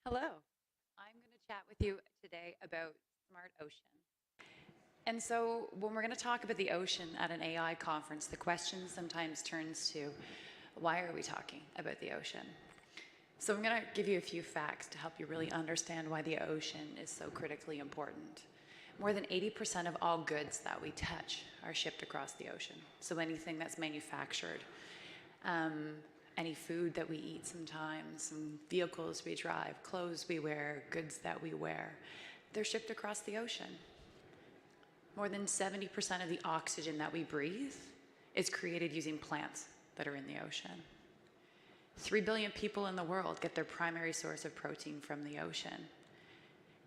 Hello. I'm going to chat with you today about smart ocean. And so, when we're going to talk about the ocean at an AI conference, the question sometimes turns to why are we talking about the ocean? So, I'm going to give you a few facts to help you really understand why the ocean is so critically important. More than 80% of all goods that we touch are shipped across the ocean. So, anything that's manufactured, any food that we eat sometimes, some vehicles we drive, clothes we wear, goods that we wear, they're shipped across the ocean. More than 70% of the oxygen that we breathe is created using plants that are in the ocean. 3 billion people in the world get their primary source of protein from the ocean.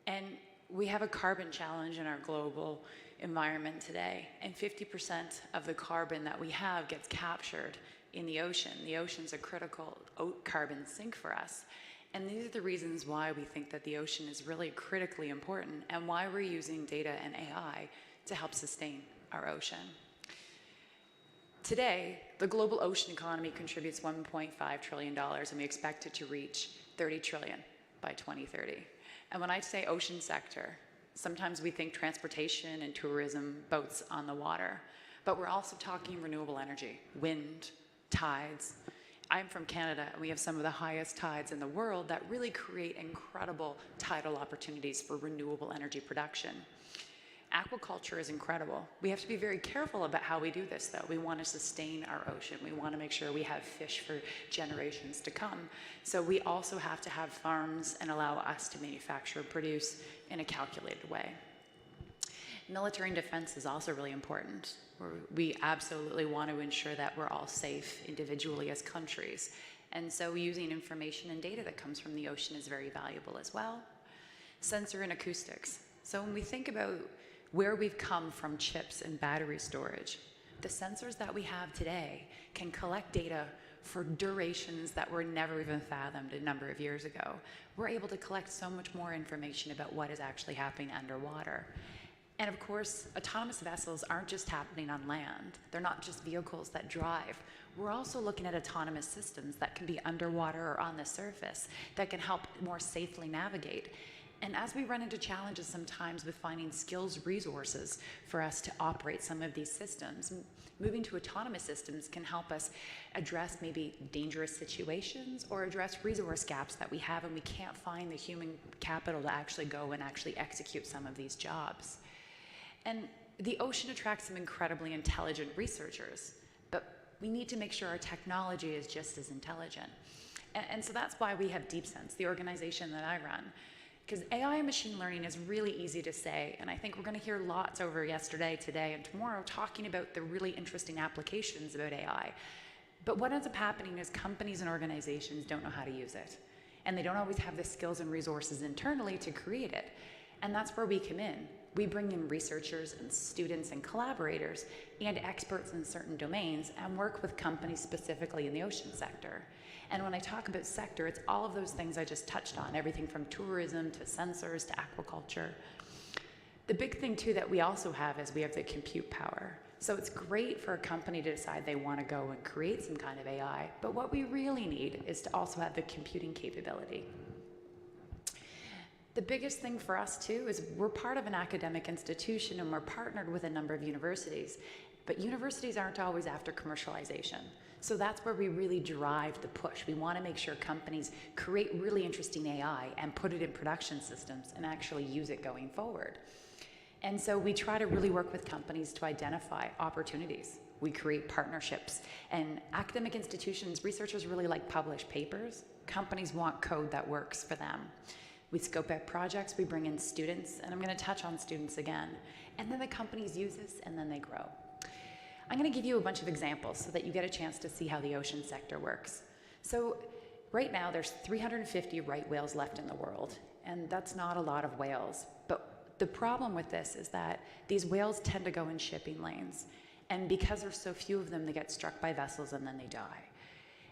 And we have a carbon challenge in our global environment today, and 50% of the carbon that we have gets captured in the ocean. The ocean's a critical carbon sink for us. And these are the reasons why we think that the ocean is really critically important and why we're using data and AI to help sustain our ocean. Today, the global ocean economy contributes $1.5 trillion, and we expect it to reach $30 trillion by 2030. And when I say ocean sector, sometimes we think transportation and tourism, boats on the water, but we're also talking renewable energy, wind, tides. I'm from Canada, and we have some of the highest tides in the world that really create incredible tidal opportunities for renewable energy production. Aquaculture is incredible. We have to be very careful about how we do this, though. We want to sustain our ocean. We want to make sure we have fish for generations to come. So we also have to have farms and allow us to manufacture and produce in a calculated way. Military and defense is also really important. We absolutely want to ensure that we're all safe individually as countries. And so using information and data that comes from the ocean is very valuable as well. Sensor and acoustics. So when we think about where we've come from chips and battery storage, the sensors that we have today can collect data for durations that were never even fathomed a number of years ago. We're able to collect so much more information about what is actually happening underwater. And of course, autonomous vessels aren't just happening on land. They're not just vehicles that drive. We're also looking at autonomous systems that can be underwater or on the surface that can help more safely navigate. And as we run into challenges sometimes with finding skills resources for us to operate some of these systems, moving to autonomous systems can help us address maybe dangerous situations or address resource gaps that we have and we can't find the human capital to actually go and actually execute some of these jobs. And the ocean attracts some incredibly intelligent researchers, but we need to make sure our technology is just as intelligent. And so that's why we have DeepSense, the organization that I run. Because AI and machine learning is really easy to say, and I think we're going to hear lots over yesterday, today, and tomorrow talking about the really interesting applications about AI. But what ends up happening is companies and organizations don't know how to use it. And they don't always have the skills and resources internally to create it. And that's where we come in. We bring in researchers and students and collaborators and experts in certain domains and work with companies specifically in the ocean sector. And when I talk about sector, it's all of those things I just touched on, everything from tourism to sensors to aquaculture. The big thing too that we also have is we have the compute power. So it's great for a company to decide they want to go and create some kind of AI, but what we really need is to also have the computing capability. The biggest thing for us too is we're part of an academic institution and we're partnered with a number of universities, but universities aren't always after commercialization. So that's where we really drive the push. We want to make sure companies create really interesting AI and put it in production systems and actually use it going forward. And so we try to really work with companies to identify opportunities. We create partnerships, and academic institutions, researchers really like published papers. Companies want code that works for them. We scope out projects, we bring in students, and I'm going to touch on students again. And then the companies use this, and then they grow. I'm going to give you a bunch of examples so that you get a chance to see how the ocean sector works. So right now, there's 350 right whales left in the world, and that's not a lot of whales. But the problem with this is that these whales tend to go in shipping lanes, and because there's so few of them, they get struck by vessels and then they die.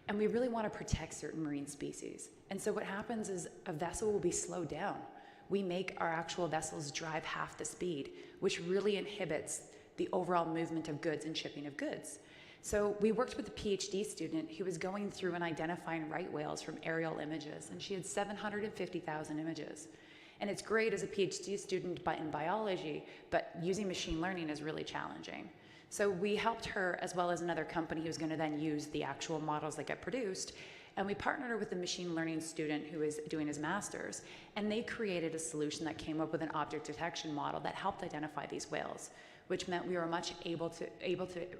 And we really want to protect certain marine species. And so what happens is a vessel will be slowed down. We make our actual vessels drive half the speed, which really inhibits the overall movement of goods and shipping of goods. So we worked with a PhD student who was going through and identifying right whales from aerial images, and she had 750,000 images. And it's great as a PhD student in biology, but using machine learning is really challenging. So we helped her, as well as another company who was going to then use the actual models that get produced, and we partnered her with a machine learning student who is doing his master's, and they created a solution that came up with an object detection model that helped identify these whales, which meant we were much able to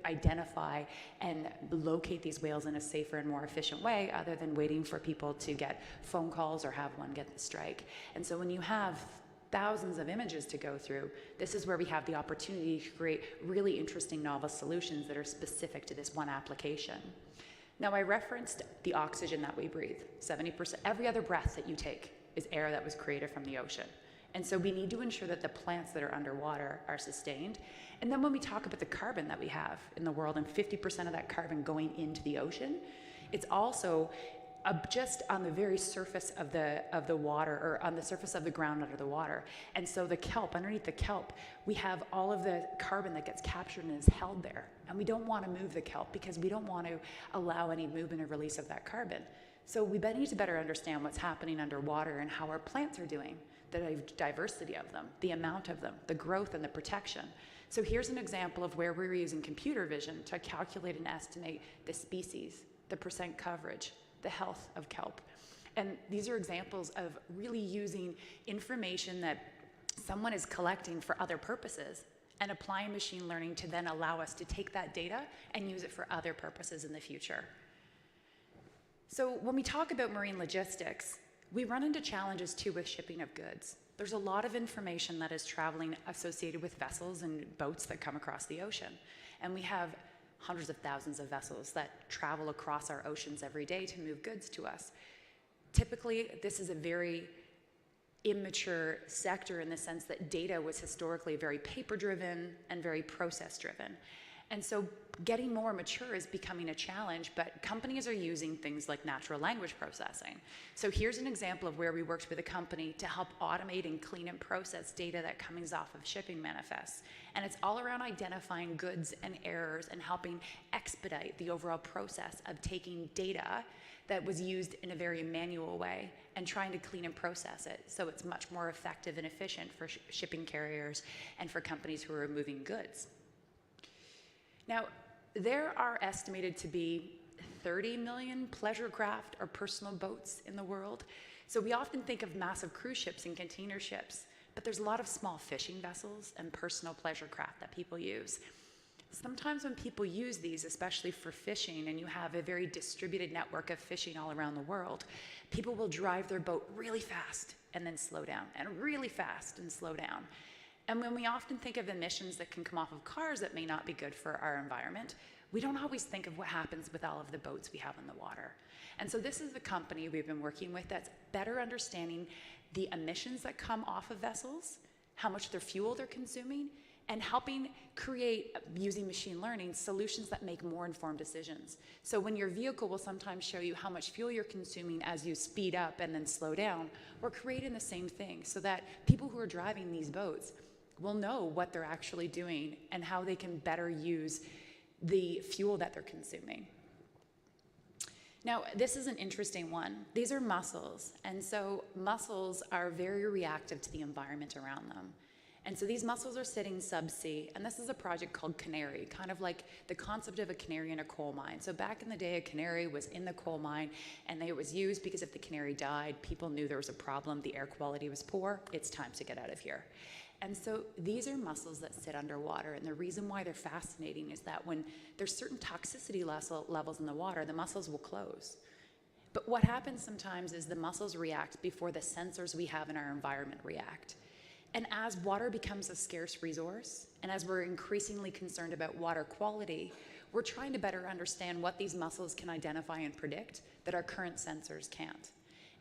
identify and locate these whales in a safer and more efficient way, other than waiting for people to get phone calls or have one get the strike. And so when you have thousands of images to go through, this is where we have the opportunity to create really interesting novel solutions that are specific to this one application. Now, I referenced the oxygen that we breathe. 70%, every other breath that you take is air that was created from the ocean. And so we need to ensure that the plants that are underwater are sustained. And then when we talk about the carbon that we have in the world, and 50% of that carbon going into the ocean, it's also just on the very surface of the water, or on the surface of the ground under the water. And so the kelp, underneath the kelp, we have all of the carbon that gets captured and is held there. And we don't want to move the kelp because we don't want to allow any movement or release of that carbon. So we need to better understand what's happening underwater and how our plants are doing, the diversity of them, the amount of them, the growth and the protection. So here's an example of where we're using computer vision to calculate and estimate the species, the percent coverage, the health of kelp. And these are examples of really using information that someone is collecting for other purposes and applying machine learning to then allow us to take that data and use it for other purposes in the future. So when we talk about marine logistics, we run into challenges too with shipping of goods. There's a lot of information that is traveling associated with vessels and boats that come across the ocean. And we have hundreds of thousands of vessels that travel across our oceans every day to move goods to us. Typically, this is a very immature sector in the sense that data was historically very paper-driven and very process-driven. And so getting more mature is becoming a challenge, but companies are using things like natural language processing. So here's an example of where we worked with a company to help automate and clean and process data that comes off of shipping manifests. And it's all around identifying goods and errors and helping expedite the overall process of taking data that was used in a very manual way and trying to clean and process it so it's much more effective and efficient for shipping carriers and for companies who are moving goods. Now, there are estimated to be 30 million pleasure craft or personal boats in the world. So we often think of massive cruise ships and container ships, but there's a lot of small fishing vessels and personal pleasure craft that people use. Sometimes when people use these, especially for fishing, and you have a very distributed network of fishing all around the world, people will drive their boat really fast and then slow down, and really fast and slow down. And when we often think of emissions that can come off of cars that may not be good for our environment, we don't always think of what happens with all of the boats we have in the water. And so this is the company we've been working with that's better understanding the emissions that come off of vessels, how much their fuel they're consuming, and helping create, using machine learning, solutions that make more informed decisions. So when your vehicle will sometimes show you how much fuel you're consuming as you speed up and then slow down, we're creating the same thing so that people who are driving these boats will know what they're actually doing and how they can better use the fuel that they're consuming. Now, this is an interesting one. These are mussels, and so mussels are very reactive to the environment around them. And so these mussels are sitting subsea, and this is a project called Canary, kind of like the concept of a canary in a coal mine. So back in the day, a canary was in the coal mine, and it was used because if the canary died, people knew there was a problem, the air quality was poor, it's time to get out of here. And so these are mussels that sit underwater, and the reason why they're fascinating is that when there's certain toxicity levels in the water, the mussels will close. But what happens sometimes is the mussels react before the sensors we have in our environment react. And as water becomes a scarce resource, and as we're increasingly concerned about water quality, we're trying to better understand what these mussels can identify and predict that our current sensors can't.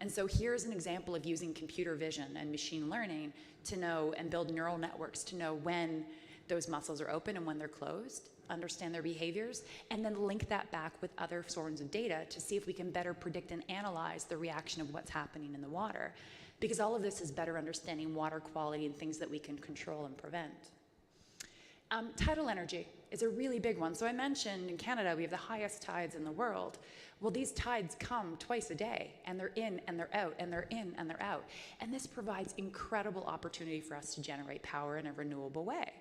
And so here's an example of using computer vision and machine learning to know and build neural networks to know when those mussels are open and when they're closed, understand their behaviors, and then link that back with other sources of data to see if we can better predict and analyze the reaction of what's happening in the water. Because all of this is better understanding water quality and things that we can control and prevent. Tidal energy is a really big one. So I mentioned in Canada, we have the highest tides in the world. Well, these tides come twice a day, and they're in and they're out, and they're in and they're out. And this provides incredible opportunity for us to generate power in a renewable way.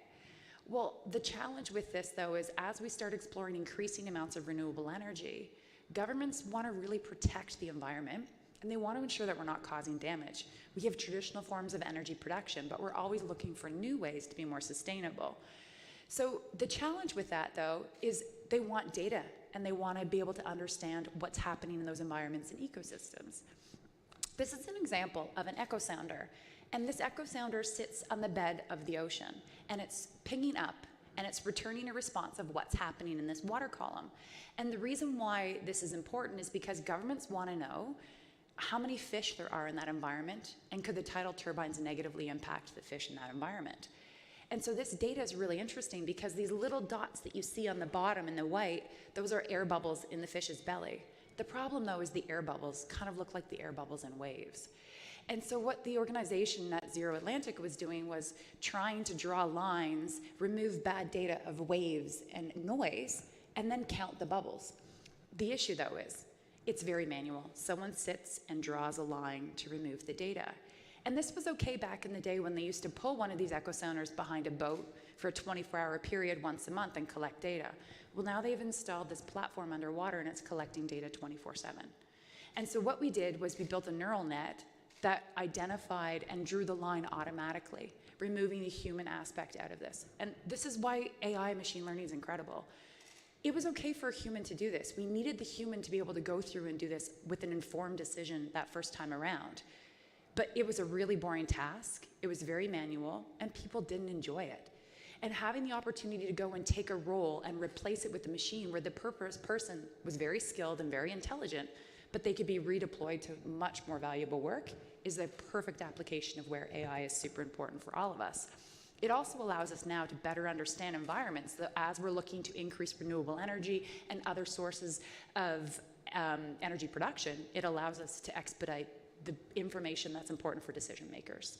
Well, the challenge with this, though, is as we start exploring increasing amounts of renewable energy, governments want to really protect the environment, and they want to ensure that we're not causing damage. We have traditional forms of energy production, but we're always looking for new ways to be more sustainable. So the challenge with that, though, is they want data, and they want to be able to understand what's happening in those environments and ecosystems. This is an example of an echo sounder, and this echo sounder sits on the bed of the ocean, and it's pinging up, and it's returning a response of what's happening in this water column. And the reason why this is important is because governments want to know how many fish there are in that environment, and could the tidal turbines negatively impact the fish in that environment. And so this data is really interesting because these little dots that you see on the bottom in the white, those are air bubbles in the fish's belly. The problem, though, is the air bubbles kind of look like the air bubbles in waves. And so what the organization Net Zero Atlantic was doing was trying to draw lines, remove bad data of waves and noise, and then count the bubbles. The issue, though, is it's very manual. Someone sits and draws a line to remove the data. And this was okay back in the day when they used to pull one of these echo sounders behind a boat for a 24-hour period once a month and collect data. Well, now they've installed this platform underwater, and it's collecting data 24/7. And so what we did was we built a neural net that identified and drew the line automatically, removing the human aspect out of this. And this is why AI machine learning is incredible. It was okay for a human to do this. We needed the human to be able to go through and do this with an informed decision that first time around. But it was a really boring task. It was very manual, and people didn't enjoy it. And having the opportunity to go and take a role and replace it with the machine where the person was very skilled and very intelligent, but they could be redeployed to much more valuable work is the perfect application of where AI is super important for all of us. It also allows us now to better understand environments that as we're looking to increase renewable energy and other sources of energy production, it allows us to expedite the information that's important for decision makers.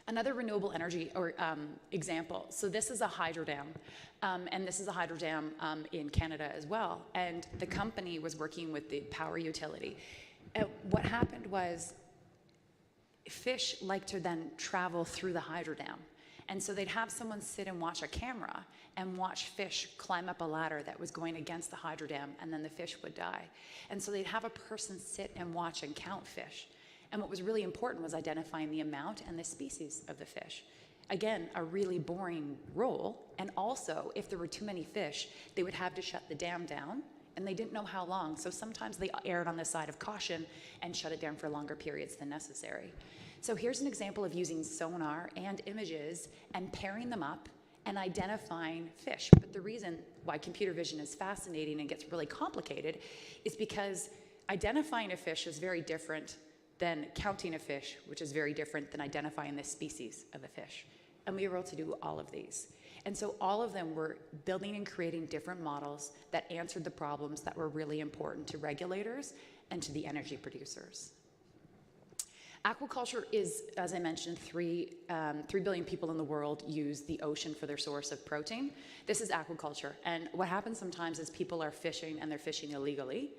Another renewable energy example, so this is a hydro dam, and this is a hydro dam in Canada as well, and the company was working with the power utility. What happened was fish like to then travel through the hydro dam, and so they'd have someone sit and watch a camera and watch fish climb up a ladder that was going against the hydro dam, and then the fish would die. And so they'd have a person sit and watch and count fish. And what was really important was identifying the amount and the species of the fish. Again, a really boring role. And also, if there were too many fish, they would have to shut the dam down, and they didn't know how long. So sometimes they erred on the side of caution and shut it down for longer periods than necessary. So here's an example of using sonar and images and pairing them up and identifying fish. But the reason why computer vision is fascinating and gets really complicated is because identifying a fish is very different than counting a fish, which is very different than identifying the species of a fish. And we were able to do all of these. And so all of them were building and creating different models that answered the problems that were really important to regulators and to the energy producers. Aquaculture is, as I mentioned, 3 billion people in the world use the ocean for their source of protein. This is aquaculture. And what happens sometimes is people are fishing, and they're fishing illegally,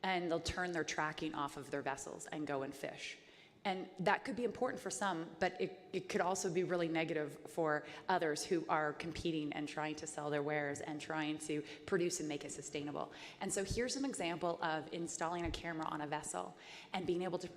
and they'll turn their tracking off of their vessels and go and fish. And that could be important for some, but it could also be really negative for others who are competing and trying to sell their wares and trying to produce and make it sustainable. And so here's an example of installing a camera on a vessel and being able to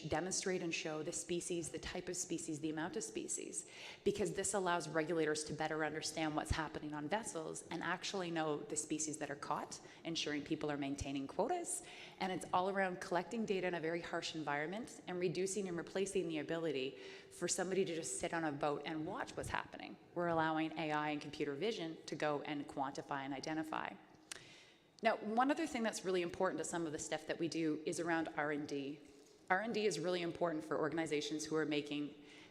demonstrate and show the species, the type of species, the amount of species, because this allows regulators to better understand what's happening on vessels and actually know the species that are caught, ensuring people are maintaining quotas. And it's all around collecting data in a very harsh environment and reducing and replacing the ability for somebody to just sit on a boat and watch what's happening. We're allowing AI and computer vision to go and quantify and identify. Now, one other thing that's really important to some of the stuff that we do is around R&D. R&D is really important for organizations who are making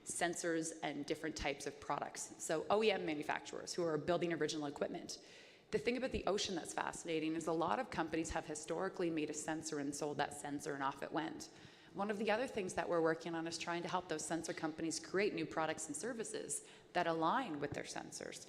sensors and different types of products. So OEM manufacturers who are building original equipment. The thing about the ocean that's fascinating is a lot of companies have historically made a sensor and sold that sensor and off it went. One of the other things that we're working on is trying to help those sensor companies create new products and services that align with their sensors.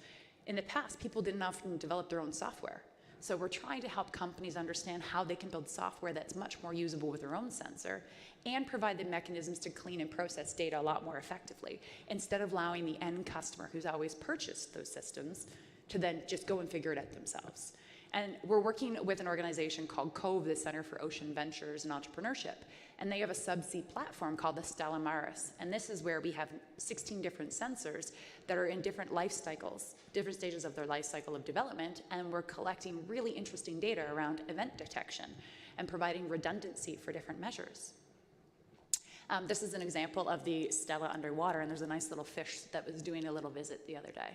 In the past, people didn't often develop their own software. So we're trying to help companies understand how they can build software that's much more usable with their own sensor and provide the mechanisms to clean and process data a lot more effectively, instead of allowing the end customer who's always purchased those systems to then just go and figure it out themselves. And we're working with an organization called COVE, the Center for Ocean Ventures and Entrepreneurship, and they have a subsea platform called the Stella Maris. And this is where we have 16 different sensors that are in different life cycles, different stages of their life cycle of development, and we're collecting really interesting data around event detection and providing redundancy for different measures. This is an example of the Stella underwater, and there's a nice little fish that was doing a little visit the other day.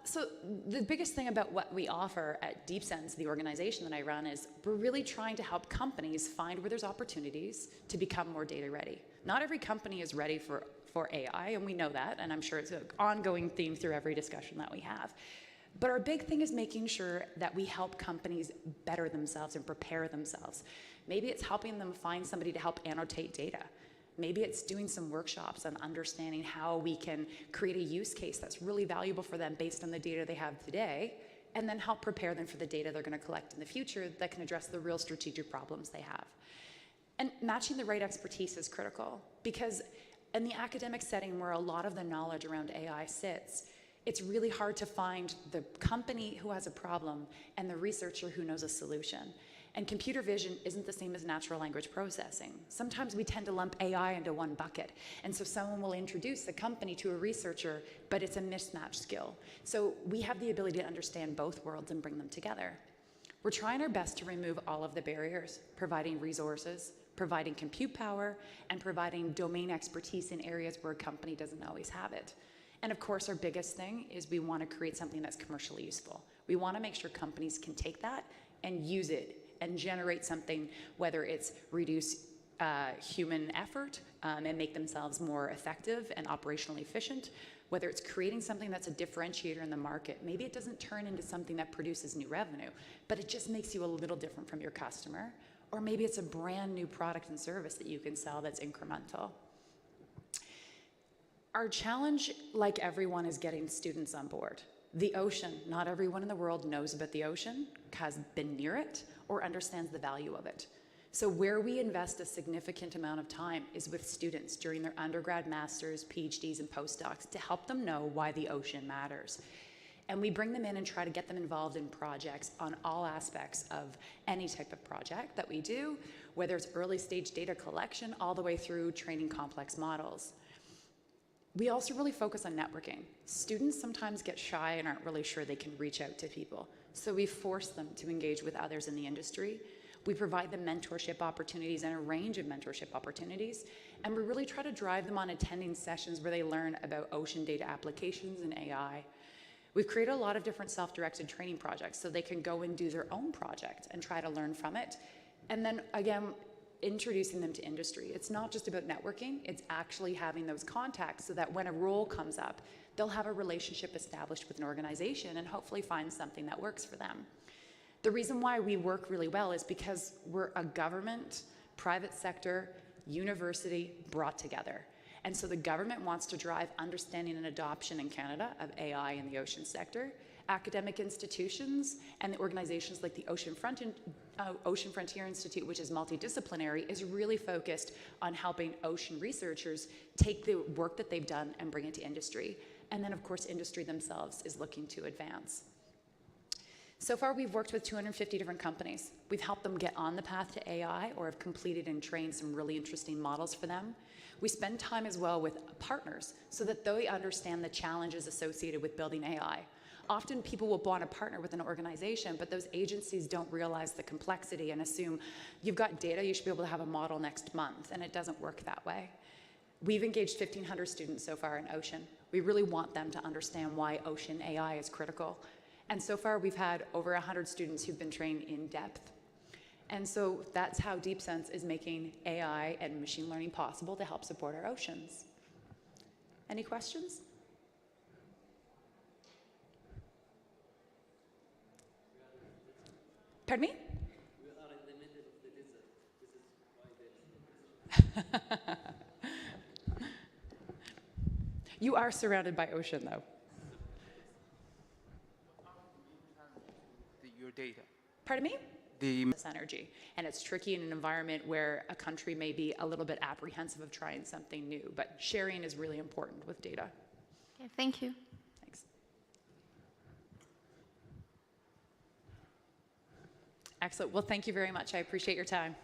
So the biggest thing about what we offer at DeepSense, the organization that I run, is we're really trying to help companies find where there's opportunities to become more data ready. Not every company is ready for AI, and we know that, and I'm sure it's an ongoing theme through every discussion that we have. But our big thing is making sure that we help companies better themselves and prepare themselves. Maybe it's helping them find somebody to help annotate data. Maybe it's doing some workshops on understanding how we can create a use case that's really valuable for them based on the data they have today, and then help prepare them for the data they're going to collect in the future that can address the real strategic problems they have. And matching the right expertise is critical, because in the academic setting where a lot of the knowledge around AI sits, it's really hard to find the company who has a problem and the researcher who knows a solution. And computer vision isn't the same as natural language processing. Sometimes we tend to lump AI into one bucket. And so someone will introduce a company to a researcher, but it's a mismatched skill. So we have the ability to understand both worlds and bring them together. We're trying our best to remove all of the barriers, providing resources, providing compute power, and providing domain expertise in areas where a company doesn't always have it. And of course, our biggest thing is we want to create something that's commercially useful. We want to make sure companies can take that and use it and generate something, whether it's reduce human effort and make themselves more effective and operationally efficient, whether it's creating something that's a differentiator in the market. Maybe it doesn't turn into something that produces new revenue, but it just makes you a little different from your customer. Or maybe it's a brand new product and service that you can sell that's incremental. Our challenge, like everyone, is getting students on board. The ocean, not everyone in the world knows about the ocean, has been near it, or understands the value of it. So where we invest a significant amount of time is with students during their undergrad, masters, PhDs, and postdocs to help them know why the ocean matters. And we bring them in and try to get them involved in projects on all aspects of any type of project that we do, whether it's early stage data collection all the way through training complex models. We also really focus on networking. Students sometimes get shy and aren't really sure they can reach out to people. So we force them to engage with others in the industry. We provide them mentorship opportunities and a range of mentorship opportunities. And we really try to drive them on attending sessions where they learn about ocean data applications and AI. We've created a lot of different self-directed training projects so they can go and do their own project and try to learn from it. And then again, introducing them to industry. It's not just about networking, it's actually having those contacts so that when a role comes up, they'll have a relationship established with an organization and hopefully find something that works for them. The reason why we work really well is because we're a government, private sector, university brought together. And so the government wants to drive understanding and adoption in Canada of AI in the ocean sector. Academic institutions and the organizations like the Ocean Frontier Institute, which is multidisciplinary, is really focused on helping ocean researchers take the work that they've done and bring it to industry. And then, of course, industry themselves is looking to advance. So far, we've worked with 250 different companies. We've helped them get on the path to AI or have completed and trained some really interesting models for them. We spend time as well with partners so that they understand the challenges associated with building AI. Often people will want to partner with an organization, but those agencies don't realize the complexity and assume you've got data, you should be able to have a model next month, and it doesn't work that way. We've engaged 1,500 students so far in ocean. We really want them to understand why ocean AI is critical. And so far we've had over 100 students who've been trained in depth. And so that's how DeepSense is making AI and machine learning possible to help support our oceans. Any questions? Pardon me? We are in the middle of the desert. This is why there is no You are surrounded by ocean, though. Your data. Pardon me? The This energy. And it's tricky in an environment where a country may be a little bit apprehensive of trying something new, but sharing is really important with data. Okay, thank you. Thanks. Excellent. Well, thank you very much. I appreciate your time.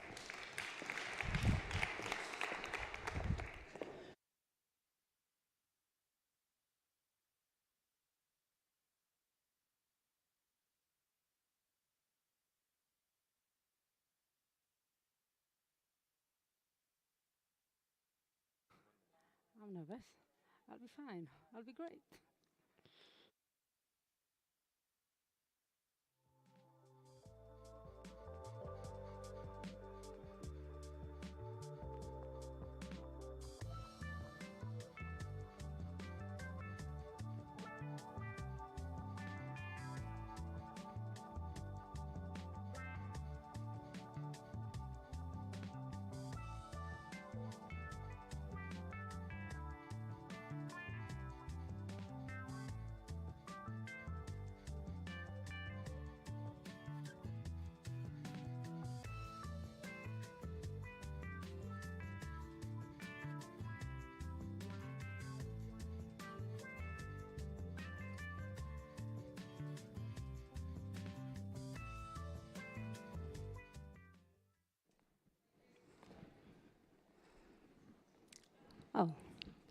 I'm nervous. I'll be fine. I'll be great. Oh,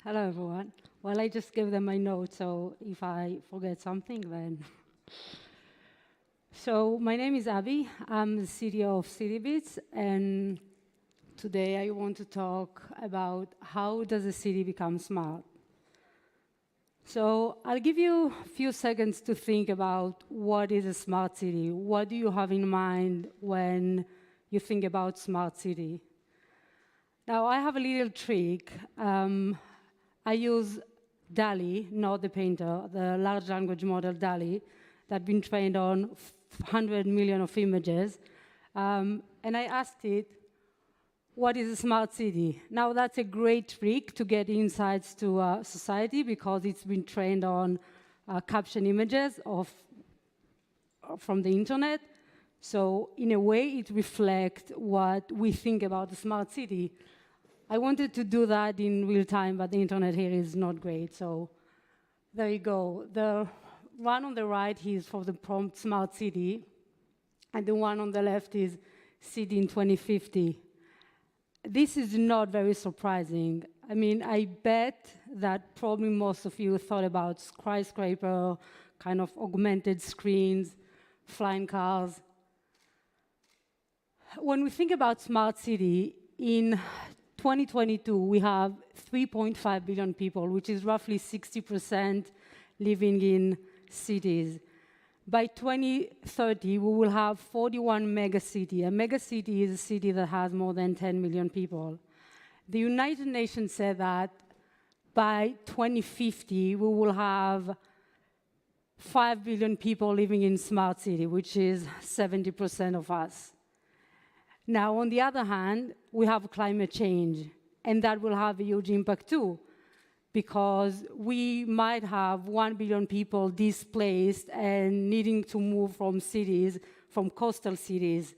hello everyone. Well, I just gave them my notes, so if I forget something, then. So my name is Abby. I'm the CTO of CityBits, and today I want to talk about how does a city become smart. So I'll give you a few seconds to think about what is a smart city. What do you have in mind when you think about smart city? Now, I have a little trick. I use DALI, not the painter, the large language model DALI, that's been trained on 100 million of images. And I asked it, what is a smart city? Now, that's a great trick to get insights to society because it's been trained on caption images from the internet. So in a way, it reflects what we think about the smart city. I wanted to do that in real time, but the internet here is not great. So there you go. The one on the right is for the prompt smart city, and the one on the left is city in 2050. This is not very surprising. I mean, I bet that probably most of you thought about skyscraper, kind of augmented screens, flying cars. When we think about smart city, in 2022, we have 3.5 billion people, which is roughly 60% living in cities. By 2030, we will have 41 megacity. A megacity is a city that has more than 10 million people. The United Nations said that by 2050, we will have 5 billion people living in smart city, which is 70% of us. Now, on the other hand, we have climate change, and that will have a huge impact too, because we might have 1 billion people displaced and needing to move from cities, from coastal cities.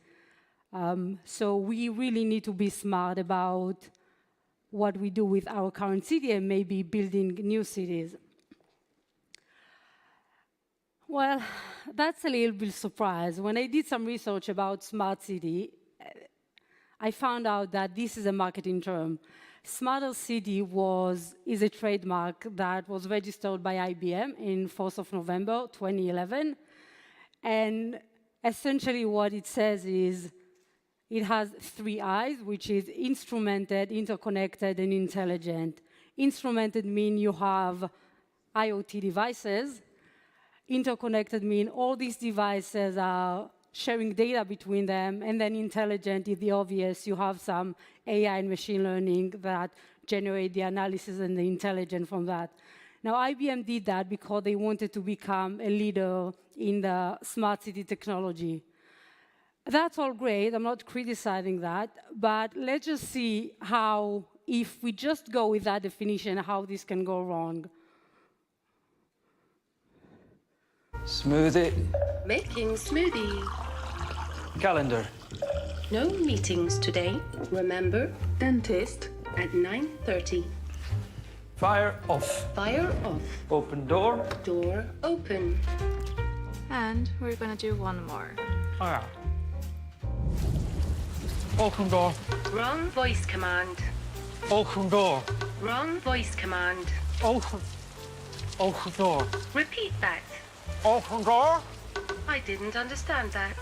So we really need to be smart about what we do with our current city and maybe building new cities. Well, that's a little bit surprise. When I did some research about smart city, I found out that this is a marketing term. Smarter City is a trademark that was registered by IBM in 4th of November, 2011. And essentially what it says is, it has 3 I's, which is instrumented, interconnected, and intelligent. Instrumented means you have IoT devices. Interconnected means all these devices are sharing data between them, and then intelligent is the obvious. You have some AI and machine learning that generate the analysis and the intelligence from that. Now, IBM did that because they wanted to become a leader in the smart city technology. That's all great. I'm not criticizing that. But let's just see how, if we just go with that definition, how this can go wrong. Smoothie. Making smoothie. Calendar. No meetings today. Remember, dentist at 9:30. Fire off. Fire off. Open door. Door open. And we're gonna do one more. Oh, yeah. Open door. Wrong voice command. Open door. Wrong voice command. Open. Open door. Repeat that. Open door. I didn't understand that.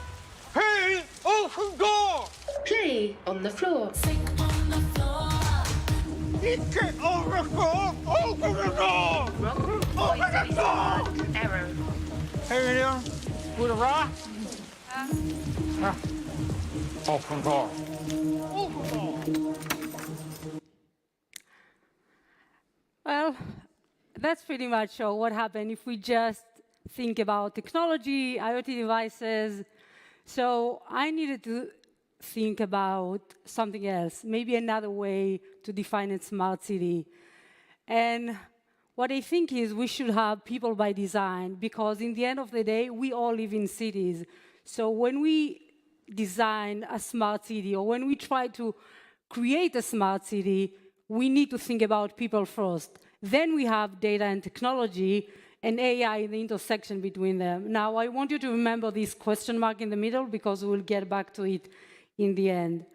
Hey, open door. Play on the floor. Get over the door. Open the door. Wrong voice command. Error. Hey, there. With a rock. Open door. Open door. Well, that's pretty much what happened if we just think about technology, IoT devices. So I needed to think about something else, maybe another way to define a smart city. And what I think is we should have people by design, because in the end of the day, we all live in cities. So when we design a smart city, or when we try to create a smart city, we need to think about people first. Then we have data and technology, and AI in the intersection between them. Now, I want you to remember this question mark in the middle, because we'll get back to it in the end.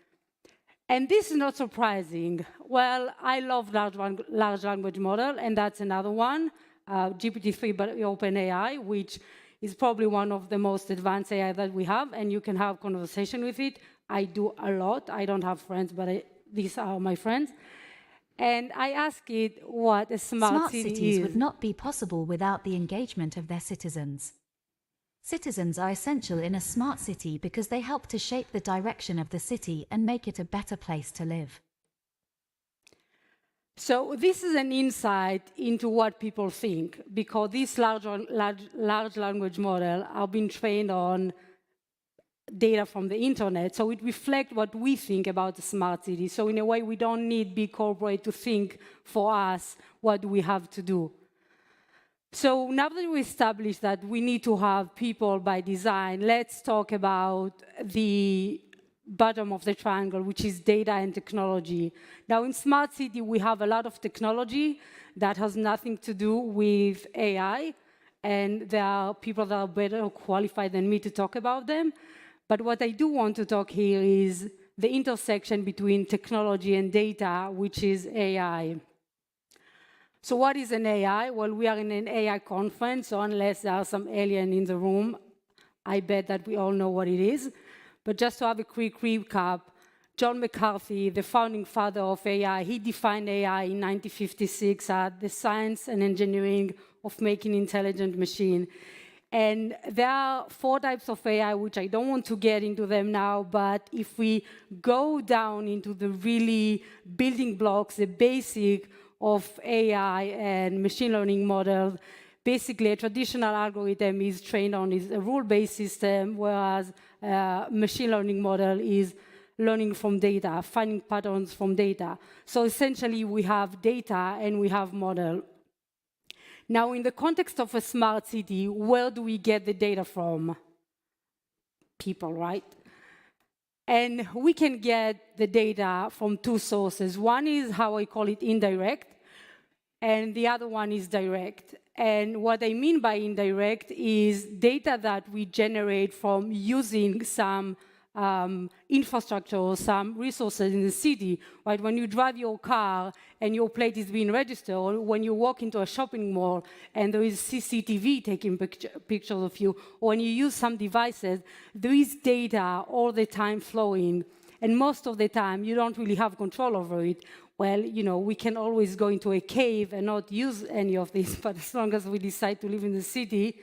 And this is not surprising. Well, I love large language model, and that's another one, GPT-3 by OpenAI, which is probably one of the most advanced AI that we have, and you can have conversation with it. I do a lot. I don't have friends, but these are my friends. And I ask it what a smart city cities is. would not be possible without the engagement of their citizens. Citizens are essential in a smart city because they help to shape the direction of the city and make it a better place to live. So this is an insight into what people think, because these large language models have been trained on data from the internet, so it reflects what we think about the smart city. So in a way, we don't need big corporate to think for us what we have to do. So now that we established that we need to have people by design, let's talk about the bottom of the triangle, which is data and technology. Now in smart city, we have a lot of technology that has nothing to do with AI, and there are people that are better qualified than me to talk about them. But what I do want to talk here is the intersection between technology and data, which is AI. So what is an AI? Well, we are in an AI conference, so unless there are some alien in the room, I bet that we all know what it is. But just to have a quick recap, John McCarthy, the founding father of AI, he defined AI in 1956 as the science and engineering of making intelligent machine. And there are 4 types of AI, which I don't want to get into them now, but if we go down into the really building blocks, the basic of AI and machine learning models, basically a traditional algorithm is trained on a rule-based system, whereas a machine learning model is learning from data, finding patterns from data. So essentially, we have data and we have model. Now, in the context of a smart city, where do we get the data from? People, right? And we can get the data from 2 sources. One is how I call it indirect, and the other one is direct. And what I mean by indirect is data that we generate from using some infrastructure or some resources in the city, right? When you drive your car and your plate is being registered, or when you walk into a shopping mall and there is CCTV taking pictures of you, or when you use some devices, there is data all the time flowing. And most of the time, you don't really have control over it. Well, you know, we can always go into a cave and not use any of this, but as long as we decide to live in the city,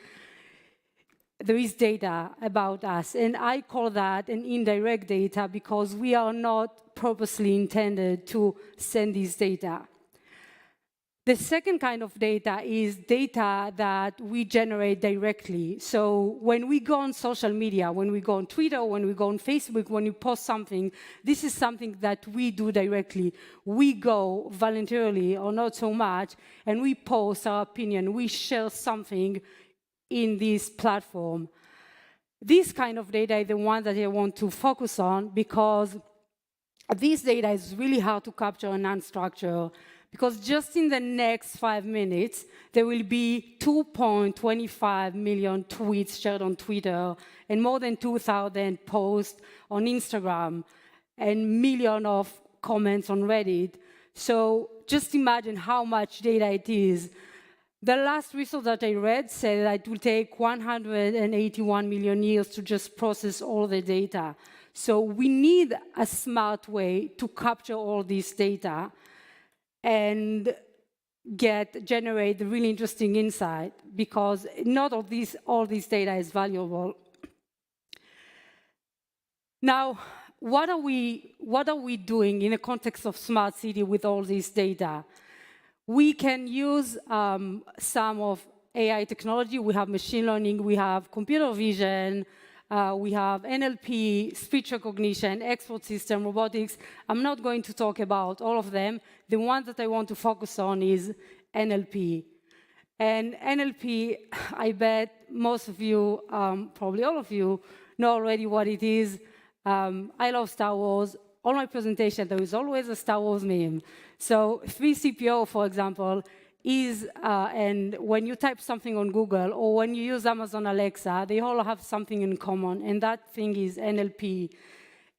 there is data about us. And I call that an indirect data because we are not purposely intended to send this data. The second kind of data is data that we generate directly. So when we go on social media, when we go on Twitter, when we go on Facebook, when we post something, this is something that we do directly. We go voluntarily, or not so much, and we post our opinion. We share something in this platform. This kind of data is the one that I want to focus on, because this data is really hard to capture and unstructured. Because just in the next 5 minutes, there will be 2.25 million tweets shared on Twitter, and more than 2,000 posts on Instagram, and millions of comments on Reddit. So just imagine how much data it is. The last research that I read said that it will take 181 million years to just process all the data. So we need a smart way to capture all this data and generate really interesting insight, because not all this data is valuable. Now, what are we doing in the context of smart city with all this data? We can use some of AI technology. We have machine learning, we have computer vision, we have NLP, speech recognition, expert system, robotics. I'm not going to talk about all of them. The one that I want to focus on is NLP. And NLP, I bet most of you, probably all of you, know already what it is. I love Star Wars. All my presentation, there is always a Star Wars meme. So 3CPO, for example, is, and when you type something on Google or when you use Amazon Alexa, they all have something in common, and that thing is NLP.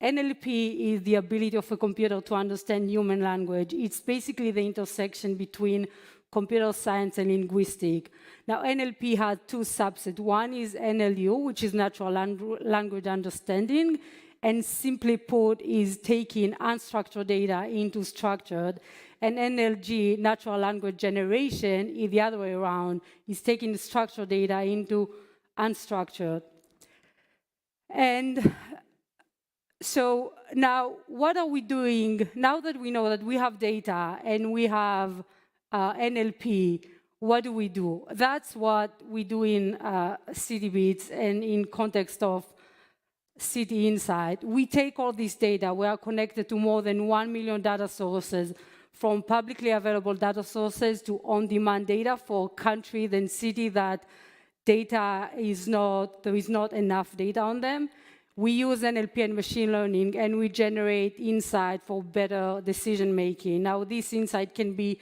NLP is the ability of a computer to understand human language. It's basically the intersection between computer science and linguistics. Now, NLP has two subsets. One is NLU, which is natural language understanding, and simply put is taking unstructured data into structured. And NLG, natural language generation, is the other way around, is taking structured data into unstructured. And so now, what are we doing? Now that we know that we have data and we have NLP, what do we do? That's what we do in CityBits and in context of City Insight. We take all this data. We are connected to more than 1 million data sources, from publicly available data sources to on-demand data for countries and cities that there is not enough data on them. We use NLP and machine learning, and we generate insight for better decision-making. Now, this insight can be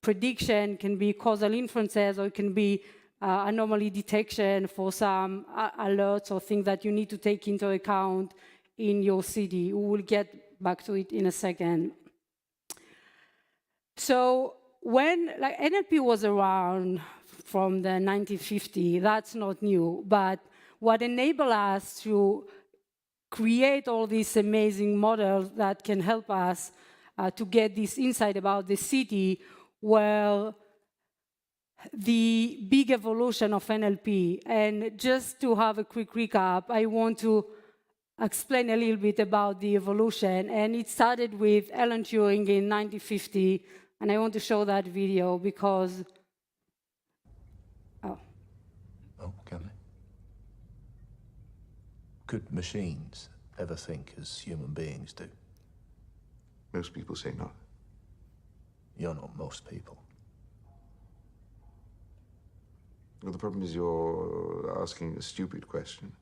prediction, can be causal inferences, or it can be anomaly detection for some alerts or things that you need to take into account in your city. We will get back to it in a second. So when NLP was around from the 1950s, that's not new, but what enabled us to create all these amazing models that can help us to get this insight about the city were the big evolution of NLP. And just to have a quick recap, I want to explain a little bit about the evolution. And it started with Alan Turing in 1950, and I want to show that video because, Oh, can they? Could machines ever think as human beings do? Most people say not. You're not most people. Well, the problem is you're asking a stupid question.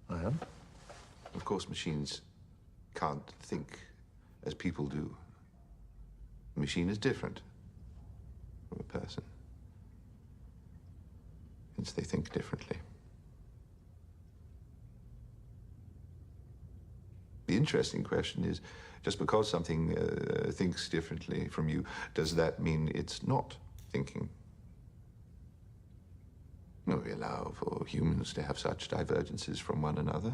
I am? Of course, machines can't think as people do. A machine is different from a person, hence they think differently. The interesting question is, just because something thinks differently from you, does that mean it's not thinking? No, we allow for humans to have such divergences from one another.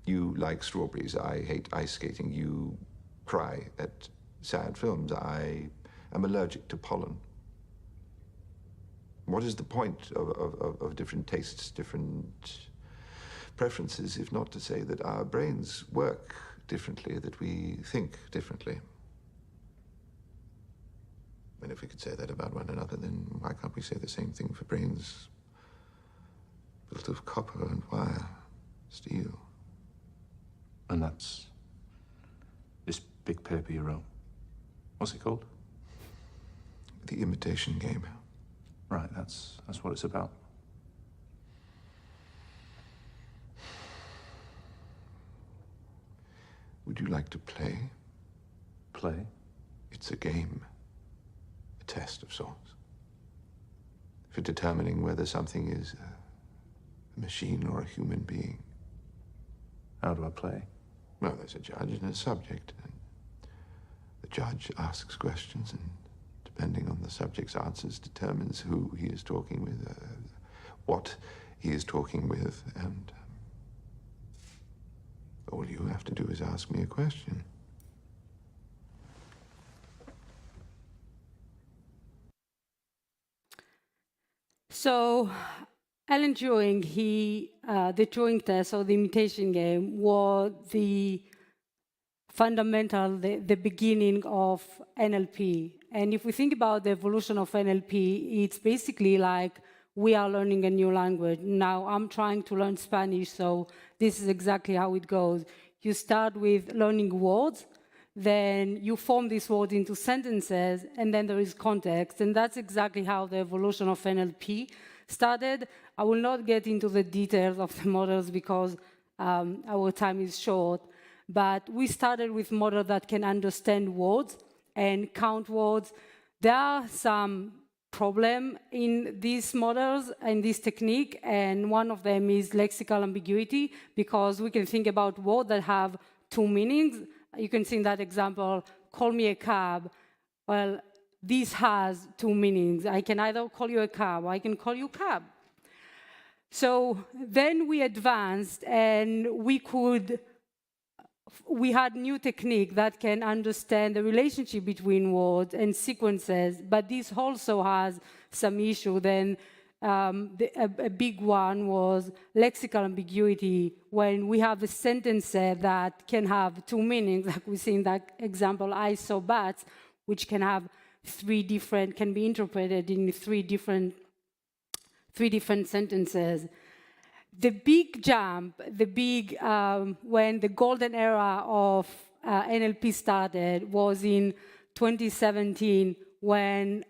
You like strawberries. I hate ice skating. You cry at sad films. I am allergic to pollen. What is the point of different tastes, different preferences, if not to say that our brains work differently, that we think differently. And if we could say that about one another, then why can't we say the same thing for brains built of copper and wire, steel? And that's this big paper you wrote. What's it called? The Imitation Game. Right, that's what it's about. Would you like to play? Play? It's a game. A test of sorts. For determining whether something is a machine or a human being. How do I play? Well, there's a judge and a subject. And the judge asks questions, and depending on the subject's answers, determines who he is talking with, what he is talking with, and all you have to do is ask me a question. So, Alan Turing, the Turing test or the imitation game was the fundamental, the beginning of NLP. And if we think about the evolution of NLP, it's basically like we are learning a new language. Now, I'm trying to learn Spanish, so this is exactly how it goes. You start with learning words, then you form these words into sentences, and then there is context. And that's exactly how the evolution of NLP started. I will not get into the details of the models because our time is short, but we started with models that can understand words and count words. There are some problems in these models and this technique, and one of them is lexical ambiguity, because we can think about words that have two meanings. You can see in that example, call me a cab. Well, this has two meanings. I can either call you a cab or I can call you cab. So then we advanced and we had new technique that can understand the relationship between words and sequences, but this also has some issue. Then a big one was lexical ambiguity, when we have a sentence that can have two meanings, like we see in that example, I saw bats, which can have can be interpreted in three different sentences. The big jump, when the golden era of NLP started was in 2017, when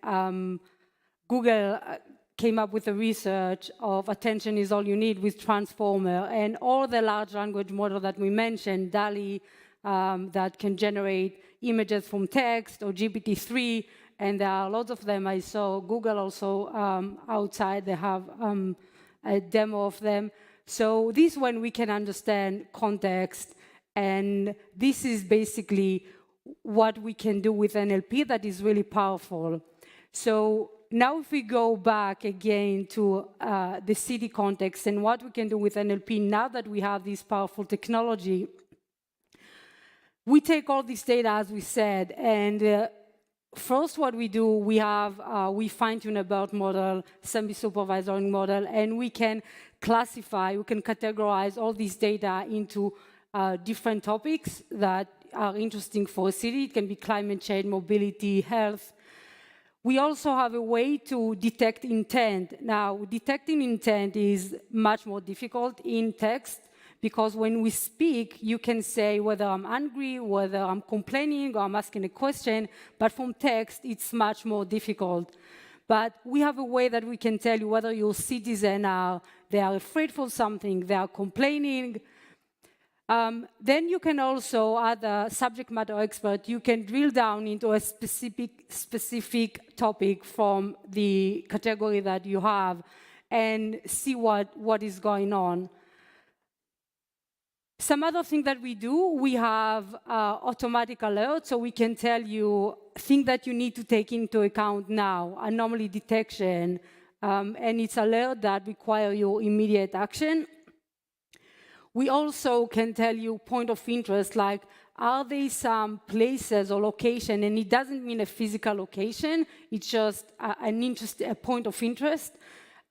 Google came up with the research of attention is all you need with Transformer, and all the large language models that we mentioned, DALL-E, that can generate images from text, or GPT-3, and there are lots of them. I saw Google also outside, they have a demo of them. So this is when we can understand context, and this is basically what we can do with NLP that is really powerful. So now if we go back again to the city context and what we can do with NLP now that we have this powerful technology, we take all this data, as we said, and first what we do, we fine-tune a BERT model, semi-supervised learning model, and we can classify, we can categorize all this data into different topics that are interesting for a city. It can be climate change, mobility, health. We also have a way to detect intent. Now, detecting intent is much more difficult in text, because when we speak, you can say whether I'm angry, whether I'm complaining, or I'm asking a question, but from text, it's much more difficult. But we have a way that we can tell you whether your citizens they are afraid for something, they are complaining. Then you can also, as a subject matter expert, you can drill down into a specific topic from the category that you have and see what is going on. Some other thing that we do, we have automatic alerts, so we can tell you things that you need to take into account now, anomaly detection, and it's alert that require your immediate action. We also can tell you point of interest, like are there some places or location, and it doesn't mean a physical location, it's just a point of interest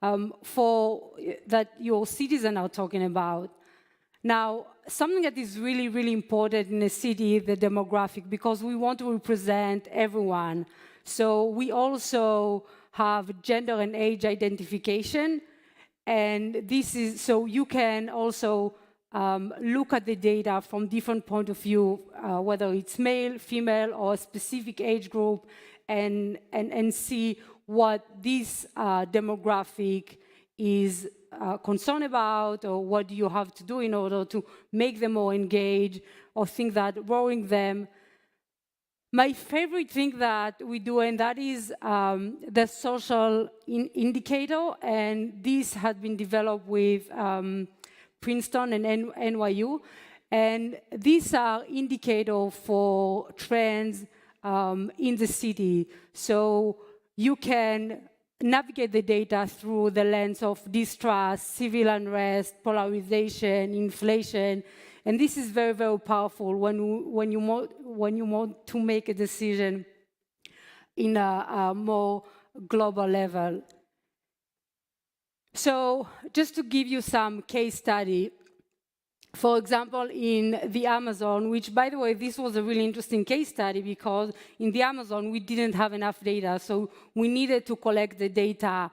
that your citizens are talking about. Now, something that is really, really important in a city, the demographic, because we want to represent everyone. So we also have gender and age identification. And this is, so you can also look at the data from different point of view, whether it's male, female, or a specific age group, and see what this demographic is concerned about, or what do you have to do in order to make them more engaged, or things that worrying them. My favorite thing that we do, and that is the social indicator, and this has been developed with Princeton and NYU, and these are indicators for trends in the city. So you can navigate the data through the lens of distrust, civil unrest, polarization, inflation, and this is very, very powerful when you want to make a decision in a more global level. So just to give you some case study, for example, in the Amazon, which, by the way, this was a really interesting case study because in the Amazon, we didn't have enough data. So we needed to collect the data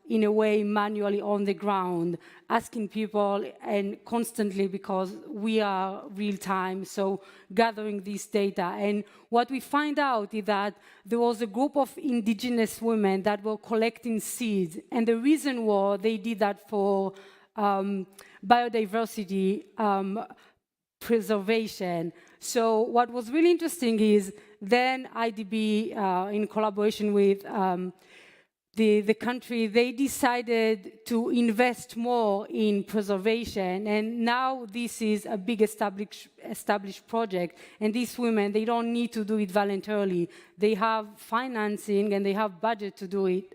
in a way manually on the ground, asking people and constantly, because we are real time, so gathering this data. And what we find out is that there was a group of indigenous women that were collecting seeds. And the reason was they did that for biodiversity preservation. So what was really interesting is then IDB, in collaboration with the country, they decided to invest more in preservation. And now this is a big established project. And these women, they don't need to do it voluntarily. They have financing and they have budget to do it.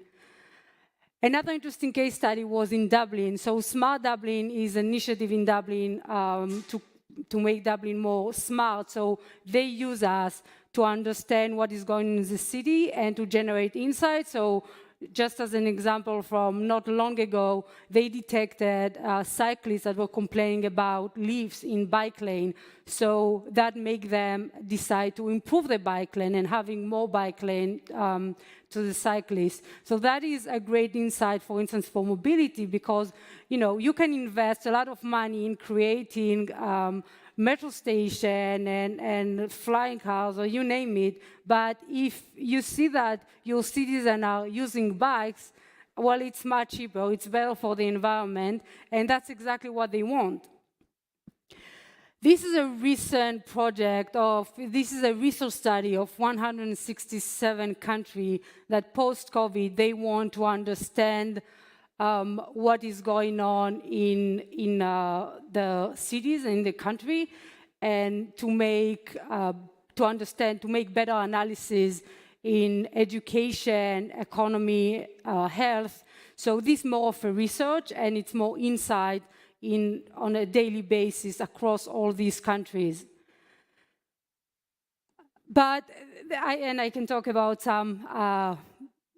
Another interesting case study was in Dublin. So Smart Dublin is an initiative in Dublin to make Dublin more smart. So they use us to understand what is going on in the city and to generate insights. So just as an example, from not long ago, they detected cyclists that were complaining about leaves in bike lane. So that made them decide to improve the bike lane and having more bike lane to the cyclists. So that is a great insight, for instance, for mobility, because you can invest a lot of money in creating metro station and flying cars, or you name it, but if you see that your citizens are using bikes, well, it's much cheaper, it's better for the environment, and that's exactly what they want. This is a recent project this is a research study of 167 countries that post-COVID, they want to understand what is going on in the cities in the country, and to make better analysis in education, economy, health. So this is more of a research, and it's more insight on a daily basis across all these countries. But I can talk about some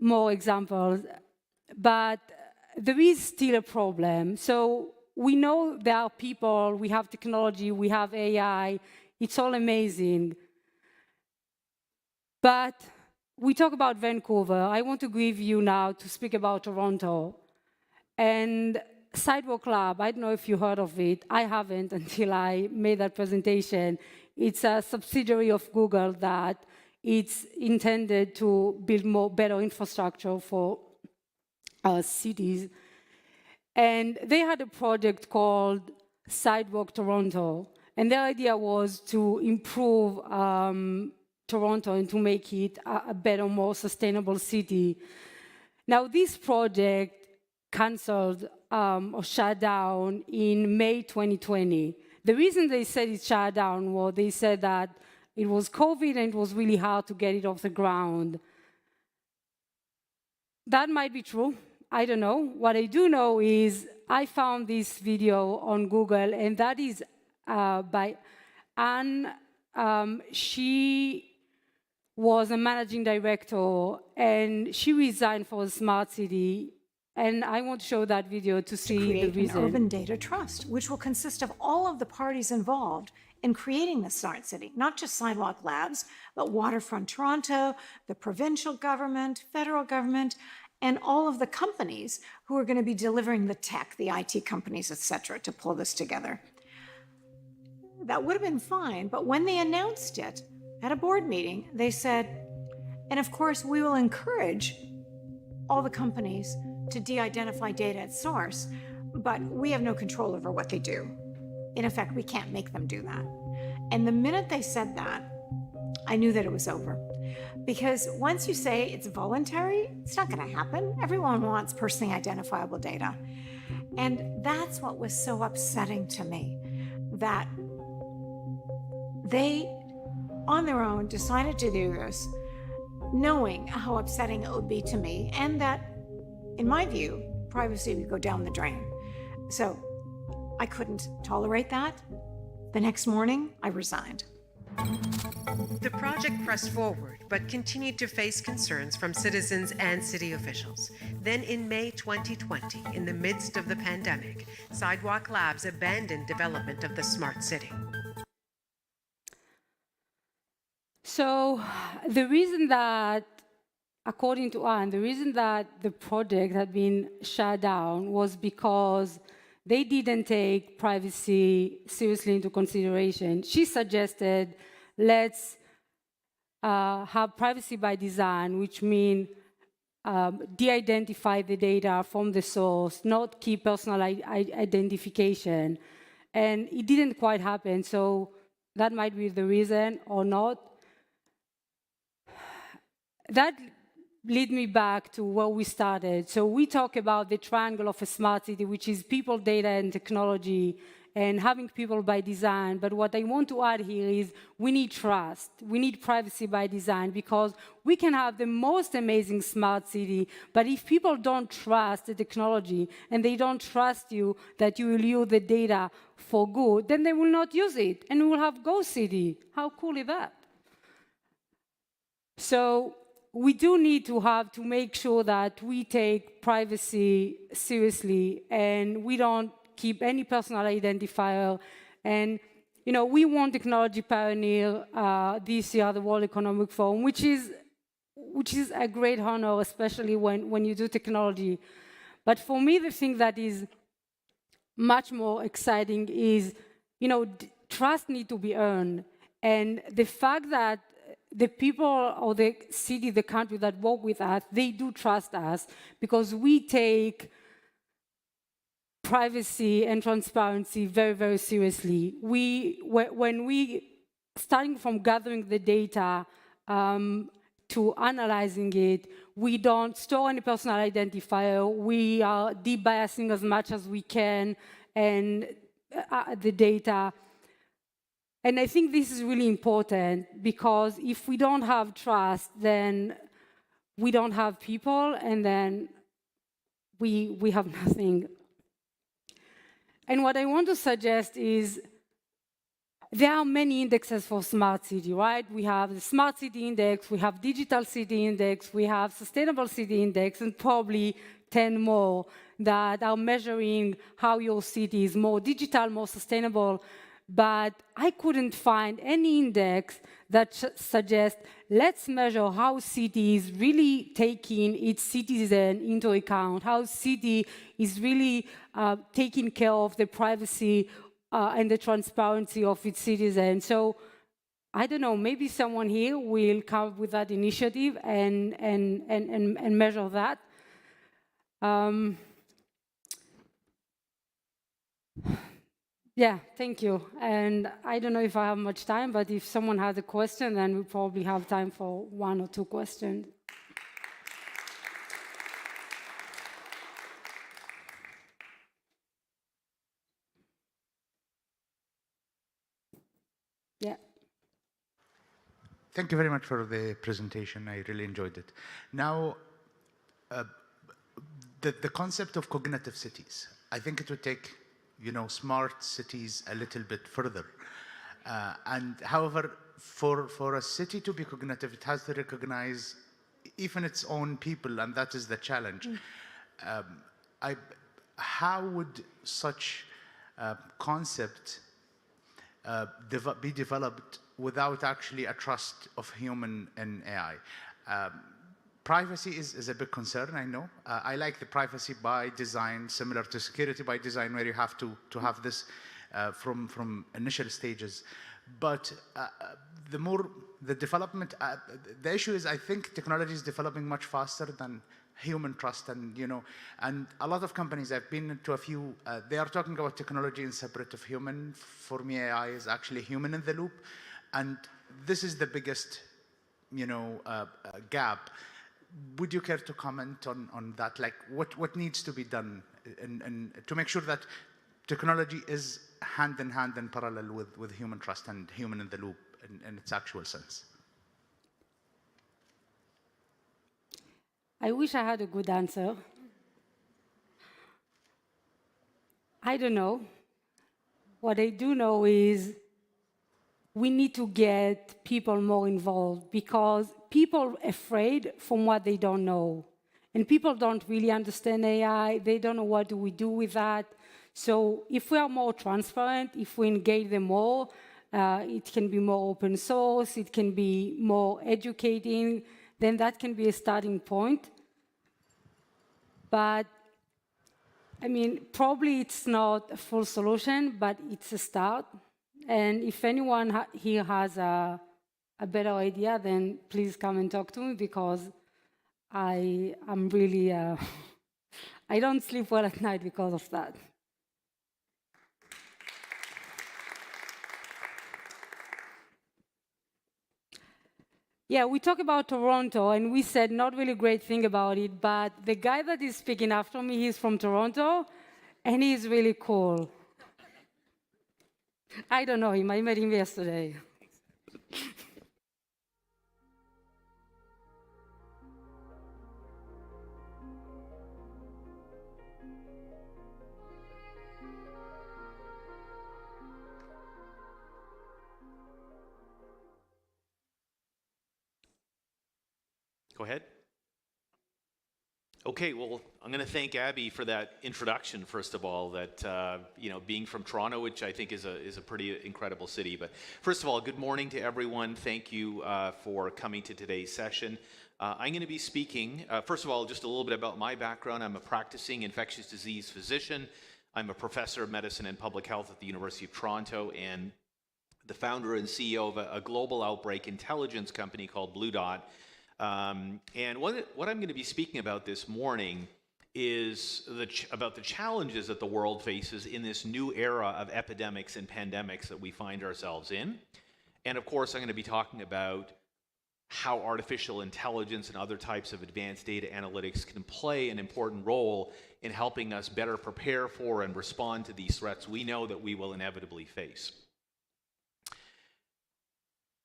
more examples, but there is still a problem. So we know there are people, we have technology, we have AI, it's all amazing. But we talk about Vancouver. I want to give you now to speak about Toronto. And Sidewalk Lab, I don't know if you heard of it. I haven't until I made that presentation. It's a subsidiary of Google that it's intended to build better infrastructure for cities. And they had a project called Sidewalk Toronto. And their idea was to improve Toronto and to make it a better, more sustainable city. Now, this project canceled or shut down in May 2020. The reason they said it shut down was they said that it was COVID and it was really hard to get it off the ground. That might be true. I don't know. What I do know is I found this video on Google, and that is by Anne. She was a managing director, and she resigned for a smart city And I want to show that video to see the create an reason. urban data trust, which will consist of all of the parties involved in creating the smart city, not just Sidewalk Labs, but Waterfront Toronto, the provincial government, federal government, and all of the companies who are going to be delivering the tech, the IT companies, et cetera, to pull this together. That would have been fine, but when they announced it at a board meeting, they said, and of course, we will encourage all the companies to de-identify data at source, but we have no control over what they do. In effect, we can't make them do that. And the minute they said that, I knew that it was over. Because once you say it's voluntary, it's not going to happen. Everyone wants personally identifiable data. And that's what was so upsetting to me, that they, on their own, decided to do this, knowing how upsetting it would be to me, and that, in my view, privacy would go down the drain. So I couldn't tolerate that. The next morning, I resigned. The project pressed forward, but continued to face concerns from citizens and city officials. Then in May 2020, in the midst of the pandemic, Sidewalk Labs abandoned development of the smart city. So the reason that, according to Anne, the reason that the project had been shut down was because they didn't take privacy seriously into consideration. She suggested, let's have privacy by design, which means de-identify the data from the source, not keep personal identification. And it didn't quite happen, so that might be the reason or not. That lead me back to where we started. So we talk about the triangle of a smart city, which is people, data, and technology, and having people by design. But what I want to add here is we need trust. We need privacy by design, because we can have the most amazing smart city, but if people don't trust the technology and they don't trust you that you will use the data for good, then they will not use it, and we will have ghost city. How cool is that? So we do need to make sure that we take privacy seriously and we don't keep any personal identifier. And we won Technology Pioneer this year at the World Economic Forum, which is a great honor, especially when you do technology. But for me, the thing that is much more exciting is, trust needs to be earned. And the fact that the people or the city, the country that work with us, they do trust us because we take privacy and transparency very, very seriously. When we, starting from gathering the data to analyzing it, we don't store any personal identifier. We are debiasing as much as we can and the data. And I think this is really important, because if we don't have trust, then we don't have people, and then we have nothing. And what I want to suggest is there are many indexes for smart city, right? We have the smart city index, we have digital city index, we have sustainable city index, and probably 10 more that are measuring how your city is more digital, more sustainable. But I couldn't find any index that suggests, let's measure how city is really taking its citizen into account, how city is really taking care of the privacy and the transparency of its citizens. So I don't know, maybe someone here will come up with that initiative and measure that. Yeah, thank you. And I don't know if I have much time, but if someone has a question, then we probably have time for 1 or 2 questions. Yeah. Thank you very much for the presentation. I really enjoyed it. Now, the concept of cognitive cities, I think it would take smart cities a little bit further. And however, for a city to be cognitive, it has to recognize even its own people, and that is the challenge. how would such concept be developed without actually a trust of human in AI? Privacy is a big concern, I know. I like the privacy by design, similar to security by design, where you have to have this from initial stages. But the development, the issue is, I think technology is developing much faster than human trust, and and a lot of companies, I've been to a few, they are talking about technology in separate of human. For me, AI is actually human in the loop, and this is the biggest gap. Would you care to comment on that? Like, what needs to be done to make sure that technology is hand in hand and parallel with human trust and human in the loop in its actual sense? I wish I had a good answer. I don't know. What I do know is we need to get people more involved, because people are afraid from what they don't know. And people don't really understand AI. They don't know what do we do with that. So if we are more transparent, if we engage them more, it can be more open source, it can be more educating, then that can be a starting point. But I mean, probably it's not a full solution, but it's a start. And if anyone here has a better idea, then please come and talk to me, because I'm really, I don't sleep well at night because of that. Yeah, we talk about Toronto, and we said not really great thing about it, but the guy that is speaking after me, he's from Toronto, and he's really cool. I don't know him, I met him yesterday. Go ahead. Okay, well, I'm going to thank Abby for that introduction, first of all, that, being from Toronto, which I think is a pretty incredible city. But first of all, good morning to everyone. Thank you for coming to today's session. I'm going to be speaking, first of all, just a little bit about my background. I'm a practicing infectious disease physician. I'm a professor of medicine and public health at the University of Toronto, and the founder and CEO of a global outbreak intelligence company called Blue Dot. And what I'm going to be speaking about this morning is about the challenges that the world faces in this new era of epidemics and pandemics that we find ourselves in. And of course, I'm going to be talking about how artificial intelligence and other types of advanced data analytics can play an important role in helping us better prepare for and respond to these threats we know that we will inevitably face.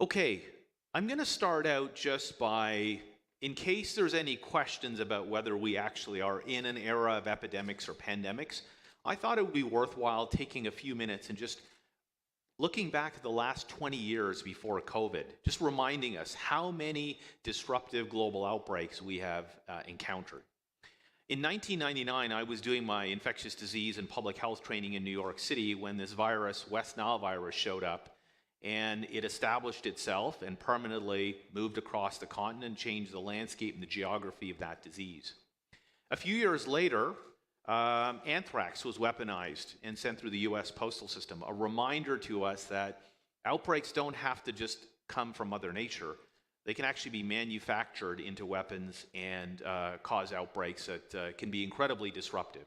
Okay. I'm going to start out just by, in case there's any questions about whether we actually are in an era of epidemics or pandemics, I thought it would be worthwhile taking a few minutes and just looking back at the last 20 years before COVID, just reminding us how many disruptive global outbreaks we have encountered. In 1999, I was doing my infectious disease and public health training in New York City when this virus, West Nile virus, showed up. And it established itself and permanently moved across the continent, changed the landscape and the geography of that disease. A few years later, anthrax was weaponized and sent through the US postal system, a reminder to us that outbreaks don't have to just come from Mother Nature. They can actually be manufactured into weapons and cause outbreaks that can be incredibly disruptive.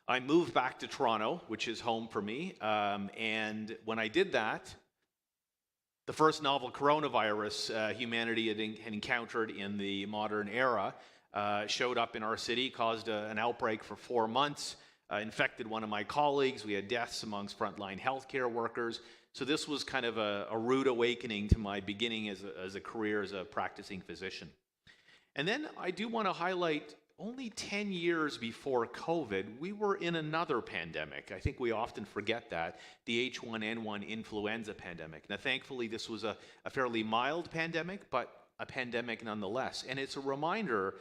I moved back to Toronto, which is home for me, and when I did that, the first novel coronavirus humanity had encountered in the modern era showed up in our city, caused an outbreak for 4 months, infected one of my colleagues. We had deaths amongst frontline healthcare workers. So this was kind of a rude awakening to my beginning as a career as a practicing physician. And then I do want to highlight, only 10 years before COVID, we were in another pandemic. I think we often forget that, the H1N1 influenza pandemic. Now, thankfully, this was a fairly mild pandemic, but a pandemic nonetheless. And it's a reminder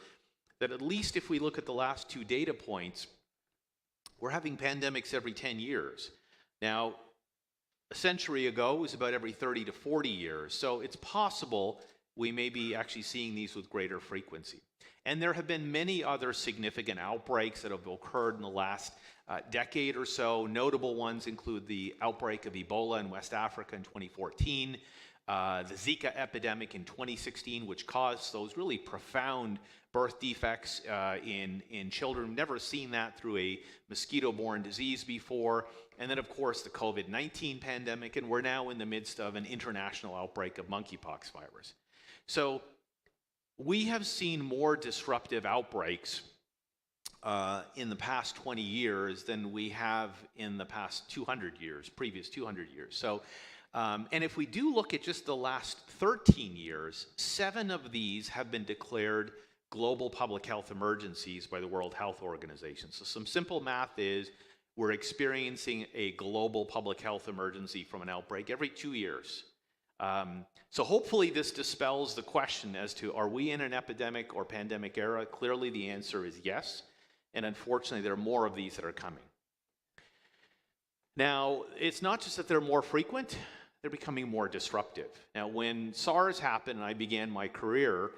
that at least if we look at the last 2 data points, we're having pandemics every 10 years. Now, a century ago, it was about every 30 to 40 years. So it's possible we may be actually seeing these with greater frequency. And there have been many other significant outbreaks that have occurred in the last decade or so. Notable ones include the outbreak of Ebola in West Africa in 2014, the Zika epidemic in 2016, which caused those really profound birth defects in children. We've never seen that through a mosquito-borne disease before. And then, of course, the COVID-19 pandemic, and we're now in the midst of an international outbreak of monkeypox virus. So we have seen more disruptive outbreaks in the past 20 years than we have in the past 200 years, previous 200 years. So, and if we do look at just the last 13 years, 7 of these have been declared global public health emergencies by the World Health Organization. So some simple math is we're experiencing a global public health emergency from an outbreak every 2 years. So hopefully this dispels the question as to, are we in an epidemic or pandemic era? Clearly the answer is yes, and unfortunately there are more of these that are coming. Now, it's not just that they're more frequent, they're becoming more disruptive. Now, when SARS happened and I began my career,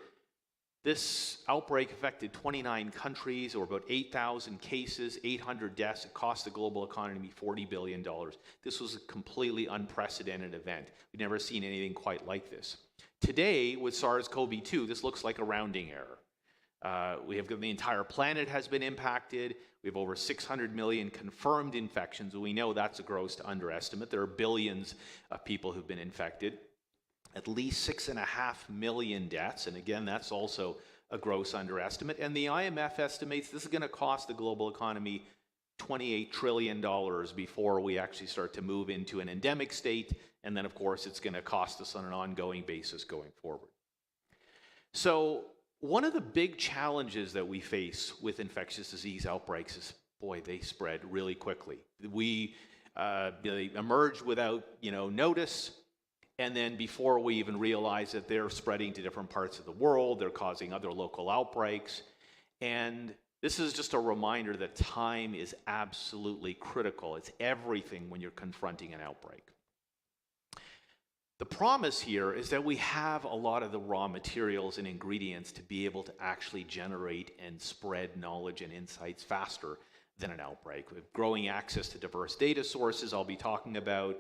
this outbreak affected 29 countries, or about 8,000 cases, 800 deaths. It cost the global economy $40 billion. This was a completely unprecedented event. We've never seen anything quite like this. Today, with SARS-CoV-2, this looks like a rounding error. We have the entire planet has been impacted. We have over 600 million confirmed infections, and we know that's a gross underestimate. There are billions of people who've been infected. At least 6.5 million deaths, and again, that's also a gross underestimate. And the IMF estimates this is going to cost the global economy $28 trillion before we actually start to move into an endemic state, and then of course it's going to cost us on an ongoing basis going forward. So one of the big challenges that we face with infectious disease outbreaks is, boy, they spread really quickly. They emerge without notice. And then before we even realize that they're spreading to different parts of the world, they're causing other local outbreaks. And this is just a reminder that time is absolutely critical. It's everything when you're confronting an outbreak. The promise here is that we have a lot of the raw materials and ingredients to be able to actually generate and spread knowledge and insights faster than an outbreak. With growing access to diverse data sources, I'll be talking about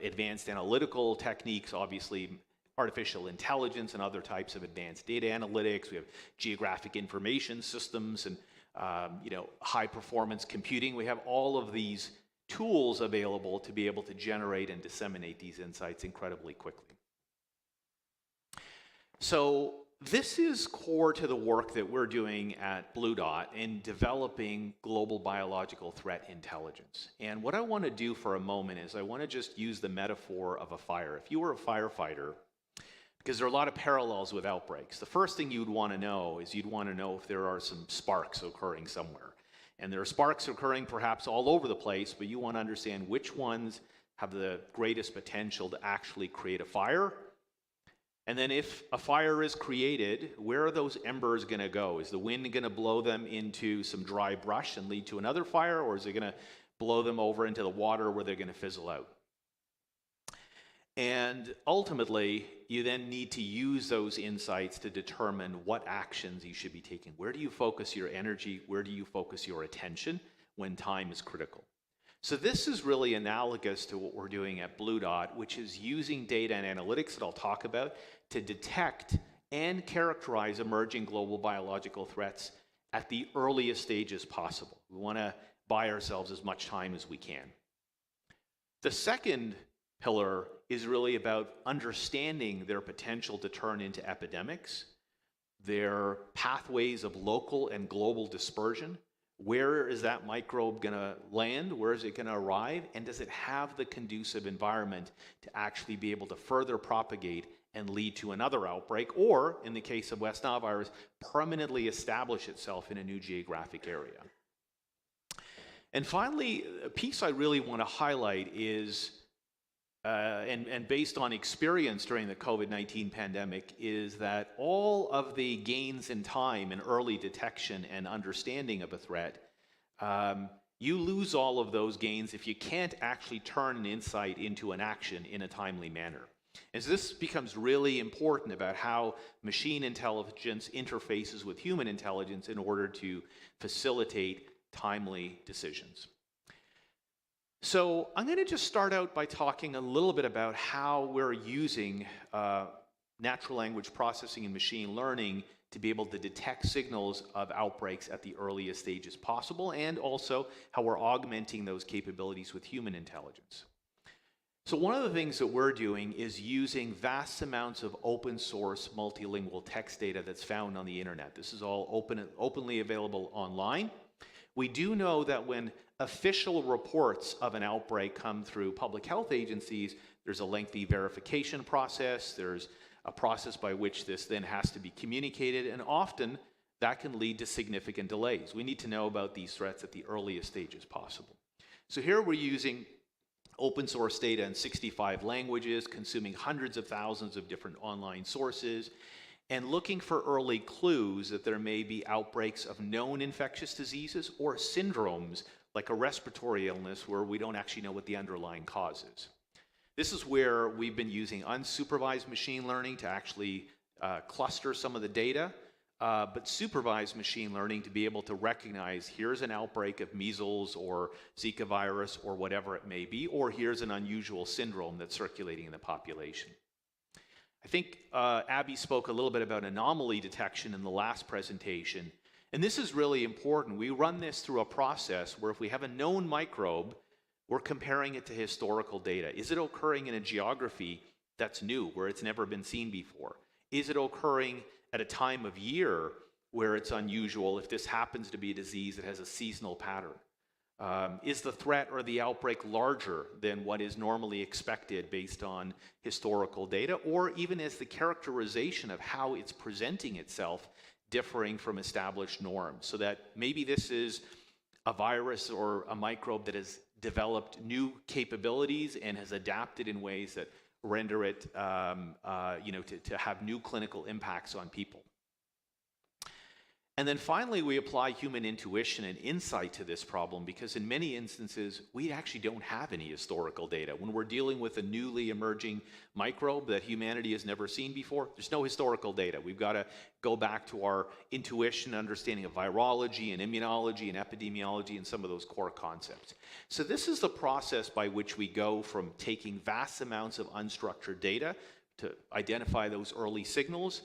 advanced analytical techniques, obviously artificial intelligence and other types of advanced data analytics. We have geographic information systems and high performance computing. We have all of these tools available to be able to generate and disseminate these insights incredibly quickly. So this is core to the work that we're doing at Blue Dot in developing global biological threat intelligence. And what I want to do for a moment is I want to just use the metaphor of a fire. If you were a firefighter, because there are a lot of parallels with outbreaks, the first thing you'd want to know is you'd want to know if there are some sparks occurring somewhere. And there are sparks occurring perhaps all over the place, but you want to understand which ones have the greatest potential to actually create a fire. And then if a fire is created, where are those embers going to go? Is the wind going to blow them into some dry brush and lead to another fire, or is it going to blow them over into the water where they're going to fizzle out? And ultimately, you then need to use those insights to determine what actions you should be taking. Where do you focus your energy? Where do you focus your attention when time is critical? So this is really analogous to what we're doing at Blue Dot, which is using data and analytics that I'll talk about to detect and characterize emerging global biological threats at the earliest stages possible. We want to buy ourselves as much time as we can. The second pillar is really about understanding their potential to turn into epidemics, their pathways of local and global dispersion. Where is that microbe going to land? Where is it going to arrive? And does it have the conducive environment to actually be able to further propagate and lead to another outbreak, or, in the case of West Nile virus, permanently establish itself in a new geographic area? And finally, a piece I really want to highlight is and based on experience during the COVID-19 pandemic, is that all of the gains in time in early detection and understanding of a threat, you lose all of those gains if you can't actually turn an insight into an action in a timely manner. And so this becomes really important about how machine intelligence interfaces with human intelligence in order to facilitate timely decisions. So I'm going to just start out by talking a little bit about how we're using natural language processing and machine learning to be able to detect signals of outbreaks at the earliest stages possible, and also how we're augmenting those capabilities with human intelligence. So one of the things that we're doing is using vast amounts of open source multilingual text data that's found on the internet. This is all openly available online. We do know that when official reports of an outbreak come through public health agencies, there's a lengthy verification process, there's a process by which this then has to be communicated, and often that can lead to significant delays. We need to know about these threats at the earliest stages possible. So here we're using open source data in 65 languages, consuming hundreds of thousands of different online sources, and looking for early clues that there may be outbreaks of known infectious diseases or syndromes like a respiratory illness where we don't actually know what the underlying cause is. This is where we've been using unsupervised machine learning to actually cluster some of the data, but supervised machine learning to be able to recognize here's an outbreak of measles or Zika virus or whatever it may be, or here's an unusual syndrome that's circulating in the population. I think Abby spoke a little bit about anomaly detection in the last presentation, and this is really important. We run this through a process where if we have a known microbe, we're comparing it to historical data. Is it occurring in a geography that's new, where it's never been seen before? Is it occurring at a time of year where it's unusual if this happens to be a disease that has a seasonal pattern? Is the threat or the outbreak larger than what is normally expected based on historical data, or even is the characterization of how it's presenting itself differing from established norms, so that maybe this is a virus or a microbe that has developed new capabilities and has adapted in ways that render it to have new clinical impacts on people. And then finally, we apply human intuition and insight to this problem, because in many instances, we actually don't have any historical data. When we're dealing with a newly emerging microbe that humanity has never seen before, there's no historical data. We've got to go back to our intuition, understanding of virology and immunology and epidemiology and some of those core concepts. So this is the process by which we go from taking vast amounts of unstructured data to identify those early signals,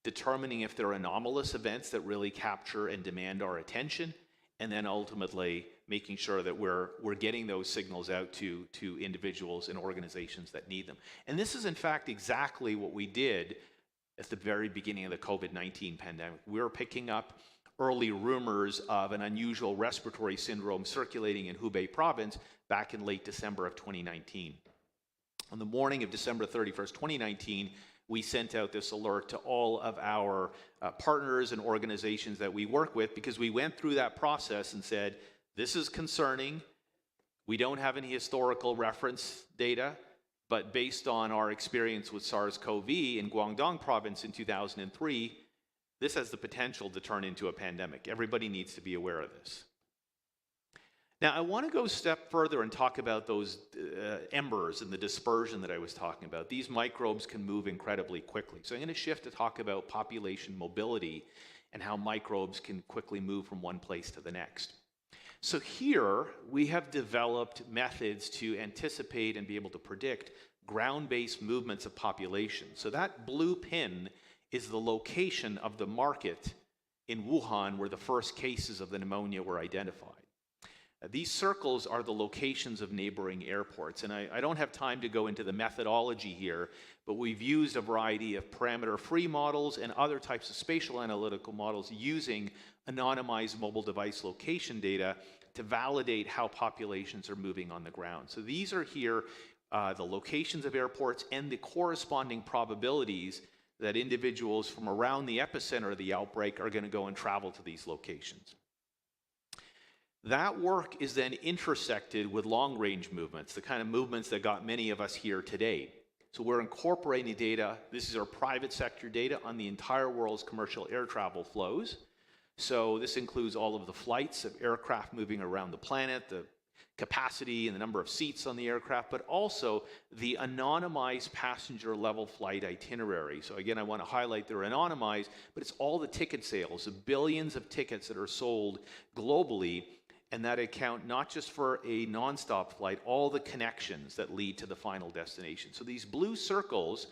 determining if there are anomalous events that really capture and demand our attention, and then ultimately making sure that we're getting those signals out to individuals and organizations that need them. And this is in fact exactly what we did at the very beginning of the COVID-19 pandemic. We were picking up early rumors of an unusual respiratory syndrome circulating in Hubei province back in late December of 2019. On the morning of December 31st, 2019, we sent out this alert to all of our partners and organizations that we work with, because we went through that process and said, this is concerning. We don't have any historical reference data, but based on our experience with SARS-CoV in Guangdong province in 2003, this has the potential to turn into a pandemic. Everybody needs to be aware of this. Now, I want to go a step further and talk about those embers and the dispersion that I was talking about. These microbes can move incredibly quickly. So I'm going to shift to talk about population mobility and how microbes can quickly move from one place to the next. So here, we have developed methods to anticipate and be able to predict ground-based movements of population. So that blue pin is the location of the market in Wuhan where the first cases of the pneumonia were identified. These circles are the locations of neighboring airports, and I don't have time to go into the methodology here, but we've used a variety of parameter-free models and other types of spatial analytical models using anonymized mobile device location data to validate how populations are moving on the ground. So these are here the locations of airports and the corresponding probabilities that individuals from around the epicenter of the outbreak are going to go and travel to these locations. That work is then intersected with long-range movements, the kind of movements that got many of us here today. So we're incorporating data. This is our private sector data on the entire world's commercial air travel flows. So this includes all of the flights of aircraft moving around the planet, the capacity and the number of seats on the aircraft, but also the anonymized passenger level flight itinerary. So again, I want to highlight they're anonymized, but it's all the ticket sales, the billions of tickets that are sold globally, and that account not just for a nonstop flight, all the connections that lead to the final destination. So these blue circles,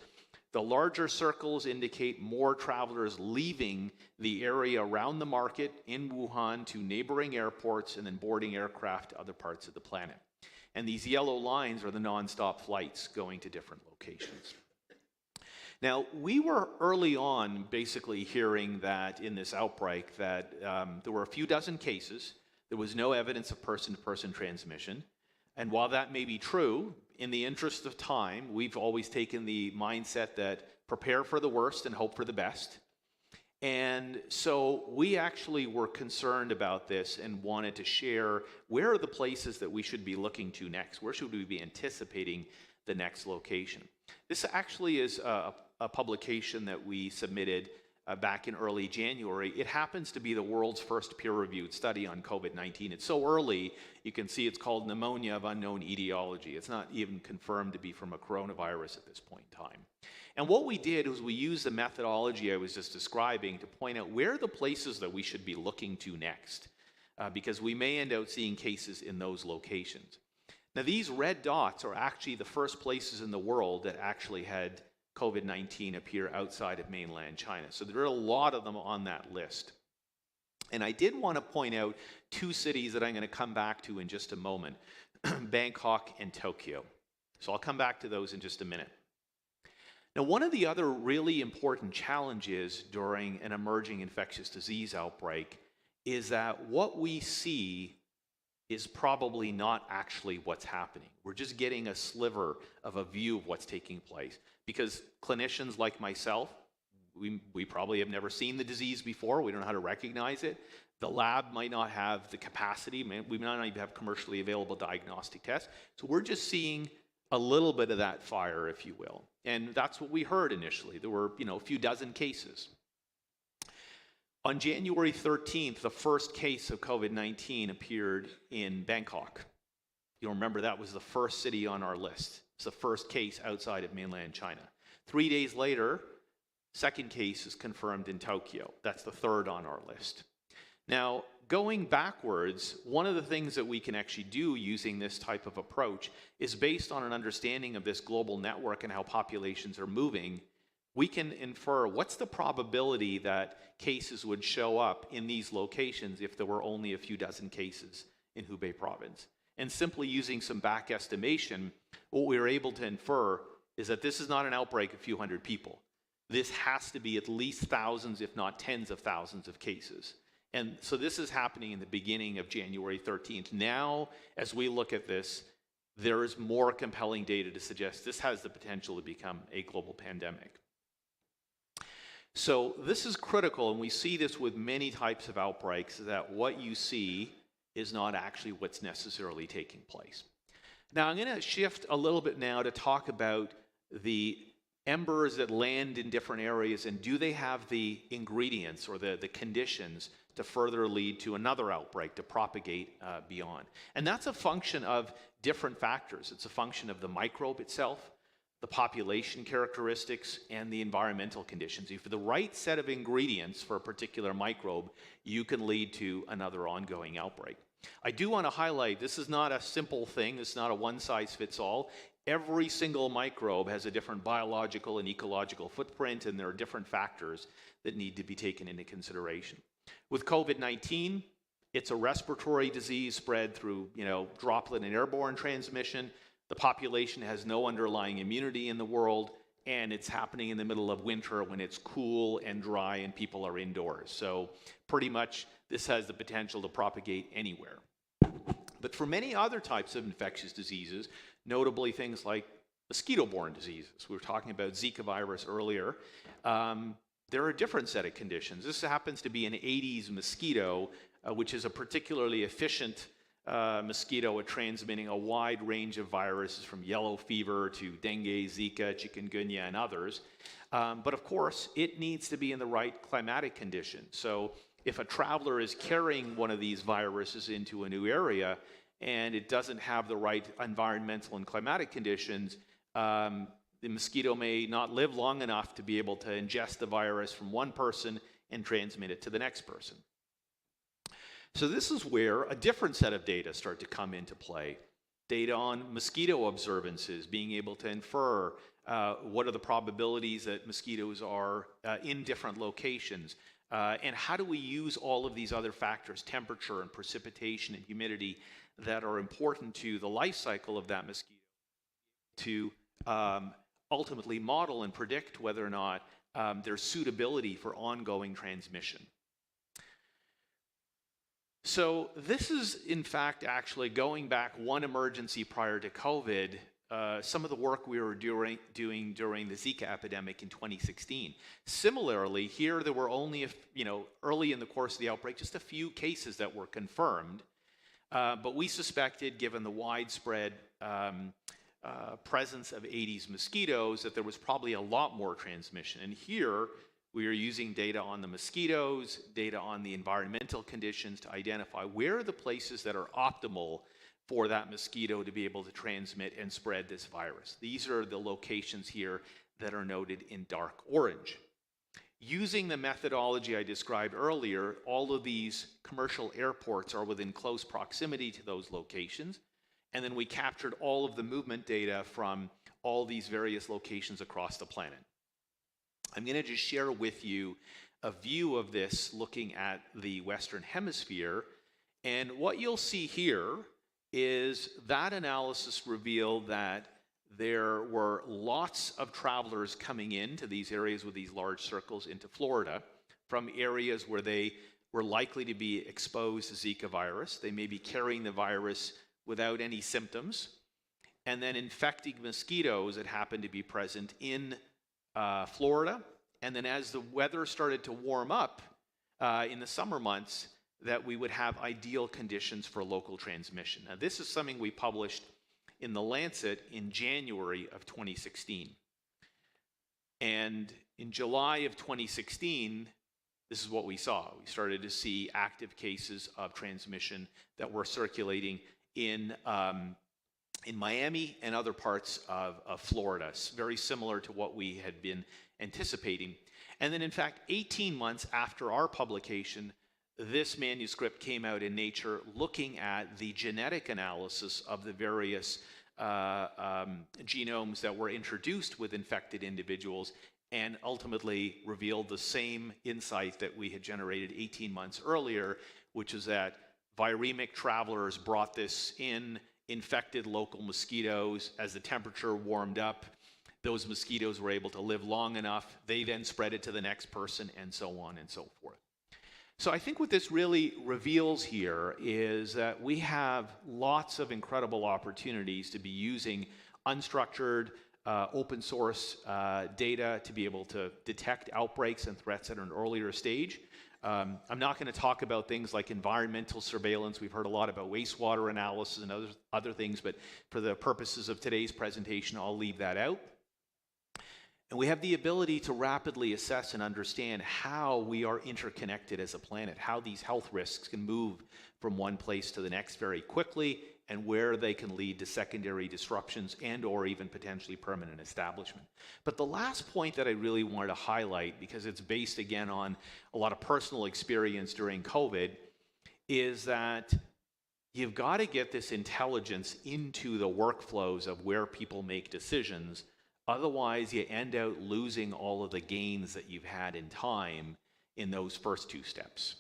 the larger circles indicate more travelers leaving the area around the market in Wuhan to neighboring airports and then boarding aircraft to other parts of the planet. And these yellow lines are the nonstop flights going to different locations. Now, we were early on basically hearing that in this outbreak that there were a few dozen cases. There was no evidence of person-to-person transmission. And while that may be true, in the interest of time, we've always taken the mindset that prepare for the worst and hope for the best. And so we actually were concerned about this and wanted to share where are the places that we should be looking to next? Where should we be anticipating the next location? This actually is a publication that we submitted back in early January. It happens to be the world's first peer-reviewed study on COVID-19. It's so early, you can see it's called Pneumonia of Unknown Etiology. It's not even confirmed to be from a coronavirus at this point in time. And what we did was we used the methodology I was just describing to point out where are the places that we should be looking to next, because we may end up seeing cases in those locations. Now, these red dots are actually the first places in the world that actually had COVID-19 appear outside of mainland China. So there are a lot of them on that list. And I did want to point out two cities that I'm going to come back to in just a moment, Bangkok and Tokyo. So I'll come back to those in just a minute. Now, one of the other really important challenges during an emerging infectious disease outbreak is that what we see is probably not actually what's happening. We're just getting a sliver of a view of what's taking place. Because clinicians like myself, we probably have never seen the disease before. We don't know how to recognize it. The lab might not have the capacity. We might not even have commercially available diagnostic tests. So we're just seeing a little bit of that fire, if you will. And that's what we heard initially. There were, a few dozen cases. On January 13th, the first case of COVID-19 appeared in Bangkok. You'll remember that was the first city on our list. It's the first case outside of mainland China. 3 days later, second case is confirmed in Tokyo. That's the third on our list. Now, going backwards, one of the things that we can actually do using this type of approach is based on an understanding of this global network and how populations are moving. We can infer what's the probability that cases would show up in these locations if there were only a few dozen cases in Hubei province. And simply using some back estimation, what we were able to infer is that this is not an outbreak of a few hundred people. This has to be at least thousands, if not tens of thousands of cases. And so this is happening in the beginning of January 13th. Now, as we look at this, there is more compelling data to suggest this has the potential to become a global pandemic. So this is critical, and we see this with many types of outbreaks, that what you see is not actually what's necessarily taking place. Now, I'm going to shift a little bit now to talk about the embers that land in different areas, and do they have the ingredients or the conditions to further lead to another outbreak, to propagate beyond. And that's a function of different factors. It's a function of the microbe itself, the population characteristics, and the environmental conditions. If you have the right set of ingredients for a particular microbe, you can lead to another ongoing outbreak. I do want to highlight, this is not a simple thing. It's not a one-size-fits-all. Every single microbe has a different biological and ecological footprint, and there are different factors that need to be taken into consideration. With COVID-19, it's a respiratory disease spread through, droplet and airborne transmission. The population has no underlying immunity in the world, and it's happening in the middle of winter when it's cool and dry and people are indoors. So pretty much this has the potential to propagate anywhere. But for many other types of infectious diseases, notably things like mosquito-borne diseases, we were talking about Zika virus earlier, there are a different set of conditions. This happens to be an Aedes mosquito which is a particularly efficient mosquito at transmitting a wide range of viruses from yellow fever to dengue, Zika, chikungunya, and others. But of course, it needs to be in the right climatic conditions. So if a traveler is carrying one of these viruses into a new area and it doesn't have the right environmental and climatic conditions, the mosquito may not live long enough to be able to ingest the virus from one person and transmit it to the next person. So this is where a different set of data start to come into play. Data on mosquito observances, being able to infer what are the probabilities that mosquitoes are in different locations, and how do we use all of these other factors, temperature and precipitation and humidity, that are important to the life cycle of that mosquito to ultimately model and predict whether or not there's suitability for ongoing transmission. So this is, in fact, actually going back one emergency prior to COVID, some of the work we were doing during the Zika epidemic in 2016. Similarly, here there were only, early in the course of the outbreak, just a few cases that were confirmed. But we suspected, given the widespread presence of Aedes mosquitoes, that there was probably a lot more transmission. And here, we are using data on the mosquitoes, data on the environmental conditions to identify where are the places that are optimal for that mosquito to be able to transmit and spread this virus. These are the locations here that are noted in dark orange. Using the methodology I described earlier, all of these commercial airports are within close proximity to those locations, and then we captured all of the movement data from all these various locations across the planet. I'm going to just share with you a view of this looking at the Western Hemisphere. And what you'll see here is that analysis revealed that there were lots of travelers coming into these areas with these large circles into Florida from areas where they were likely to be exposed to Zika virus. They may be carrying the virus without any symptoms, and then infecting mosquitoes that happened to be present in Florida. And then as the weather started to warm up in the summer months, that we would have ideal conditions for local transmission. Now, this is something we published in The Lancet in January of 2016. And in July of 2016, this is what we saw. We started to see active cases of transmission that were circulating in Miami and other parts of Florida, very similar to what we had been anticipating. And then, in fact, 18 months after our publication, this manuscript came out in Nature looking at the genetic analysis of the various genomes that were introduced with infected individuals, and ultimately revealed the same insight that we had generated 18 months earlier, which is that viremic travelers brought this in, infected local mosquitoes. As the temperature warmed up, those mosquitoes were able to live long enough. They then spread it to the next person, and so on and so forth. So I think what this really reveals here is that we have lots of incredible opportunities to be using unstructured, open source data to be able to detect outbreaks and threats at an earlier stage. I'm not going to talk about things like environmental surveillance. We've heard a lot about wastewater analysis and other things, but for the purposes of today's presentation, I'll leave that out. And we have the ability to rapidly assess and understand how we are interconnected as a planet, how these health risks can move from one place to the next very quickly, and where they can lead to secondary disruptions and or even potentially permanent establishment. But the last point that I really wanted to highlight, because it's based again on a lot of personal experience during COVID, is that you've got to get this intelligence into the workflows of where people make decisions. Otherwise, you end up losing all of the gains that you've had in time in those first two steps.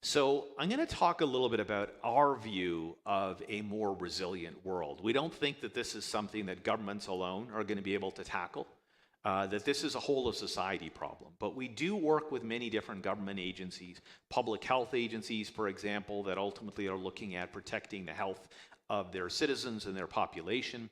So I'm going to talk a little bit about our view of a more resilient world. We don't think that this is something that governments alone are going to be able to tackle, that this is a whole of society problem. But we do work with many different government agencies, public health agencies, for example, that ultimately are looking at protecting the health of their citizens and their population.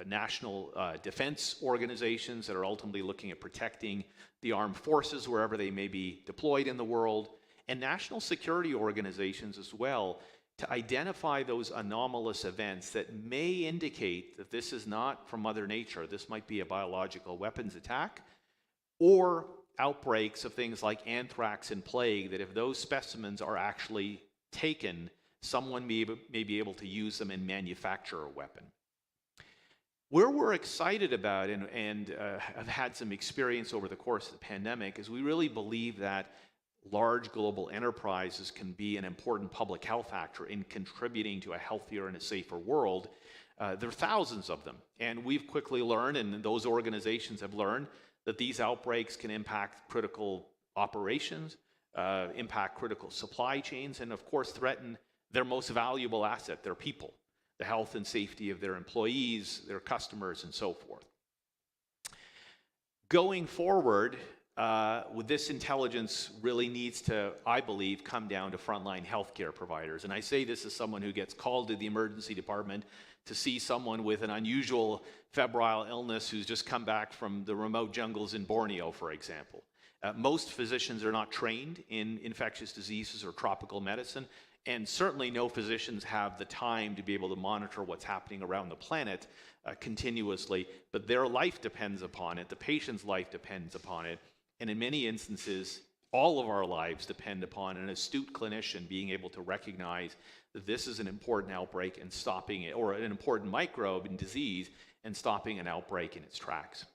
National defense organizations that are ultimately looking at protecting the armed forces wherever they may be deployed in the world, and national security organizations as well, to identify those anomalous events that may indicate that this is not from Mother Nature. This might be a biological weapons attack, or outbreaks of things like anthrax and plague, that if those specimens are actually taken, someone may be able to use them and manufacture a weapon. Where we're excited about and have had some experience over the course of the pandemic is we really believe that large global enterprises can be an important public health actor in contributing to a healthier and a safer world. There are thousands of them, and we've quickly learned, and those organizations have learned, that these outbreaks can impact critical operations, impact critical supply chains, and of course threaten their most valuable asset, their people, the health and safety of their employees, their customers, and so forth. Going forward, with this intelligence really needs to, I believe, come down to frontline healthcare providers. And I say this as someone who gets called to the emergency department to see someone with an unusual febrile illness who's just come back from the remote jungles in Borneo, for example. Most physicians are not trained in infectious diseases or tropical medicine, and certainly no physicians have the time to be able to monitor what's happening around the planet continuously, but their life depends upon it, the patient's life depends upon it, and in many instances, all of our lives depend upon an astute clinician being able to recognize that this is an important outbreak and stopping it, or an important microbe and disease, and stopping an outbreak in its tracks.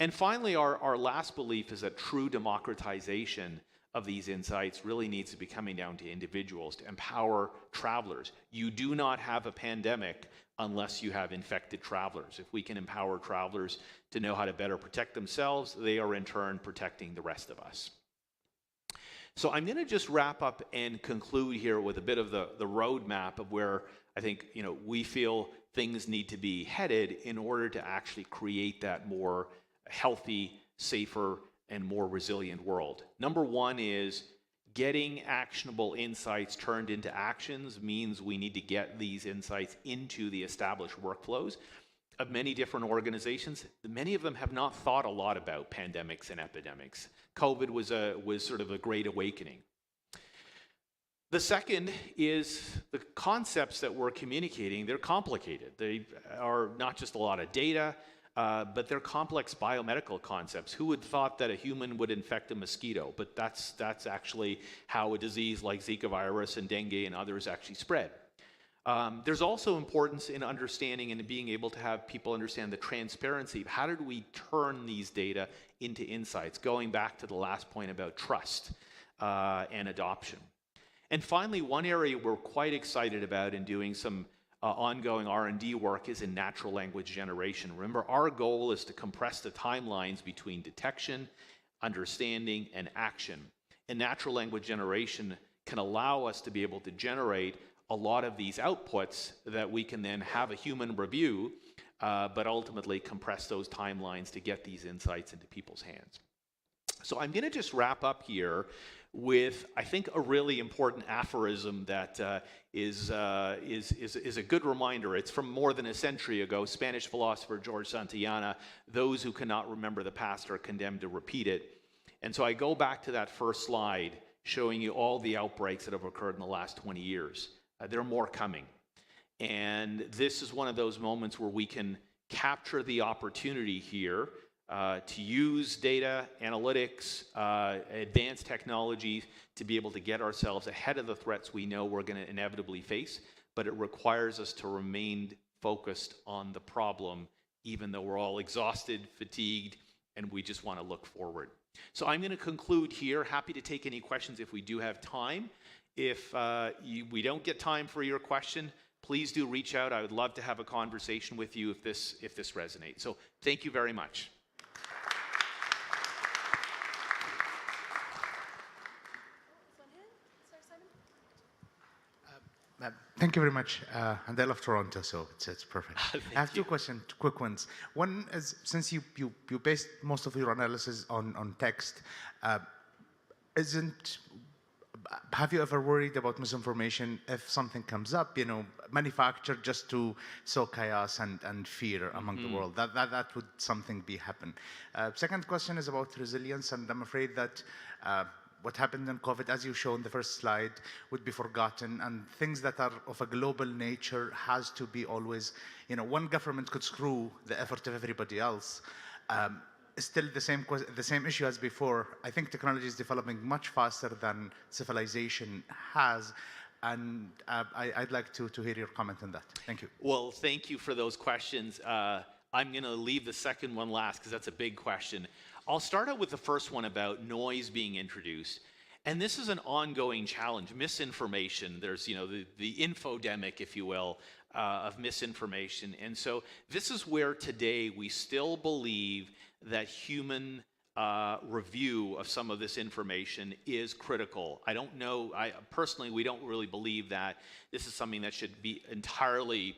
And finally, our last belief is that true democratization of these insights really needs to be coming down to individuals to empower travelers. You do not have a pandemic unless you have infected travelers. If we can empower travelers to know how to better protect themselves, they are in turn protecting the rest of us. So I'm going to just wrap up and conclude here with a bit of the roadmap of where I think we feel things need to be headed in order to actually create that more healthy, safer, and more resilient world. Number one is getting actionable insights turned into actions means we need to get these insights into the established workflows of many different organizations. Many of them have not thought a lot about pandemics and epidemics. COVID was sort of a great awakening. The second is the concepts that we're communicating, they're complicated. They are not just a lot of data, but they're complex biomedical concepts. Who would have thought that a human would infect a mosquito? But that's actually how a disease like Zika virus and dengue and others actually spread. There's also importance in understanding and being able to have people understand the transparency. How did we turn these data into insights? Going back to the last point about trust and adoption. And finally, one area we're quite excited about in doing some ongoing R&D work is in natural language generation. Remember, our goal is to compress the timelines between detection, understanding, and action. And natural language generation can allow us to be able to generate a lot of these outputs that we can then have a human review, but ultimately compress those timelines to get these insights into people's hands. So I'm going to just wrap up here with, I think, a really important aphorism that is a good reminder. It's from more than a century ago. Spanish philosopher George Santayana, those who cannot remember the past are condemned to repeat it. And so I go back to that first slide showing you all the outbreaks that have occurred in the last 20 years. There are more coming. And this is one of those moments where we can capture the opportunity here to use data, analytics, advanced technologies to be able to get ourselves ahead of the threats we know we're going to inevitably face, but it requires us to remain focused on the problem, even though we're all exhausted, fatigued, and we just want to look forward. So I'm going to conclude here. Happy to take any questions if we do have time. If we don't get time for your question, please do reach out. I would love to have a conversation with you if this resonates. So thank you very much. Thank you very much. And I love Toronto, so it's perfect. I have two questions, quick ones. One is, since you based most of your analysis on text, have you ever worried about misinformation if something comes up, manufactured just to sow chaos and fear among the world? That would something be happen. Second question is about resilience, and I'm afraid that what happened in COVID, as you showed in the first slide, would be forgotten, and things that are of a global nature has to be always, one government could screw the effort of everybody else. Still the same issue as before. I think technology is developing much faster than civilization has, and I'd like to hear your comment on that. Thank you. Well, thank you for those questions. I'm going to leave the second one last because that's a big question. I'll start out with the first one about noise being introduced. And this is an ongoing challenge, misinformation. There's, the infodemic, if you will, of misinformation. And so this is where today we still believe that human review of some of this information is critical. I don't know, personally, we don't really believe that this is something that should be entirely,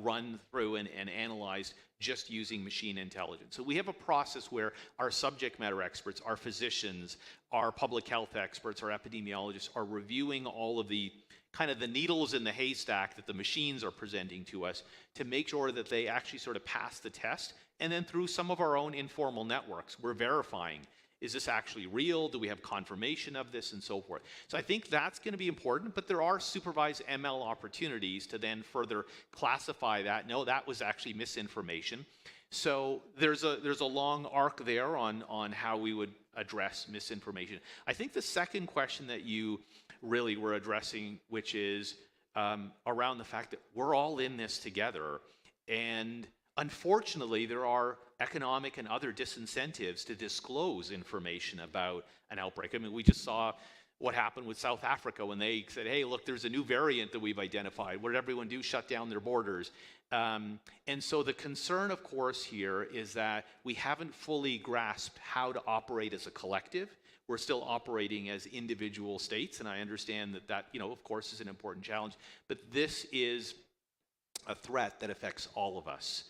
run through and analyzed just using machine intelligence. So we have a process where our subject matter experts, our physicians, our public health experts, our epidemiologists are reviewing all of the kind of the needles in the haystack that the machines are presenting to us to make sure that they actually sort of pass the test. And then through some of our own informal networks, we're verifying, is this actually real? Do we have confirmation of this, and so forth? So I think that's going to be important, but there are supervised ML opportunities to then further classify that. No, that was actually misinformation. So there's a long arc there on how we would address misinformation. I think the second question that you really were addressing, which is around the fact that we're all in this together, and unfortunately, there are economic and other disincentives to disclose information about an outbreak. I mean, we just saw what happened with South Africa when they said, hey, look, there's a new variant that we've identified. What did everyone do? Shut down their borders. And so the concern, of course, here is that we haven't fully grasped how to operate as a collective. We're still operating as individual states, and I understand that, of course, is an important challenge. But this is a threat that affects all of us.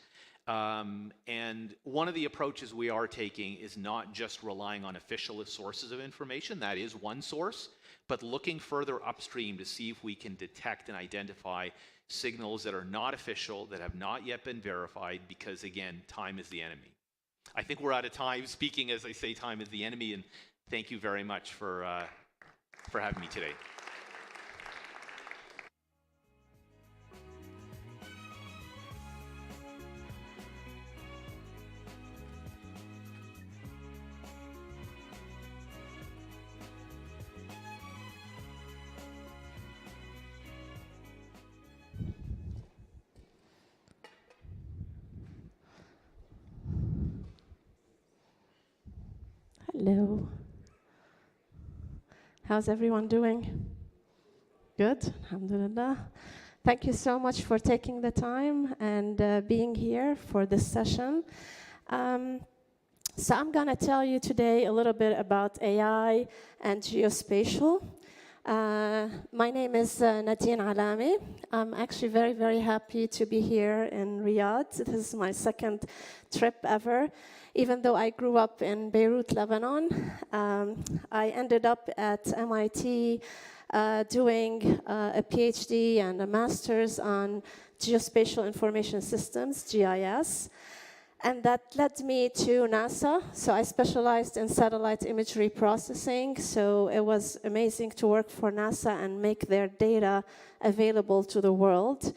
And one of the approaches we are taking is not just relying on official sources of information, that is one source, but looking further upstream to see if we can detect and identify signals that are not official, that have not yet been verified, because again, time is the enemy. I think we're out of time. Speaking as I say, time is the enemy, and thank you very much for having me today. Hello. How's everyone doing? Good, alhamdulillah. Thank you so much for taking the time and being here for this session. So I'm going to tell you today a little bit about AI and geospatial. My name is Nadine Alami. I'm actually very, very happy to be here in Riyadh. This is my second trip ever. Even though I grew up in Beirut, Lebanon, I ended up at MIT doing a PhD and a master's on geospatial information systems, GIS. And that led me to NASA. So I specialized in satellite imagery processing. So it was amazing to work for NASA and make their data available to the world.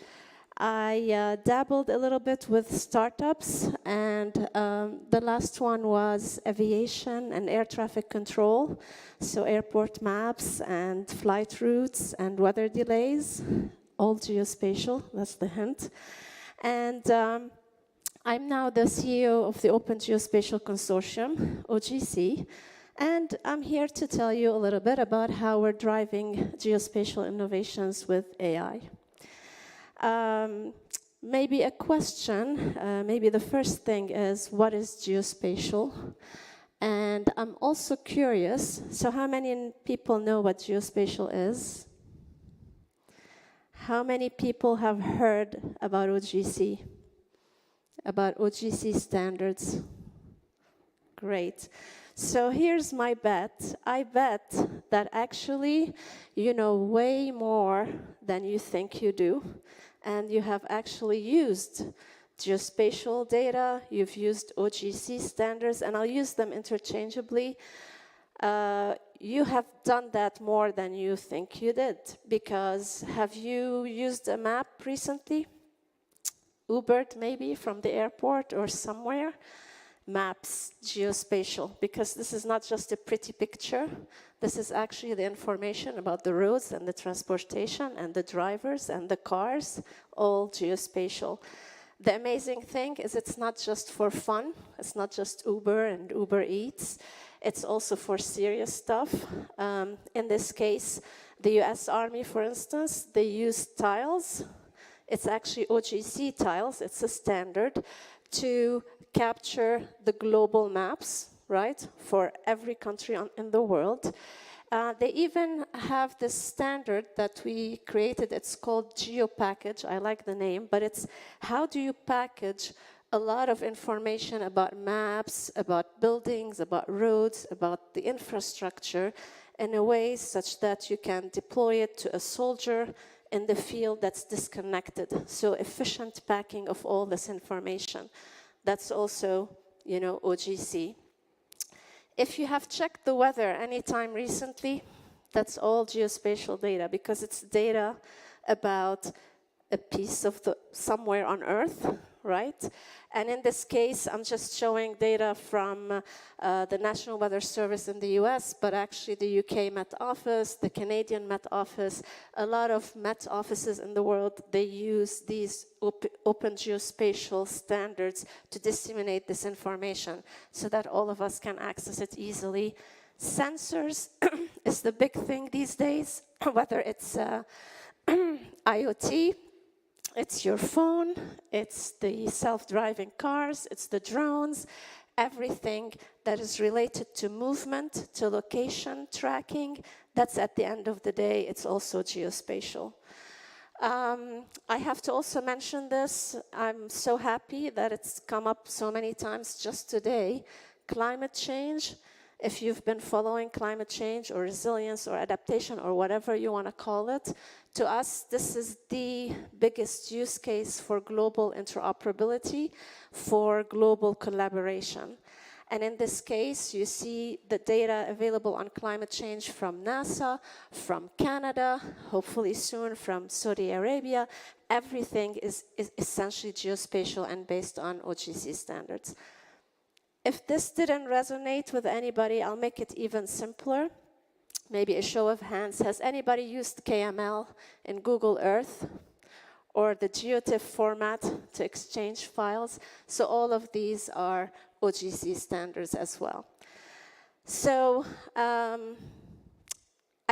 I dabbled a little bit with startups, and the last one was aviation and air traffic control. So airport maps and flight routes and weather delays, all geospatial, that's the hint. And I'm now the CEO of the Open Geospatial Consortium, OGC, and I'm here to tell you a little bit about how we're driving geospatial innovations with AI. Maybe a question, maybe the first thing is, what is geospatial? And I'm also curious, so how many people know what geospatial is? How many people have heard about OGC? About OGC standards? Great. So here's my bet. I bet that actually you know way more than you think you do. And you have actually used geospatial data, you've used OGC standards, and I'll use them interchangeably. you have done that more than you think you did, because have you used a map recently? Ubered maybe from the airport or somewhere? Maps, geospatial, because this is not just a pretty picture. This is actually the information about the roads and the transportation and the drivers and the cars, all geospatial. The amazing thing is it's not just for fun. It's not just Uber and Uber Eats. It's also for serious stuff. In this case, the US Army, for instance, they use tiles. It's actually OGC tiles. It's a standard to capture the global maps, right, for every country in the world. They even have this standard that we created. It's called GeoPackage. I like the name, but it's how do you package a lot of information about maps, about buildings, about roads, about the infrastructure in a way such that you can deploy it to a soldier in the field that's disconnected. So efficient packing of all this information. That's also, you know, OGC. If you have checked the weather anytime recently, that's all geospatial data, because it's data about a piece of somewhere on Earth, right? And in this case, I'm just showing data from the National Weather Service in the US, but actually the UK Met Office, the Canadian Met Office, a lot of Met offices in the world, they use these open geospatial standards to disseminate this information so that all of us can access it easily. Sensors is the big thing these days, whether it's IoT, it's your phone, it's the self-driving cars, it's the drones, everything that is related to movement, to location tracking, that's at the end of the day, it's also geospatial. I have to also mention this. I'm so happy that it's come up so many times just today. Climate change. If you've been following climate change or resilience or adaptation or whatever you want to call it, to us, this is the biggest use case for global interoperability, for global collaboration. And in this case, you see the data available on climate change from NASA, from Canada, hopefully soon from Saudi Arabia. Everything is essentially geospatial and based on OGC standards. If this didn't resonate with anybody, I'll make it even simpler. Maybe a show of hands. Has anybody used KML in Google Earth or the GeoTIFF format to exchange files? So all of these are OGC standards as well. So I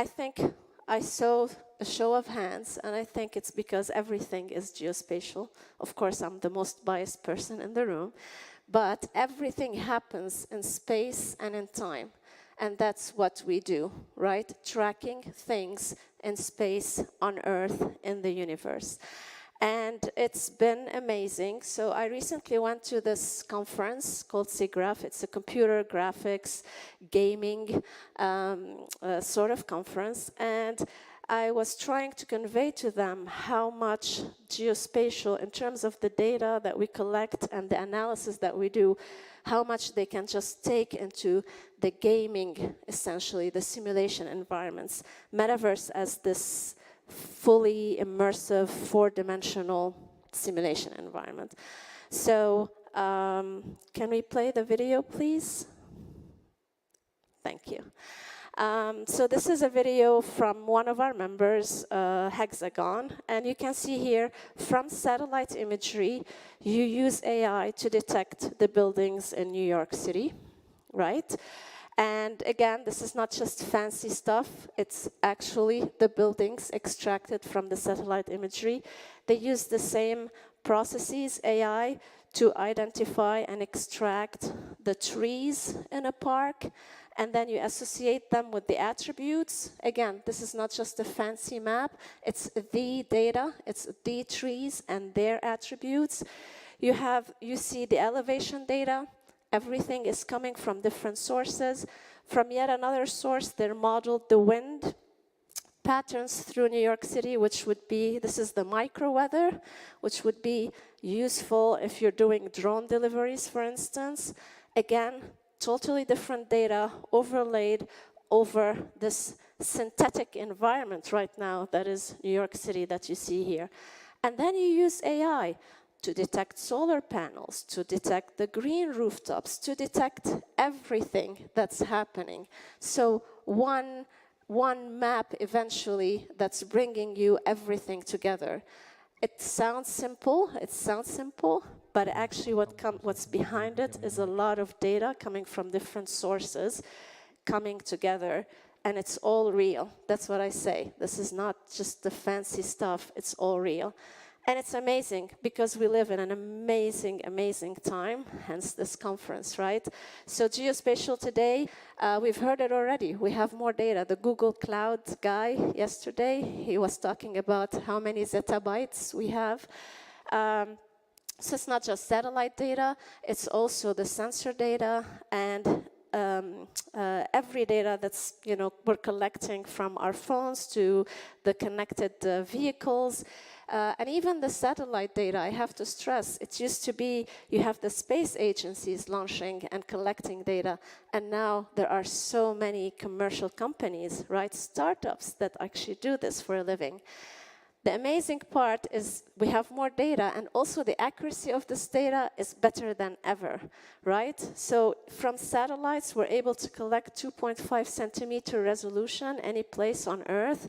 think I saw a show of hands, and I think it's because everything is geospatial. Of course, I'm the most biased person in the room. But everything happens in space and in time. And that's what we do, right? Tracking things in space, on Earth, in the universe. And it's been amazing. So I recently went to this conference called SIGGRAPH. It's a computer graphics, gaming sort of conference. And I was trying to convey to them how much geospatial, in terms of the data that we collect and the analysis that we do, how much they can just take into the gaming, essentially, the simulation environments. Metaverse as this fully immersive, four-dimensional simulation environment. So can we play the video, please? Thank you. So this is a video from one of our members, Hexagon, and you can see here from satellite imagery, you use AI to detect the buildings in New York City, right? And again, this is not just fancy stuff, it's actually the buildings extracted from the satellite imagery. They use the same processes, AI, to identify and extract the trees in a park, and then you associate them with the attributes. Again, this is not just a fancy map, it's the data, it's the trees and their attributes. You see the elevation data, everything is coming from different sources. From yet another source, they're modeled the wind patterns through New York City, which would be, this is the micro weather, which would be useful if you're doing drone deliveries, for instance. Again, totally different data overlaid over this synthetic environment right now that is New York City that you see here. And then you use AI to detect solar panels, to detect the green rooftops, to detect everything that's happening. So one map eventually that's bringing you everything together. It sounds simple, but actually what's behind it is a lot of data coming from different sources coming together, and it's all real. That's what I say. This is not just the fancy stuff, it's all real. And it's amazing because we live in an amazing, amazing time, hence this conference, right? So geospatial today, we've heard it already. We have more data. The Google Cloud guy yesterday, he was talking about how many zettabytes we have. So it's not just satellite data, it's also the sensor data and every data that's, we're collecting from our phones to the connected vehicles. And even the satellite data, I have to stress, it used to be you have the space agencies launching and collecting data, and now there are so many commercial companies, right, startups that actually do this for a living. The amazing part is we have more data, and also the accuracy of this data is better than ever, right? So from satellites, we're able to collect 2.5 centimeter resolution any place on Earth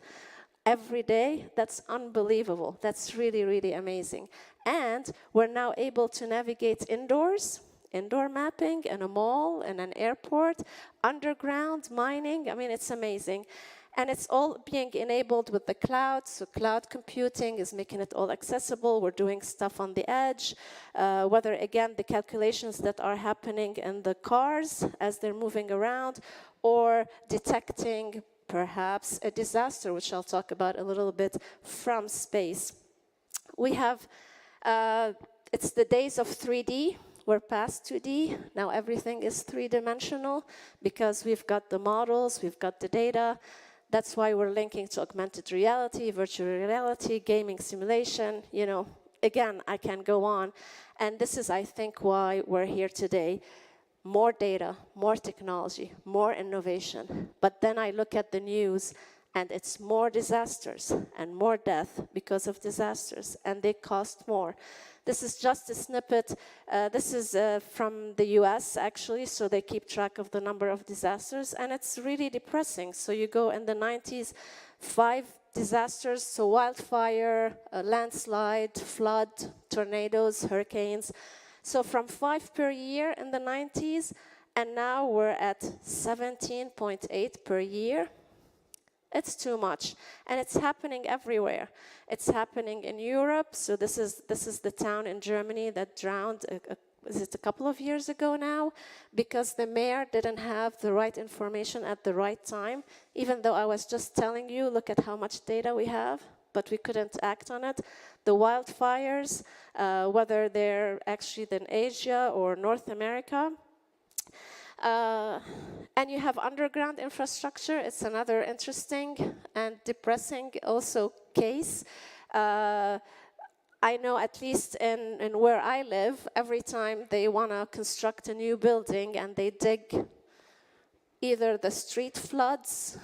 every day. That's unbelievable. That's really, really amazing. And we're now able to navigate indoors, indoor mapping in a mall, in an airport, underground mining. I mean, it's amazing. And it's all being enabled with the cloud, so cloud computing is making it all accessible. We're doing stuff on the edge, whether, again, the calculations that are happening in the cars as they're moving around, or detecting perhaps a disaster, which I'll talk about a little bit, from space. We have, it's the days of 3D. We're past 2D. Now everything is three-dimensional because we've got the models, we've got the data. That's why we're linking to augmented reality, virtual reality, gaming simulation. Again, I can go on. And this is, I think, why we're here today. More data, more technology, more innovation. But then I look at the news, and it's more disasters and more death because of disasters, and they cost more. This is just a snippet. This is from the US, actually, so they keep track of the number of disasters, and it's really depressing. So you go in the 90s, 5 disasters, so wildfire, landslide, flood, tornadoes, hurricanes. So from 5 per year in the 90s, and now we're at 17.8 per year. It's too much, and it's happening everywhere. It's happening in Europe. So this is the town in Germany that drowned. Is it a couple of years ago now? Because the mayor didn't have the right information at the right time. Even though I was just telling you, look at how much data we have, but we couldn't act on it. The wildfires, whether they're actually in Asia or North America. And you have underground infrastructure. It's another interesting and depressing also case. I know at least in where I live, every time they want to construct a new building and they dig either the street floods,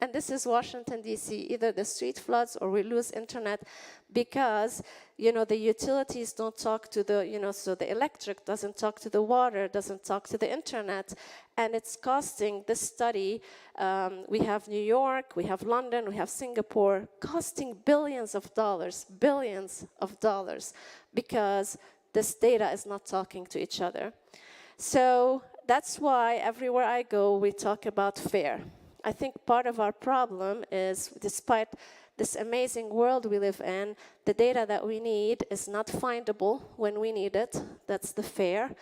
and this is Washington, D.C., either the street floods or we lose internet because, the utilities don't talk to the, so the electric doesn't talk to the water, doesn't talk to the internet, and it's costing this study, we have New York, we have London, we have Singapore, costing billions of dollars, because this data is not talking to each other. So that's why everywhere I go, we talk about FAIR. I think part of our problem is, despite this amazing world we live in, the data that we need is not findable when we need it. That's the FAIR.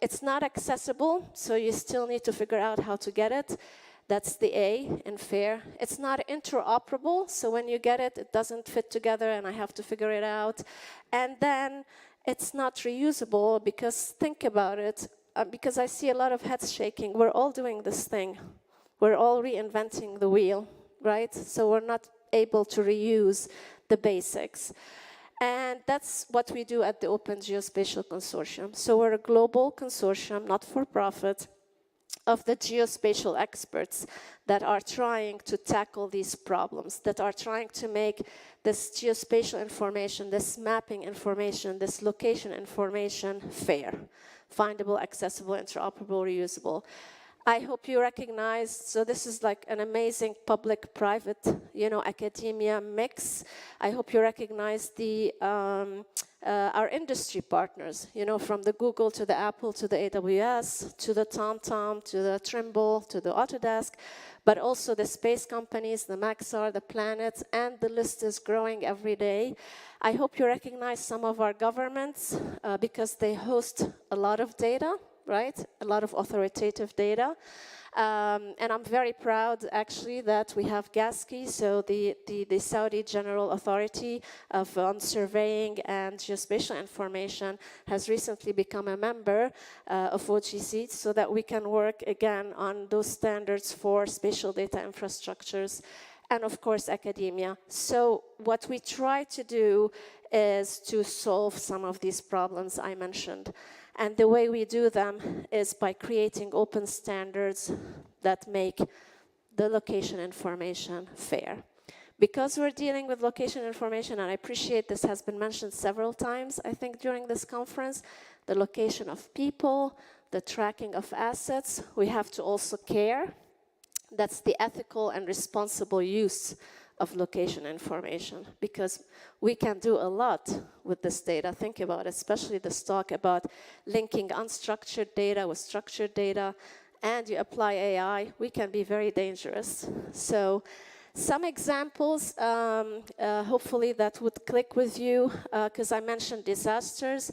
It's not accessible, so you still need to figure out how to get it. That's the A in FAIR. It's not interoperable, so when you get it, it doesn't fit together and I have to figure it out. And then it's not reusable because, think about it, because I see a lot of heads shaking. We're all doing this thing. We're all reinventing the wheel, right? So we're not able to reuse the basics. And that's what we do at the Open Geospatial Consortium. So we're a global consortium, not for profit. of the geospatial experts that are trying to tackle these problems, that are trying to make this geospatial information, this mapping information, this location information fair, findable, accessible, interoperable, reusable. I hope you recognize, so this is like an amazing public-private, academia mix. I hope you recognize the our industry partners, from the Google to the Apple to the AWS to the TomTom to the Trimble to the Autodesk, but also the space companies, the Maxar, the planets, and the list is growing every day. I hope you recognize some of our governments because they host a lot of data, right? A lot of authoritative data. And I'm very proud, actually, that we have GASCI, so the Saudi General Authority on Surveying and Geospatial Information has recently become a member of OGC so that we can work, again, on those standards for spatial data infrastructures and, of course, academia. So what we try to do is to solve some of these problems I mentioned. And the way we do them is by creating open standards that make the location information fair. Because we're dealing with location information, and I appreciate this has been mentioned several times, I think, during this conference, the location of people, the tracking of assets, we have to also care. That's the ethical and responsible use of location information, because we can do a lot with this data. Think about it, especially this talk about linking unstructured data with structured data, and you apply AI, we can be very dangerous. So some examples, hopefully that would click with you, because I mentioned disasters.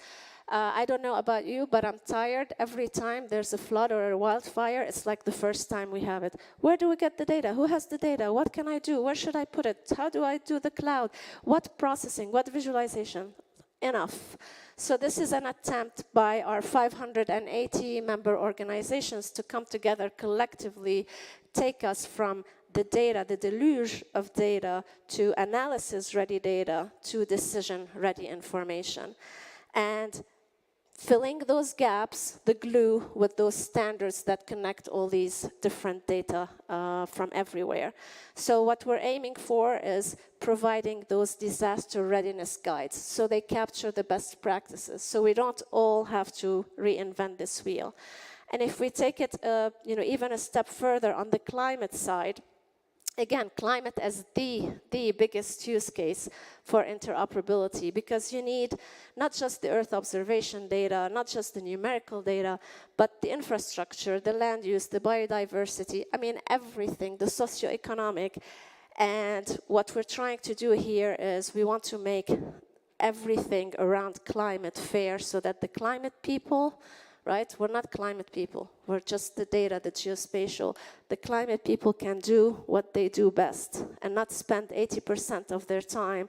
I don't know about you, but I'm tired. Every time there's a flood or a wildfire, it's like the first time we have it. Where do we get the data? Who has the data? What can I do? Where should I put it? How do I do the cloud? What processing? What visualization? Enough. So this is an attempt by our 580 member organizations to come together collectively, take us from the data, the deluge of data, to analysis-ready data, to decision-ready information. And filling those gaps, the glue with those standards that connect all these different data from everywhere. So what we're aiming for is providing those disaster readiness guides so they capture the best practices. So we don't all have to reinvent this wheel. And if we take it even a step further on the climate side, again, climate as the biggest use case for interoperability, because you need not just the Earth observation data, not just the numerical data, but the infrastructure, the land use, the biodiversity, I mean everything, the socioeconomic. And what we're trying to do here is we want to make everything around climate fair so that the climate people, right? We're not climate people. We're just the data, the geospatial. The climate people can do what they do best and not spend 80% of their time,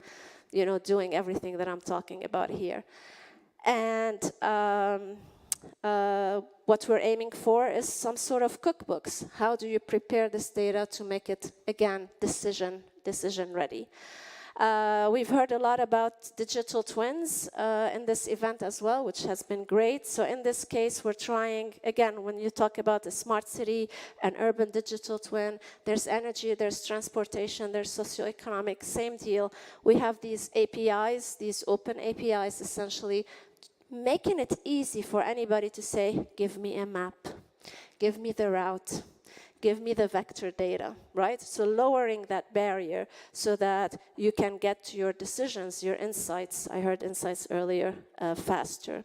doing everything that I'm talking about here. And what we're aiming for is some sort of cookbooks. How do you prepare this data to make it, again, decision ready? We've heard a lot about digital twins in this event as well, which has been great. So in this case, we're trying, again, when you talk about a smart city, an urban digital twin, there's energy, there's transportation, there's socioeconomic, same deal. We have these APIs, these open APIs, essentially, making it easy for anybody to say, give me a map, give me the route, give me the vector data, right? So lowering that barrier so that you can get to your decisions, your insights, I heard insights earlier, faster.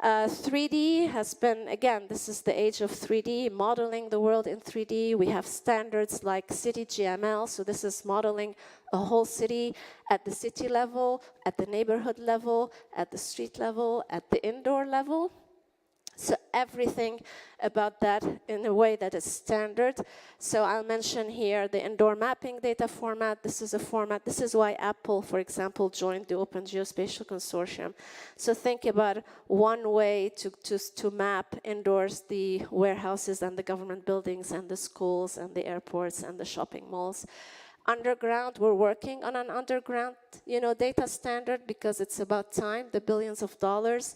3D has been, again, this is the age of 3D, modeling the world in 3D. We have standards like City GML, so this is modeling a whole city at the city level, at the neighborhood level, at the street level, at the indoor level. So everything about that in a way that is standard. So I'll mention here the indoor mapping data format. This is a format. This is why Apple, for example, joined the Open Geospatial Consortium. So think about one way to map indoors the warehouses and the government buildings and the schools and the airports and the shopping malls. underground. We're working on an underground, data standard because it's about time, the billions of dollars.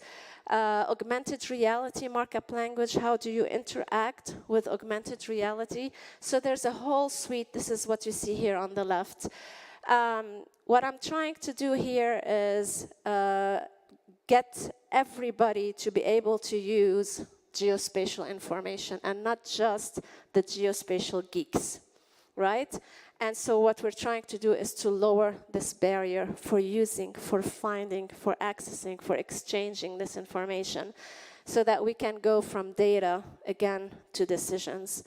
Augmented reality markup language, how do you interact with augmented reality? So there's a whole suite. This is what you see here on the left. What I'm trying to do here is get everybody to be able to use geospatial information and not just the geospatial geeks, right? And so what we're trying to do is to lower this barrier for using, for finding, for accessing, for exchanging this information so that we can go from data, again, to decisions.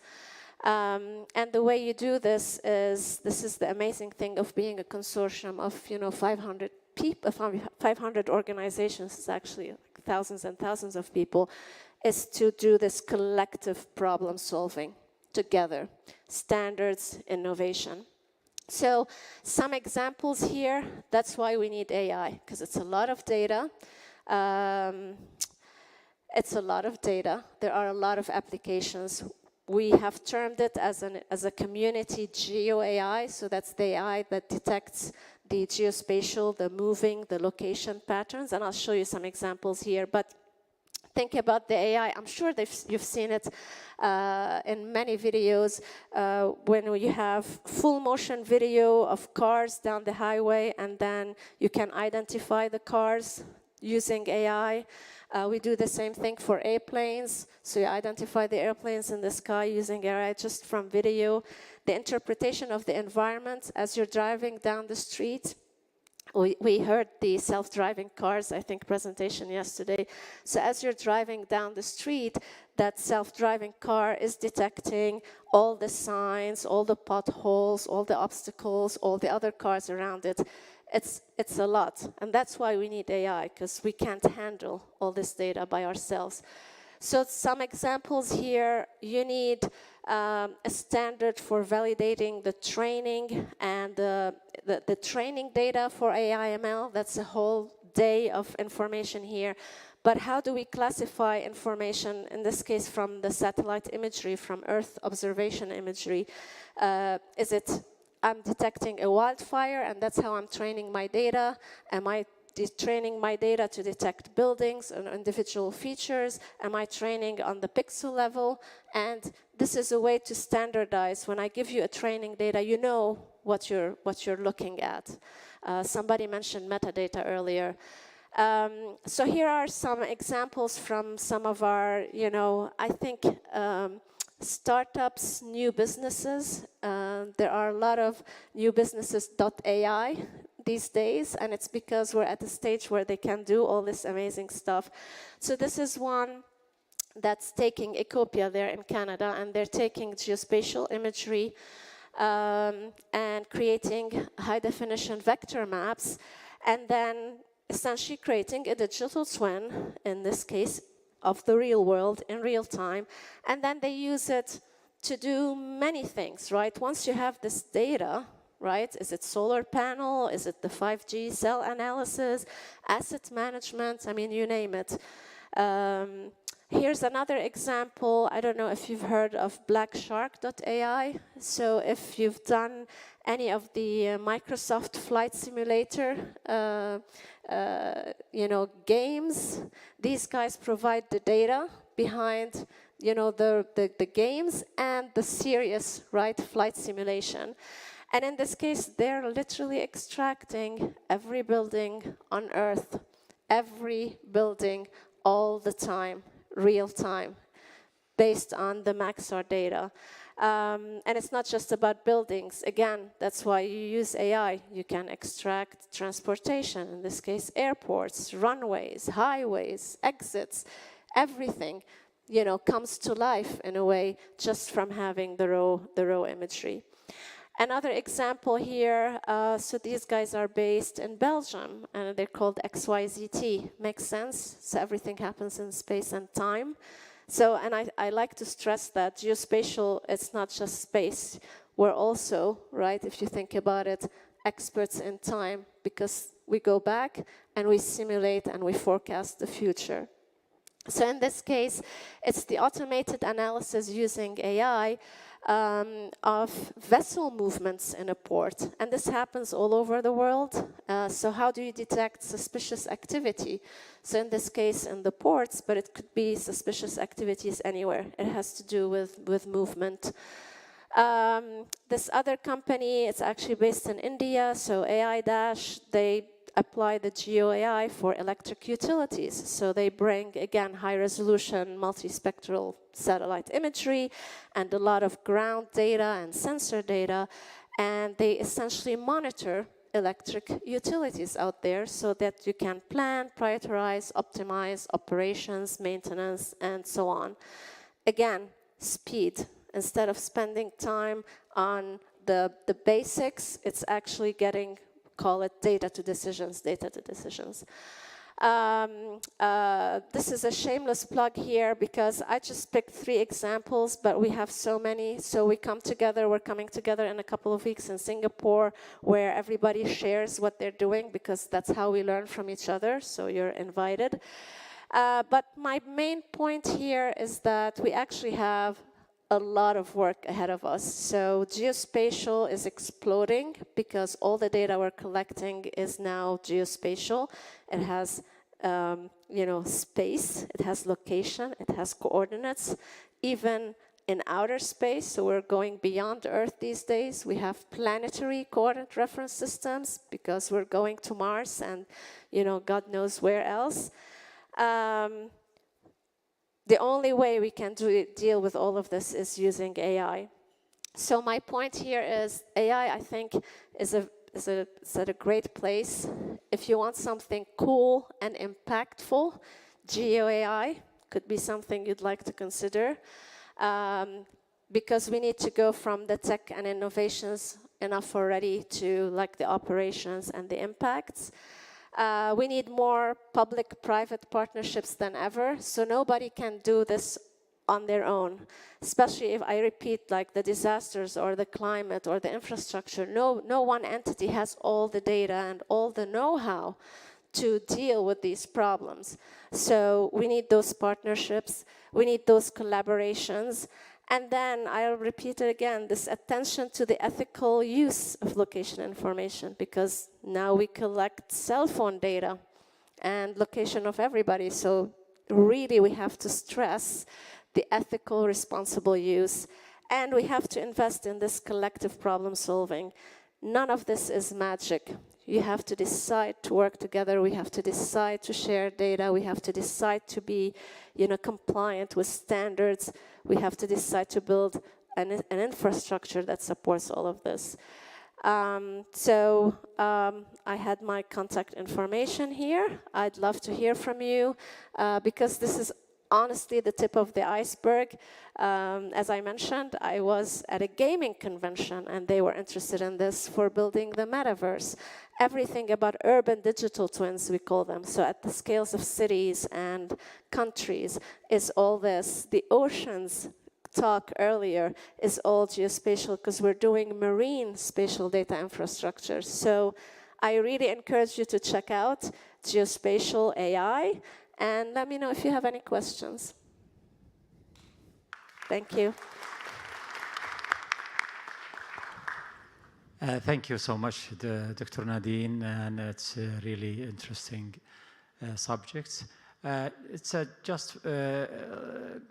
And the way you do this is the amazing thing of being a consortium of, 500 people, 500 organizations, it's actually like thousands and thousands of people, is to do this collective problem solving together, standards, innovation. So some examples here, that's why we need AI, because it's a lot of data. It's a lot of data. There are a lot of applications. We have termed it as a community GeoAI, so that's the AI that detects the geospatial, the moving, the location patterns, and I'll show you some examples here. But think about the AI. I'm sure you've seen it in many videos when you have full motion video of cars down the highway, and then you can identify the cars using AI. We do the same thing for airplanes. So you identify the airplanes in the sky using AI just from video. The interpretation of the environment as you're driving down the street. We heard the self-driving cars, I think, presentation yesterday. So as you're driving down the street, that self-driving car is detecting all the signs, all the potholes, all the obstacles, all the other cars around it. It's a lot, and that's why we need AI, because we can't handle all this data by ourselves. So some examples here, you need a standard for validating the training and the training data for AI/ML. That's a whole day of information here. But how do we classify information, in this case from the satellite imagery, from Earth observation imagery? Is it I'm detecting a wildfire, and that's how I'm training my data? Am I training my data to detect buildings and individual features? Am I training on the pixel level? And this is a way to standardize. When I give you a training data, you know what you're looking at. Somebody mentioned metadata earlier. So here are some examples from some of our, I think, startups, new businesses. There are a lot of new businesses.ai these days, and it's because we're at a stage where they can do all this amazing stuff. So this is one that's taking Ecopia there in Canada, and they're taking geospatial imagery and creating high-definition vector maps, and then essentially creating a digital twin, in this case, of the real world in real time, and then they use it to do many things, right? Once you have this data, right? Is it solar panel? Is it the 5G cell analysis, asset management? I mean, you name it. Here's another example. I don't know if you've heard of blackshark.ai. So if you've done any of the Microsoft Flight Simulator, games, these guys provide the data behind, the games and the serious, right, flight simulation. And in this case, they're literally extracting every building on Earth, every building, all the time, real time, based on the Maxar data. And it's not just about buildings. Again, that's why you use AI. You can extract transportation, in this case, airports, runways, highways, exits, everything, comes to life in a way just from having the raw imagery. Another example here, so these guys are based in Belgium, and they're called XYZT. Makes sense? So everything happens in space and time. So, and I like to stress that geospatial, it's not just space. We're also, right, if you think about it, experts in time, because we go back and we simulate and we forecast the future. So in this case, it's the automated analysis using AI of vessel movements in a port. And this happens all over the world. So how do you detect suspicious activity? So in this case, in the ports, but it could be suspicious activities anywhere. It has to do with movement. This other company, it's actually based in India, so AI Dash, they apply the GeoAI for electric utilities. So they bring, again, high-resolution, multispectral satellite imagery and a lot of ground data and sensor data, and they essentially monitor electric utilities out there so that you can plan, prioritize, optimize operations, maintenance, and so on. Again, speed. Instead of spending time on the basics, it's actually getting, call it data to decisions, data to decisions. This is a shameless plug here because I just picked 3 examples, but we have so many. So we come together, we're coming together in a couple of weeks in Singapore where everybody shares what they're doing because that's how we learn from each other, so you're invited. But my main point here is that we actually have a lot of work ahead of us. So geospatial is exploding because all the data we're collecting is now geospatial. It has, space, it has location, it has coordinates, even in outer space. So we're going beyond Earth these days. We have planetary coordinate reference systems because we're going to Mars and, God knows where else. The only way we can deal with all of this is using AI. So my point here is AI, I think, is at a great place. If you want something cool and impactful, GeoAI could be something you'd like to consider. Because we need to go from the tech and innovations enough already to like the operations and the impacts. We need more public-private partnerships than ever, so nobody can do this on their own, especially if I repeat like the disasters or the climate or the infrastructure. No one entity has all the data and all the know-how to deal with these problems. So we need those partnerships, we need those collaborations, and then I'll repeat it again, this attention to the ethical use of location information, because now we collect cell phone data and location of everybody. So really we have to stress the ethical, responsible use, and we have to invest in this collective problem solving. None of this is magic. You have to decide to work together. We have to decide to share data. We have to decide to be, compliant with standards. We have to decide to build an infrastructure that supports all of this. I had my contact information here. I'd love to hear from you because this is honestly the tip of the iceberg. As I mentioned, I was at a gaming convention and they were interested in this for building the metaverse. Everything about urban digital twins, we call them. So at the scales of cities and countries is all this. The oceans talk earlier is all geospatial because we're doing marine spatial data infrastructure. So I really encourage you to check out Geospatial AI and let me know if you have any questions. Thank you. Thank you so much, Dr. Nadine, and it's a really interesting subjects. It's just a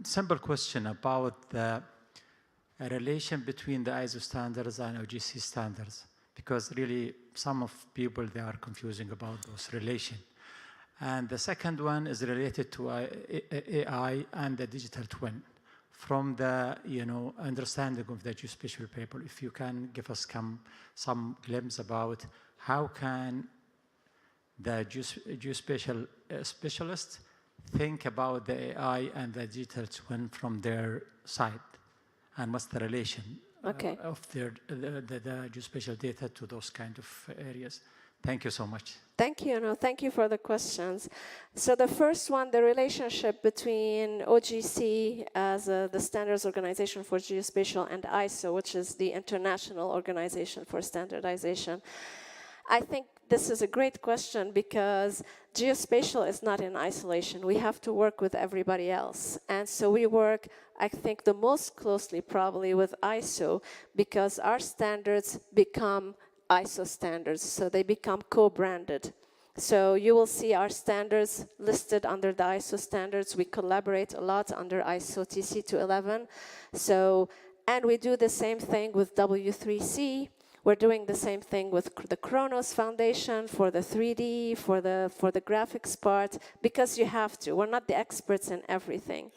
simple question about the relation between the ISO standards and OGC standards, because really some of people, they are confusing about those relation. And the second one is related to AI and the digital twin. From the understanding of the geospatial people, if you can give us some glimpse about how can the geospatial specialists think about the AI and the digital twin from their side, and what's the relation of the geospatial data to those kind of areas. Thank you so much. Thank you. No, thank you for the questions. So the first one, the relationship between OGC as the Standards Organization for Geospatial and ISO, which is the International Organization for Standardization. I think this is a great question because geospatial is not in isolation. We have to work with everybody else. And so we work, I think, the most closely probably with ISO because our standards become ISO standards. So they become co-branded. So you will see our standards listed under the ISO standards. We collaborate a lot under ISO TC211. So, and we do the same thing with W3C. We're doing the same thing with the Kronos Foundation for the 3D, for the graphics part, because you have to. We're not the experts in everything.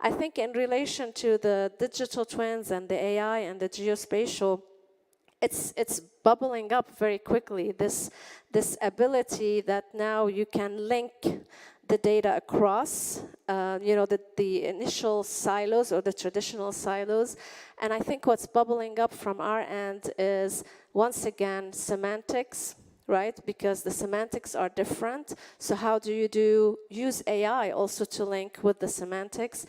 I think in relation to the digital twins and the AI and the geospatial, it's bubbling up very quickly, this ability that now you can link the data across, the initial silos or the traditional silos. And I think what's bubbling up from our end is, once again, semantics, right? Because the semantics are different. So how do you use AI also to link with the semantics?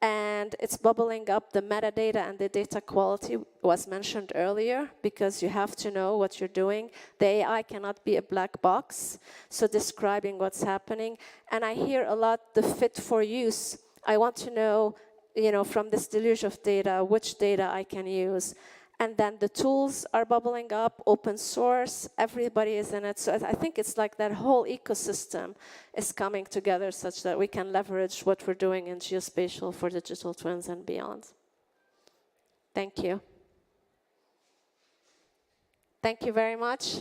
And it's bubbling up. The metadata and the data quality was mentioned earlier because you have to know what you're doing. The AI cannot be a black box, so describing what's happening. And I hear a lot the fit for use. I want to know, from this deluge of data, which data I can use. And then the tools are bubbling up, open source, everybody is in it. So I think it's like that whole ecosystem is coming together such that we can leverage what we're doing in geospatial for digital twins and beyond. Thank you. Thank you very much.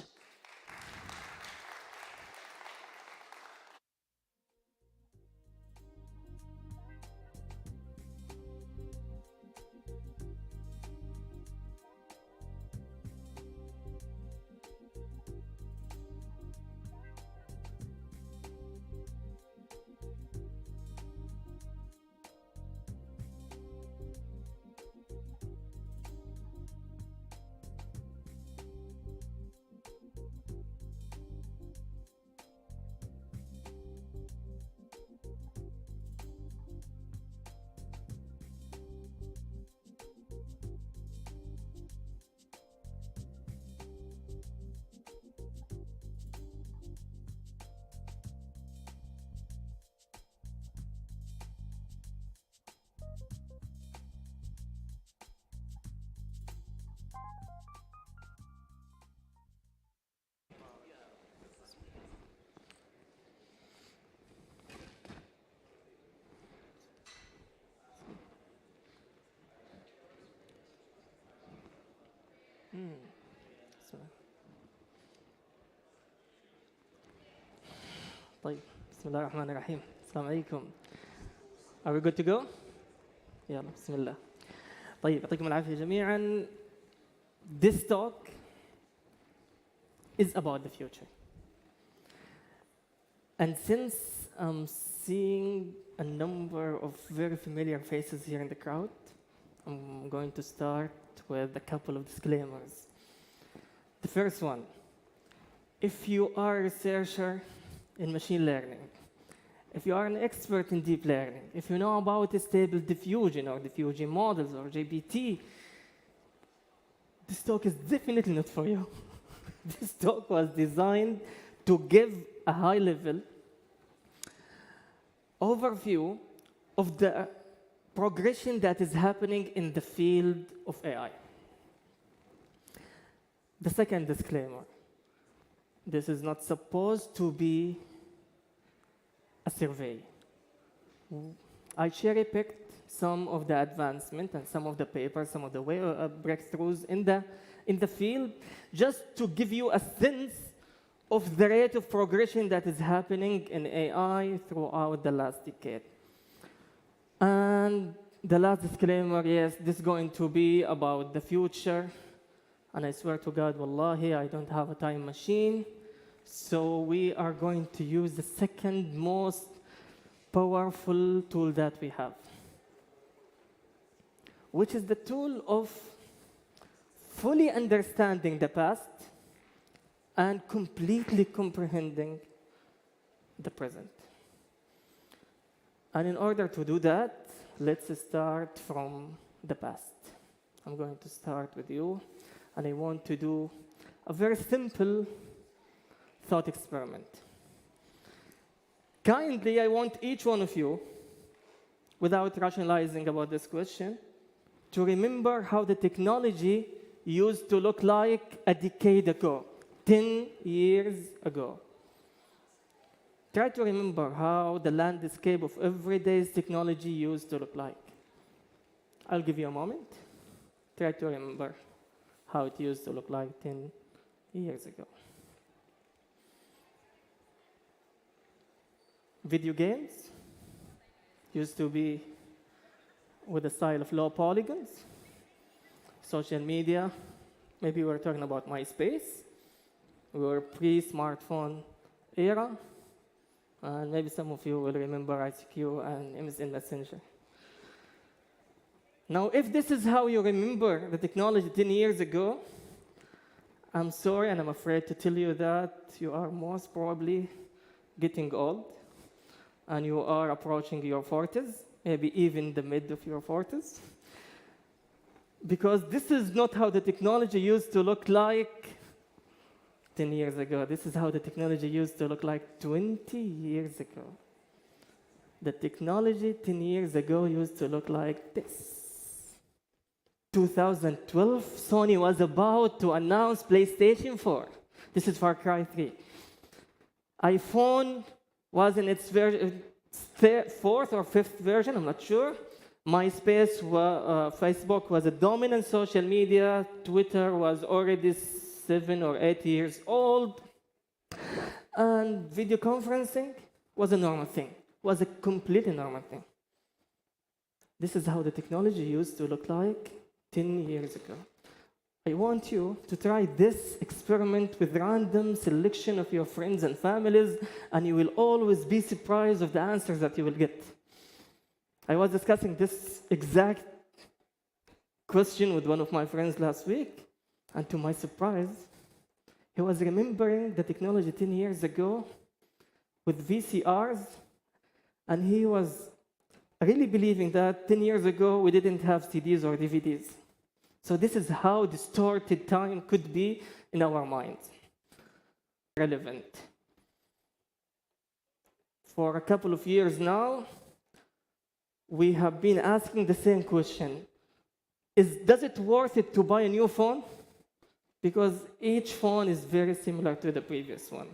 طيب بسم الله الرحمن الرحيم. السلام عليكم. Are we good to go? يلا بسم الله. طيب يعطيكم العافية جميعا. This talk is about the future. And since I'm seeing a number of very familiar faces here in the crowd, I'm going to start with a couple of disclaimers. The first one, if you are a researcher in machine learning, if you are an expert in deep learning, if you know about stable diffusion or diffusion models or GPT, this talk is definitely not for you. This talk was designed to give a high-level overview of the progression that is happening in the field of AI. The second disclaimer, this is not supposed to be a survey. I cherry-picked some of the advancement and some of the papers, some of the breakthroughs in the field, just to give you a sense of the rate of progression that is happening in AI throughout the last decade. And the last disclaimer, yes, this is going to be about the future. And I swear to God, wallahi, I don't have a time machine. So we are going to use the second most powerful tool that we have, which is the tool of fully understanding the past and completely comprehending the present. And in order to do that, let's start from the past. I'm going to start with you, and I want to do a very simple thought experiment. Kindly, I want each one of you, without rationalizing about this question, to remember how the technology used to look like a decade ago, 10 years ago. Try to remember how the landscape of everyday's technology used to look like. I'll give you a moment. Try to remember how it used to look like 10 years ago. Video games used to be with a style of low polygons. Social media, maybe we're talking about MySpace. We were pre-smartphone era. And maybe some of you will remember ICQ and MSN Messenger. Now, if this is how you remember the technology 10 years ago, I'm sorry and I'm afraid to tell you that you are most probably getting old and you are approaching your 40s, maybe even the mid of your 40s. Because this is not how the technology used to look like 10 years ago. This is how the technology used to look like 20 years ago. The technology 10 years ago used to look like this. 2012, Sony was about to announce PlayStation 4. This is Far Cry 3. iPhone was in its fourth or fifth version, I'm not sure. MySpace, Facebook was a dominant social media. Twitter was already 7 or 8 years old. And video conferencing was a normal thing, was a completely normal thing. This is how the technology used to look like 10 years ago. I want you to try this experiment with random selection of your friends and families, and you will always be surprised of the answers that you will get. I was discussing this exact question with one of my friends last week, and to my surprise, he was remembering the technology 10 years ago with VCRs, and he was really believing that 10 years ago we didn't have CDs or DVDs. So this is how distorted time could be in our minds. Relevant. For a couple of years now, we have been asking the same question. Does it worth it to buy a new phone? Because each phone is very similar to the previous one.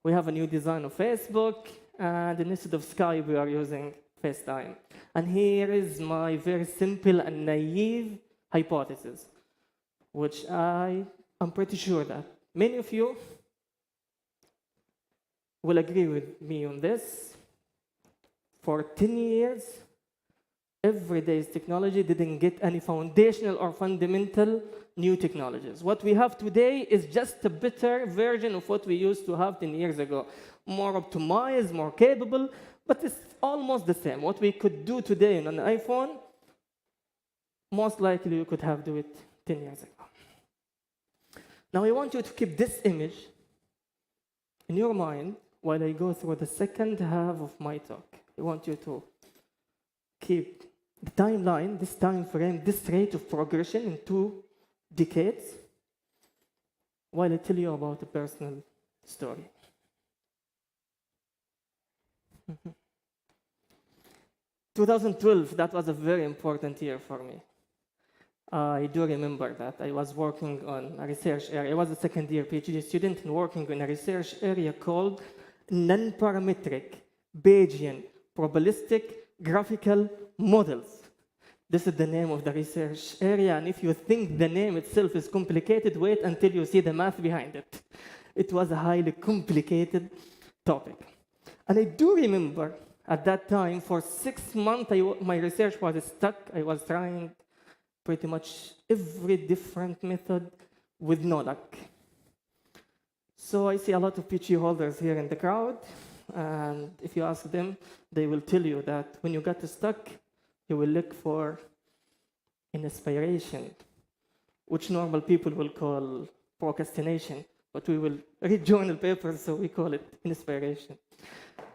We have a new design of Facebook, and instead of Skype, we are using FaceTime. And here is my very simple and naive hypothesis, which I am pretty sure that many of you will agree with me on this. For 10 years, everyday's technology didn't get any foundational or fundamental new technologies. What we have today is just a better version of what we used to have 10 years ago. More optimized, more capable, but it's almost the same. What we could do today on an iPhone, most likely you could have do it 10 years ago. Now I want you to keep this image in your mind while I go through the second half of my talk. I want you to keep the timeline, this time frame, this rate of progression in 2 decades, while I tell you about a personal story. 2012, that was a very important year for me. I do remember that. I was working on a research area. I was a second-year PhD student and working in a research area called non-parametric Bayesian probabilistic graphical models. This is the name of the research area, and if you think the name itself is complicated, wait until you see the math behind it. It was a highly complicated topic. And I do remember at that time, for 6 months, my research was stuck. I was trying pretty much every different method with no luck. So I see a lot of PhD holders here in the crowd, and if you ask them, they will tell you that when you get stuck, you will look for an inspiration, which normal people will call procrastination, but we will read journal papers, so we call it inspiration.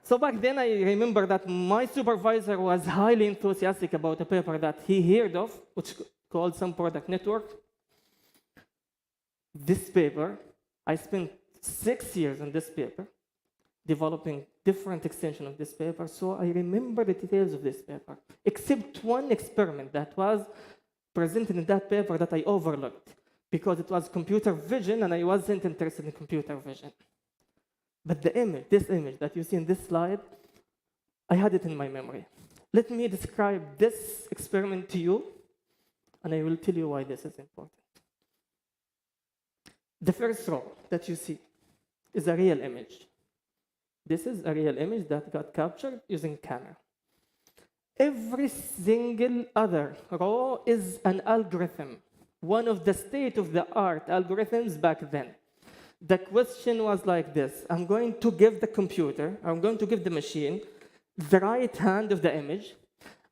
So back then, I remember that my supervisor was highly enthusiastic about a paper that he heard of, which called some product network. This paper, I spent 6 years on this paper, developing different extension of this paper, so I remember the details of this paper, except one experiment that was presented in that paper that I overlooked because it was computer vision and I wasn't interested in computer vision. But the image, this image that you see in this slide, I had it in my memory. Let me describe this experiment to you, and I will tell you why this is important. The first row that you see is a real image. This is a real image that got captured using camera. Every single other row is an algorithm, one of the state-of-the-art algorithms back then. The question was like this: I'm going to give the machine the right hand of the image,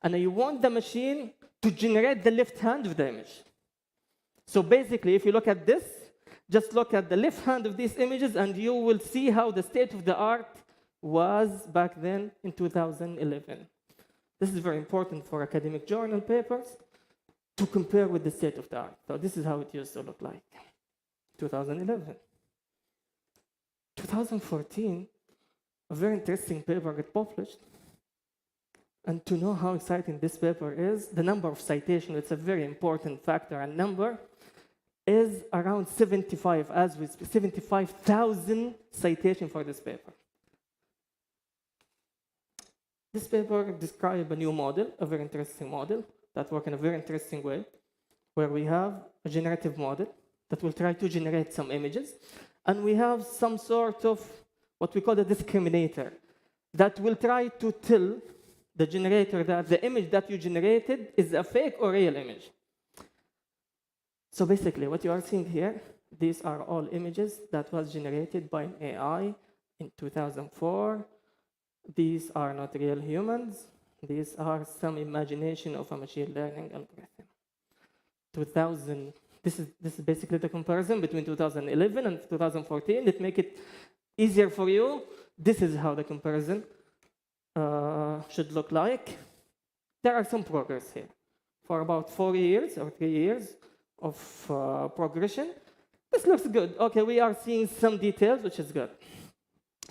and I want the machine to generate the left hand of the image. So basically, if you look at this, just look at the left hand of these images, and you will see how the state-of-the-art was back then in 2011. This is very important for academic journal papers to compare with the state-of-the-art. So this is how it used to look like, 2011. 2014, a very interesting paper got published. And to know how exciting this paper is, the number of citations, it's a very important factor, and number is around 75,000 citations for this paper. This paper describes a new model, a very interesting model, that works in a very interesting way, where we have a generative model that will try to generate some images, and we have some sort of what we call a discriminator that will try to tell the generator that the image that you generated is a fake or real image. So basically, what you are seeing here, these are all images that was generated by an AI in 2004. These are not real humans. These are some imagination of a machine learning algorithm. This is basically the comparison between 2011 and 2014. Let make it easier for you. This is how the comparison should look like. There are some progress here. For about 4 years or 3 years of progression, this looks good. Okay, we are seeing some details, which is good.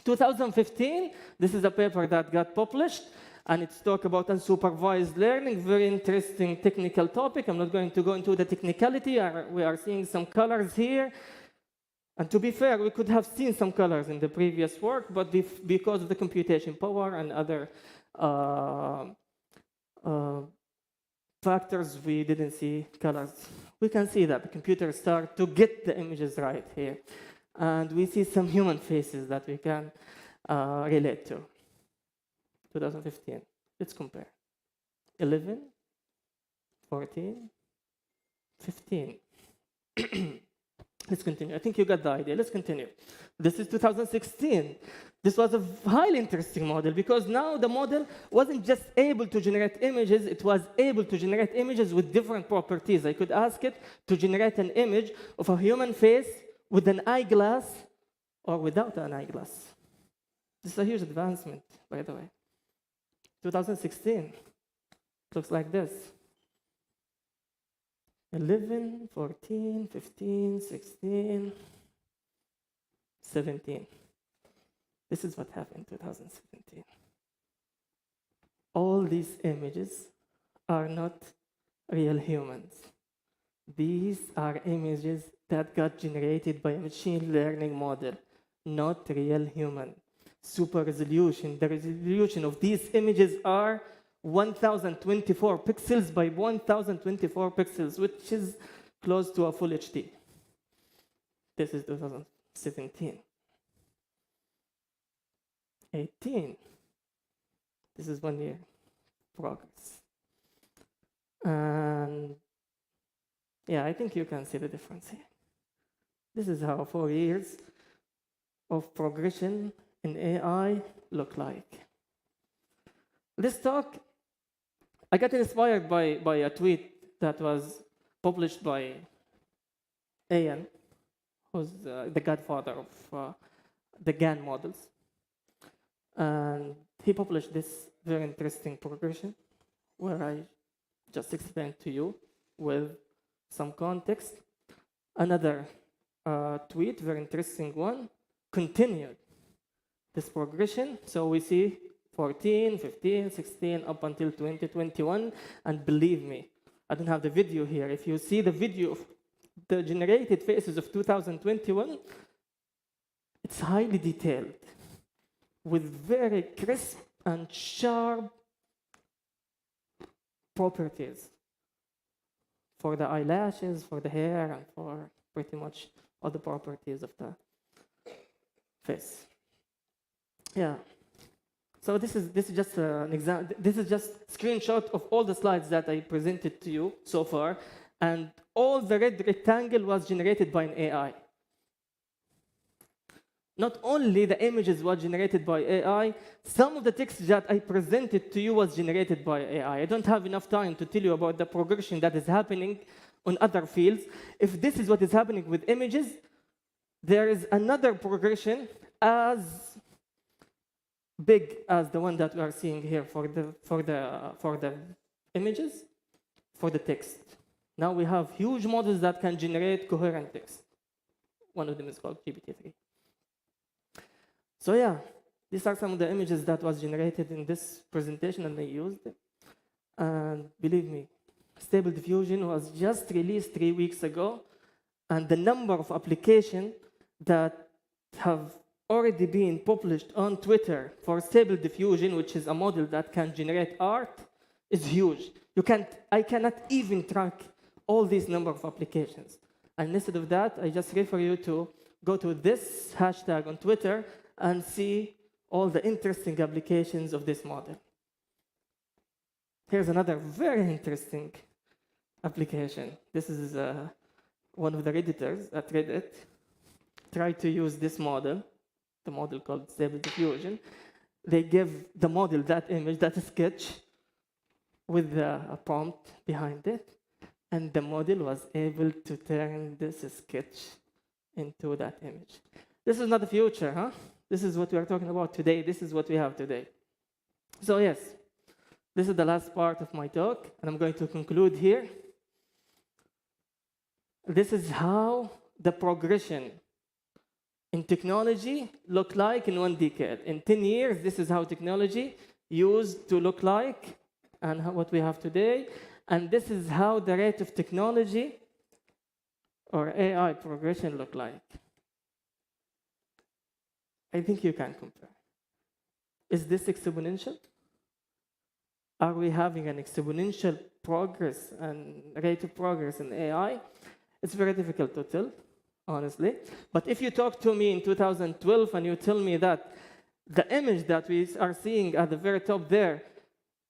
2015, this is a paper that got published, and it's talk about unsupervised learning, very interesting technical topic. I'm not going to go into the technicality. We are seeing some colors here. And to be fair, we could have seen some colors in the previous work, but because of the computation power and other factors, we didn't see colors. We can see that the computer start to get the images right here. And we see some human faces that we can relate to. 2015, let's compare. 11, 14, 15. Let's continue. I think you got the idea. Let's continue. This is 2016. This was a highly interesting model because now the model wasn't just able to generate images, it was able to generate images with different properties. I could ask it to generate an image of a human face with an eyeglass or without an eyeglass. This is a huge advancement, by the way. 2016, it looks like this. 11, 14, 15, 16, 17. This is what happened in 2017. All these images are not real humans. These are images that got generated by a machine learning model, not real human. Super resolution. The resolution of these images are 1024 pixels by 1024 pixels, which is close to a full HD. This is 2017. 18. This is 1 year progress. And yeah, I think you can see the difference here. This is how 4 years of progression in AI look like. This talk, I got inspired by a tweet that was published by Ian, who's the godfather of the GAN models. And he published this very interesting progression where I just explained to you with some context. Another tweet, very interesting one, continued this progression. So we see 14, 15, 16, up until 2021. And believe me, I don't have the video here. If you see the video of the generated faces of 2021, it's highly detailed with very crisp and sharp properties for the eyelashes, for the hair, and for pretty much all the properties of the face. Yeah. So this is just an example. This is just screenshot of all the slides that I presented to you so far, and all the red rectangle was generated by an AI. Not only the images were generated by AI, some of the text that I presented to you was generated by AI. I don't have enough time to tell you about the progression that is happening on other fields. If this is what is happening with images, there is another progression as big as the one that we are seeing here for the images, for the text. Now we have huge models that can generate coherent text. One of them is called GPT-3. So yeah, these are some of the images that was generated in this presentation, and I used it. And believe me, Stable Diffusion was just released 3 weeks ago, and the number of applications that have already been published on Twitter for Stable Diffusion, which is a model that can generate art, is huge. I cannot even track all these number of applications. And instead of that, I just refer you to go to this hashtag on Twitter and see all the interesting applications of this model. Here's another very interesting application. This is one of the Redditors at Reddit tried to use this model, the model called Stable Diffusion. They give the model that image, that sketch, with a prompt behind it, and the model was able to turn this sketch into that image. This is not the future, huh? This is what we are talking about today. This is what we have today. So yes, this is the last part of my talk, and I'm going to conclude here. This is how the progression in technology look like in 1 decade. In 10 years, this is how technology used to look like and what we have today. And this is how the rate of technology or AI progression look like. I think you can compare. Is this exponential? Are we having an exponential progress and rate of progress in AI? It's very difficult to tell, honestly. But if you talk to me in 2012 and you tell me that the image that we are seeing at the very top there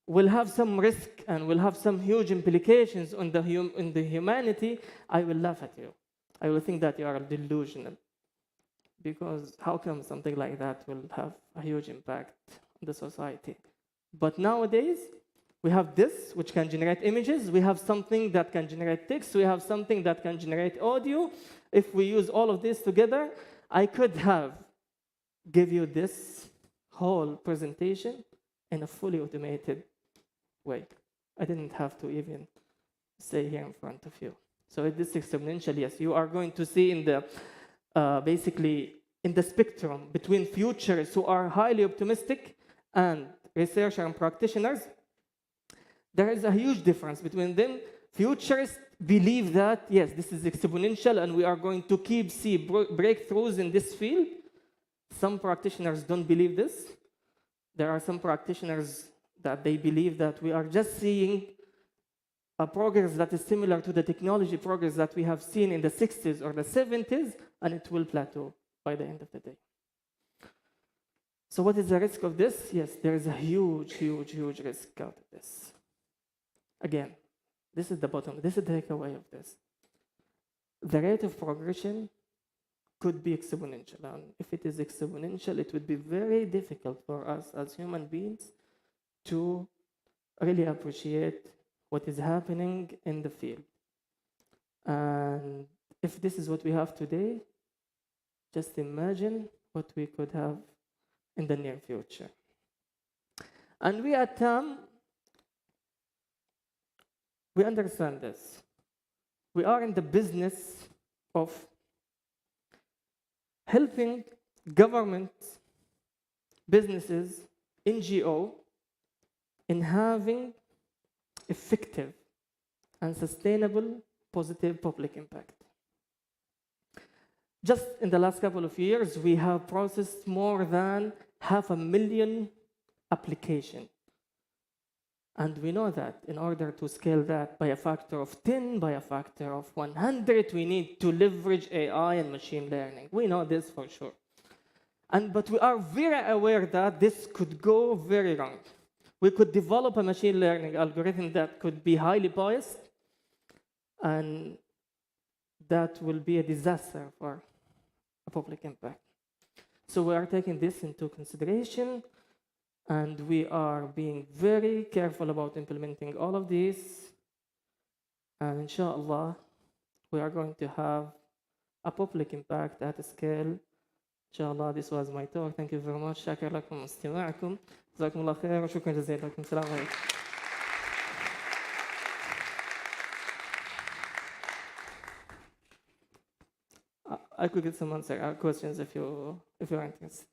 will have some risk and will have some huge implications on the humanity, I will laugh at you. I will think that you are delusional. Because how come something like that will have a huge impact on the society? But nowadays, we have this, which can generate images. We have something that can generate text. We have something that can generate audio. If we use all of this together, I could have give you this whole presentation in a fully automated way. I didn't have to even stay here in front of you. So this exponential, yes, you are going to see in the basically in the spectrum between futurists who are highly optimistic and researchers and practitioners, there is a huge difference between them. Futurists believe that, yes, this is exponential and we are going to keep seeing breakthroughs in this field. Some practitioners don't believe this. There are some practitioners that they believe that we are just seeing a progress that is similar to the technology progress that we have seen in the 60s or the 70s, and it will plateau by the end of the day. So what is the risk of this? Yes, there is a huge, huge, huge risk out of this. Again, this is the bottom. This is the takeaway of this. The rate of progression could be exponential. And if it is exponential, it would be very difficult for us as human beings to really appreciate what is happening in the field. And if this is what we have today, just imagine what we could have in the near future. And we at TAM, we understand this. We are in the business of helping governments, businesses, NGO in having effective and sustainable positive public impact. Just in the last couple of years, we have processed more than 500,000 applications. And we know that in order to scale that by a factor of 10, by a factor of 100, we need to leverage AI and machine learning. We know this for sure. But we are very aware that this could go very wrong. We could develop a machine learning algorithm that could be highly biased, and that will be a disaster for a public impact. So we are taking this into consideration, and we are being very careful about implementing all of these. And inshallah, we are going to have a public impact at a scale. Inshallah, this was my talk. Thank you very much. شاكر لكم استماعكم. جزاكم الله خير وشكرا جزيلا لكم. السلام عليكم. I could get some questions if you're interested.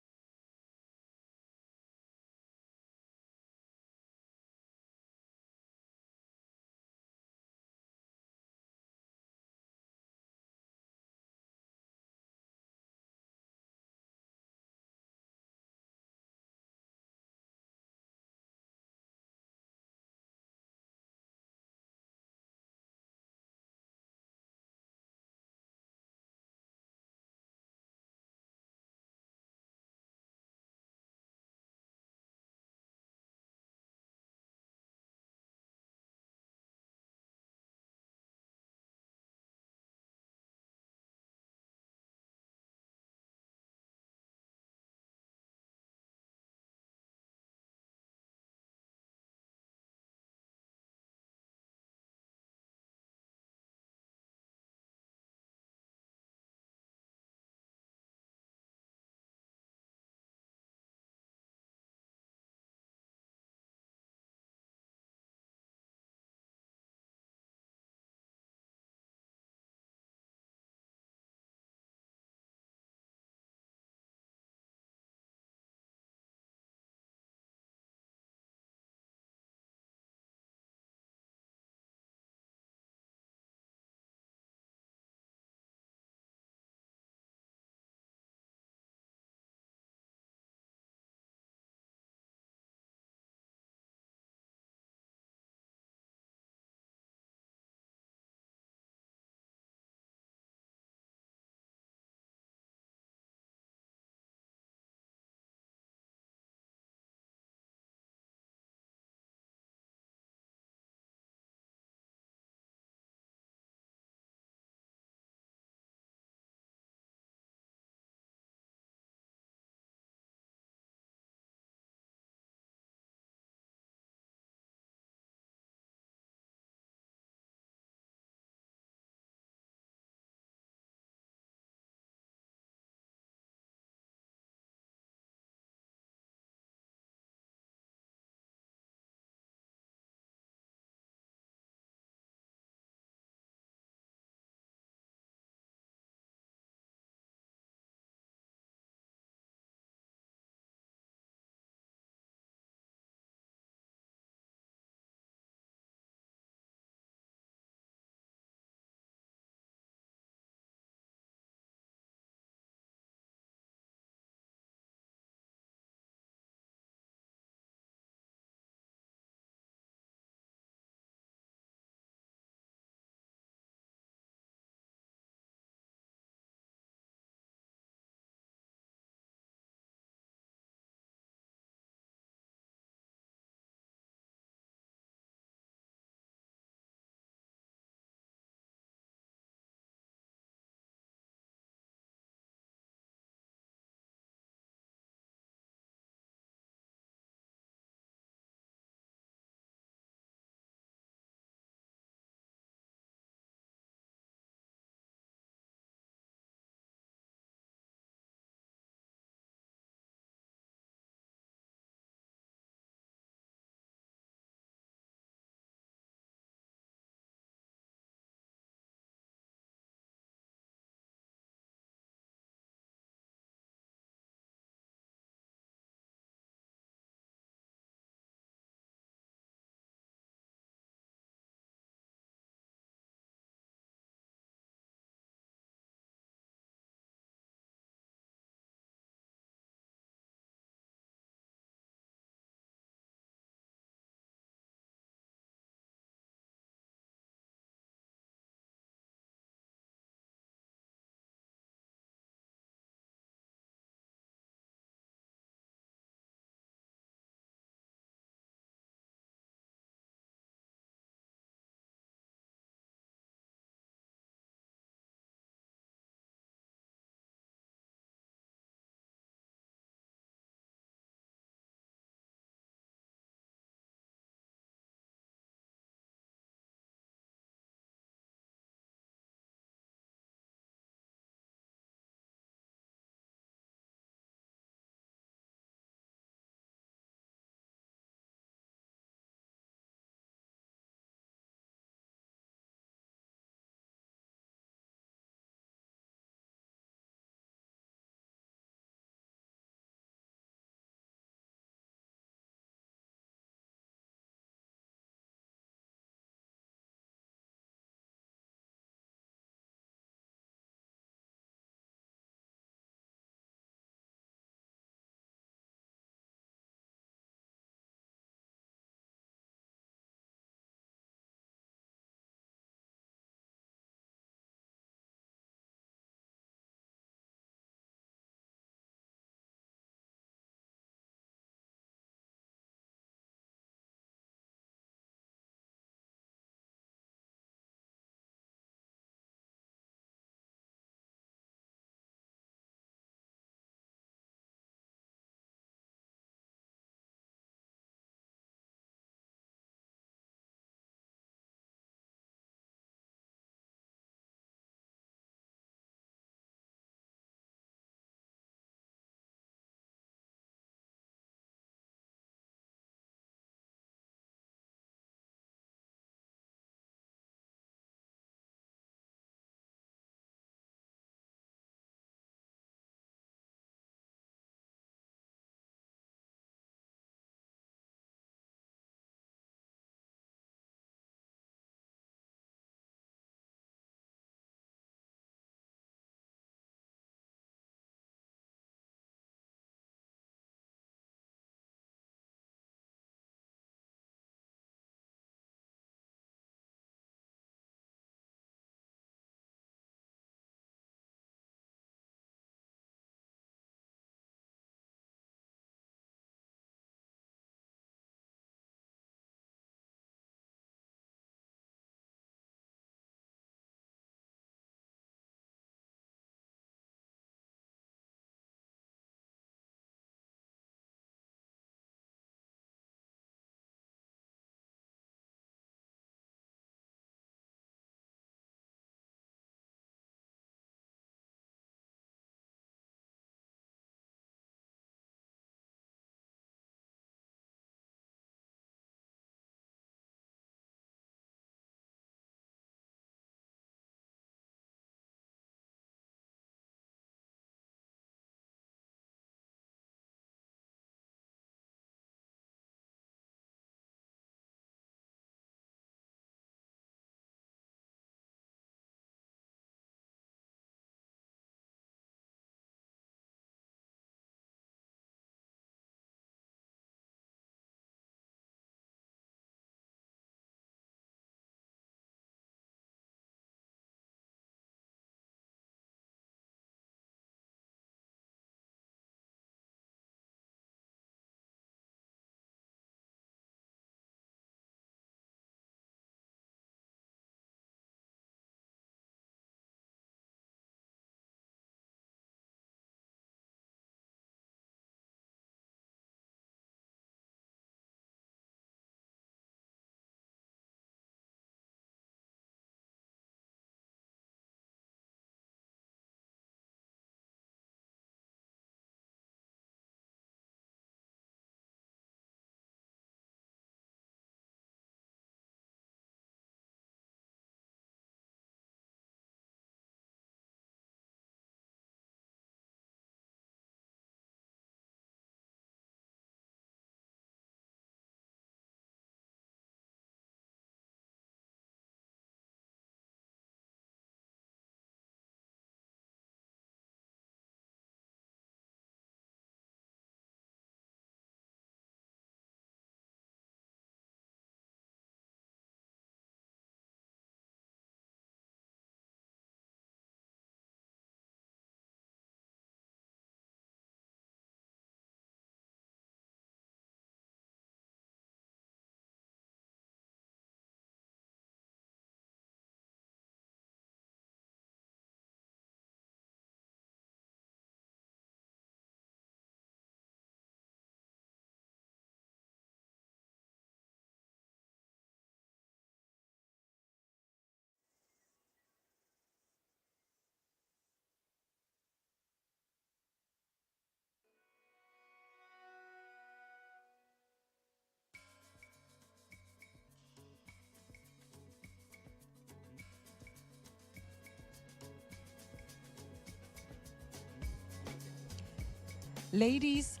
Ladies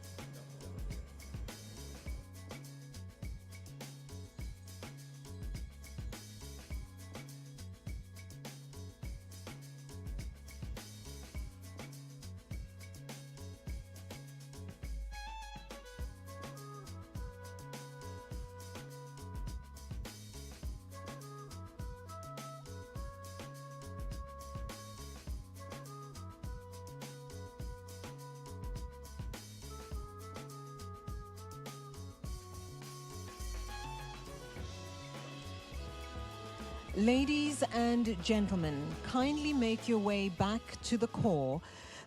Ladies and gentlemen, kindly make your way back to the core.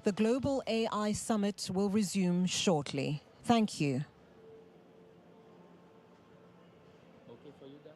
The Global AI Summit will resume shortly. Thank you. Okay for you, Dan?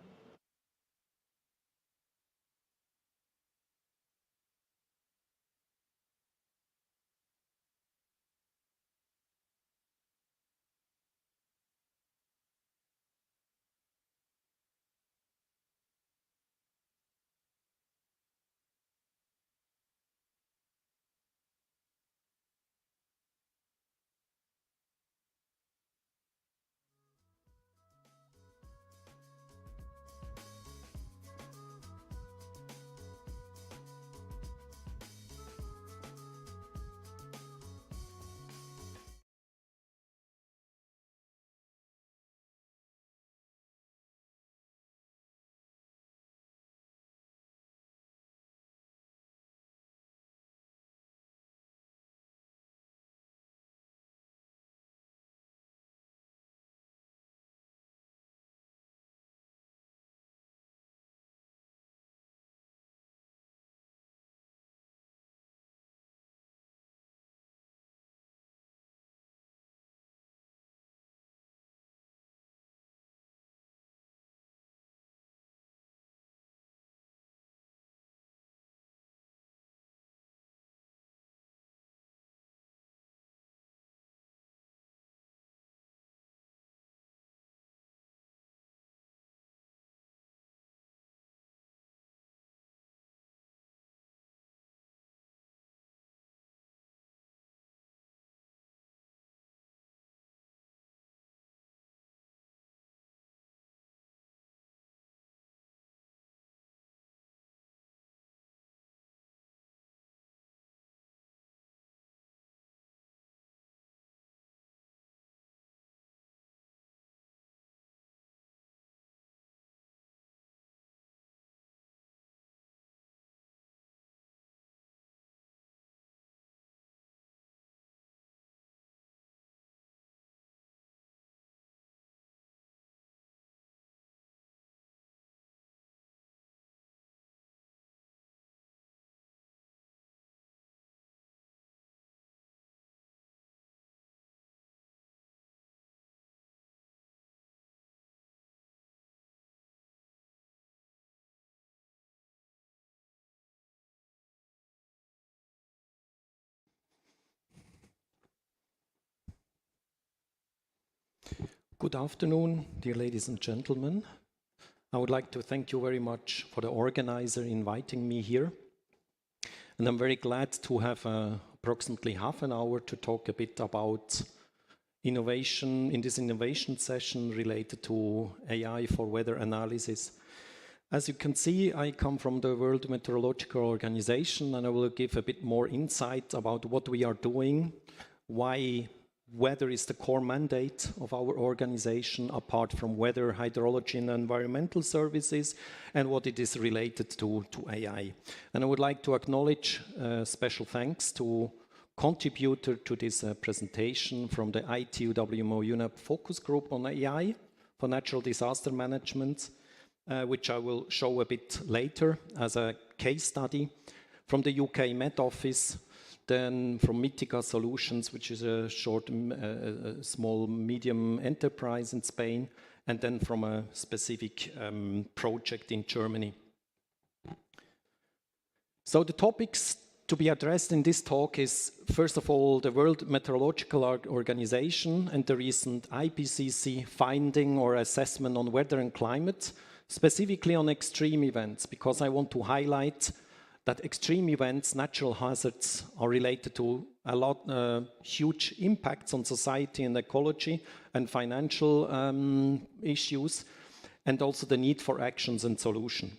Good afternoon, dear ladies and gentlemen. I would like to thank you very much for the organizer inviting me here. And I'm very glad to have approximately half an hour to talk a bit about innovation in this innovation session related to AI for weather analysis. As you can see, I come from the World Meteorological Organization, and I will give a bit more insight about what we are doing, why weather is the core mandate of our organization, apart from weather, hydrology, and environmental services, and what it is related to AI. And I would like to acknowledge special thanks to contributor to this presentation from the ITU-WMO UNEP Focus Group on AI for Natural Disaster Management, which I will show a bit later as a case study, from the UK Met Office, then from Mitica Solutions, which is a small medium enterprise in Spain, and then from a specific project in Germany. So the topics to be addressed in this talk is, first of all, the World Meteorological Organization and the recent IPCC finding or assessment on weather and climate, specifically on extreme events, because I want to highlight that extreme events, natural hazards, are related to huge impacts on society and ecology and financial issues, and also the need for actions and solution.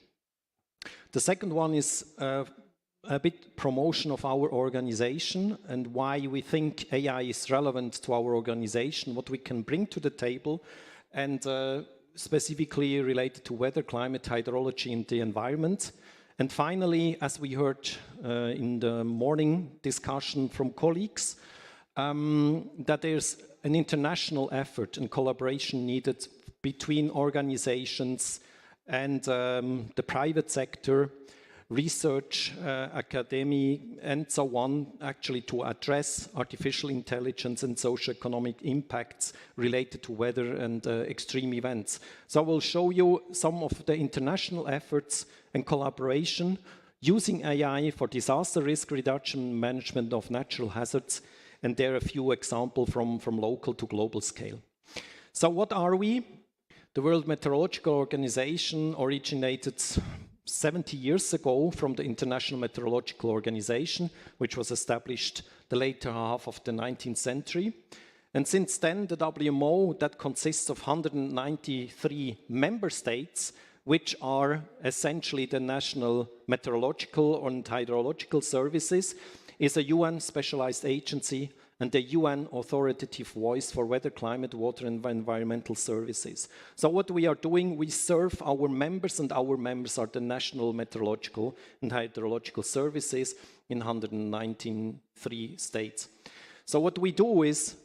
The second one is a bit promotion of our organization and why we think AI is relevant to our organization, what we can bring to the table, and specifically related to weather, climate, hydrology, and the environment. And finally, as we heard in the morning discussion from colleagues, that there's an international effort and collaboration needed between organizations and the private sector, research, academy, and so on, actually to address artificial intelligence and socio-economic impacts related to weather and extreme events. So I will show you some of the international efforts and collaboration using AI for disaster risk reduction, management of natural hazards, and there are a few examples from local to global scale. So what are we? The World Meteorological Organization originated 70 years ago from the International Meteorological Organization, which was established the later half of the 19th century. And since then, the WMO, that consists of 193 member states, which are essentially the national meteorological and hydrological services, is a UN specialized agency and the UN authoritative voice for weather, climate, water, and environmental services. So what we are doing, we serve our members, and our members are the national meteorological and hydrological services in 193 states. So what we do is,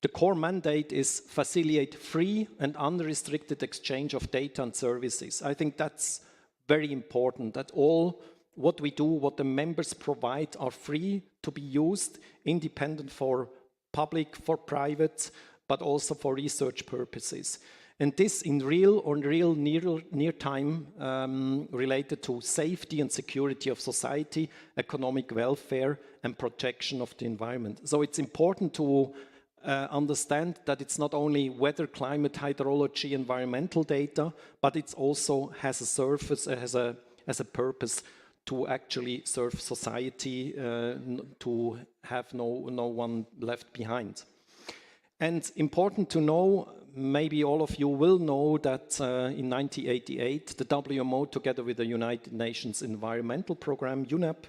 the core mandate is facilitate free and unrestricted exchange of data and services. I think that's very important, that all what we do, what the members provide are free to be used, independent for public, for private, but also for research purposes. And this in real near time related to safety and security of society, economic welfare, and protection of the environment. So it's important to understand that it's not only weather, climate, hydrology, environmental data, but it also has a surface, has a purpose to actually serve society, to have no one left behind. And important to know, maybe all of you will know that in 1988, the WMO, together with the United Nations Environmental Programme, UNEP,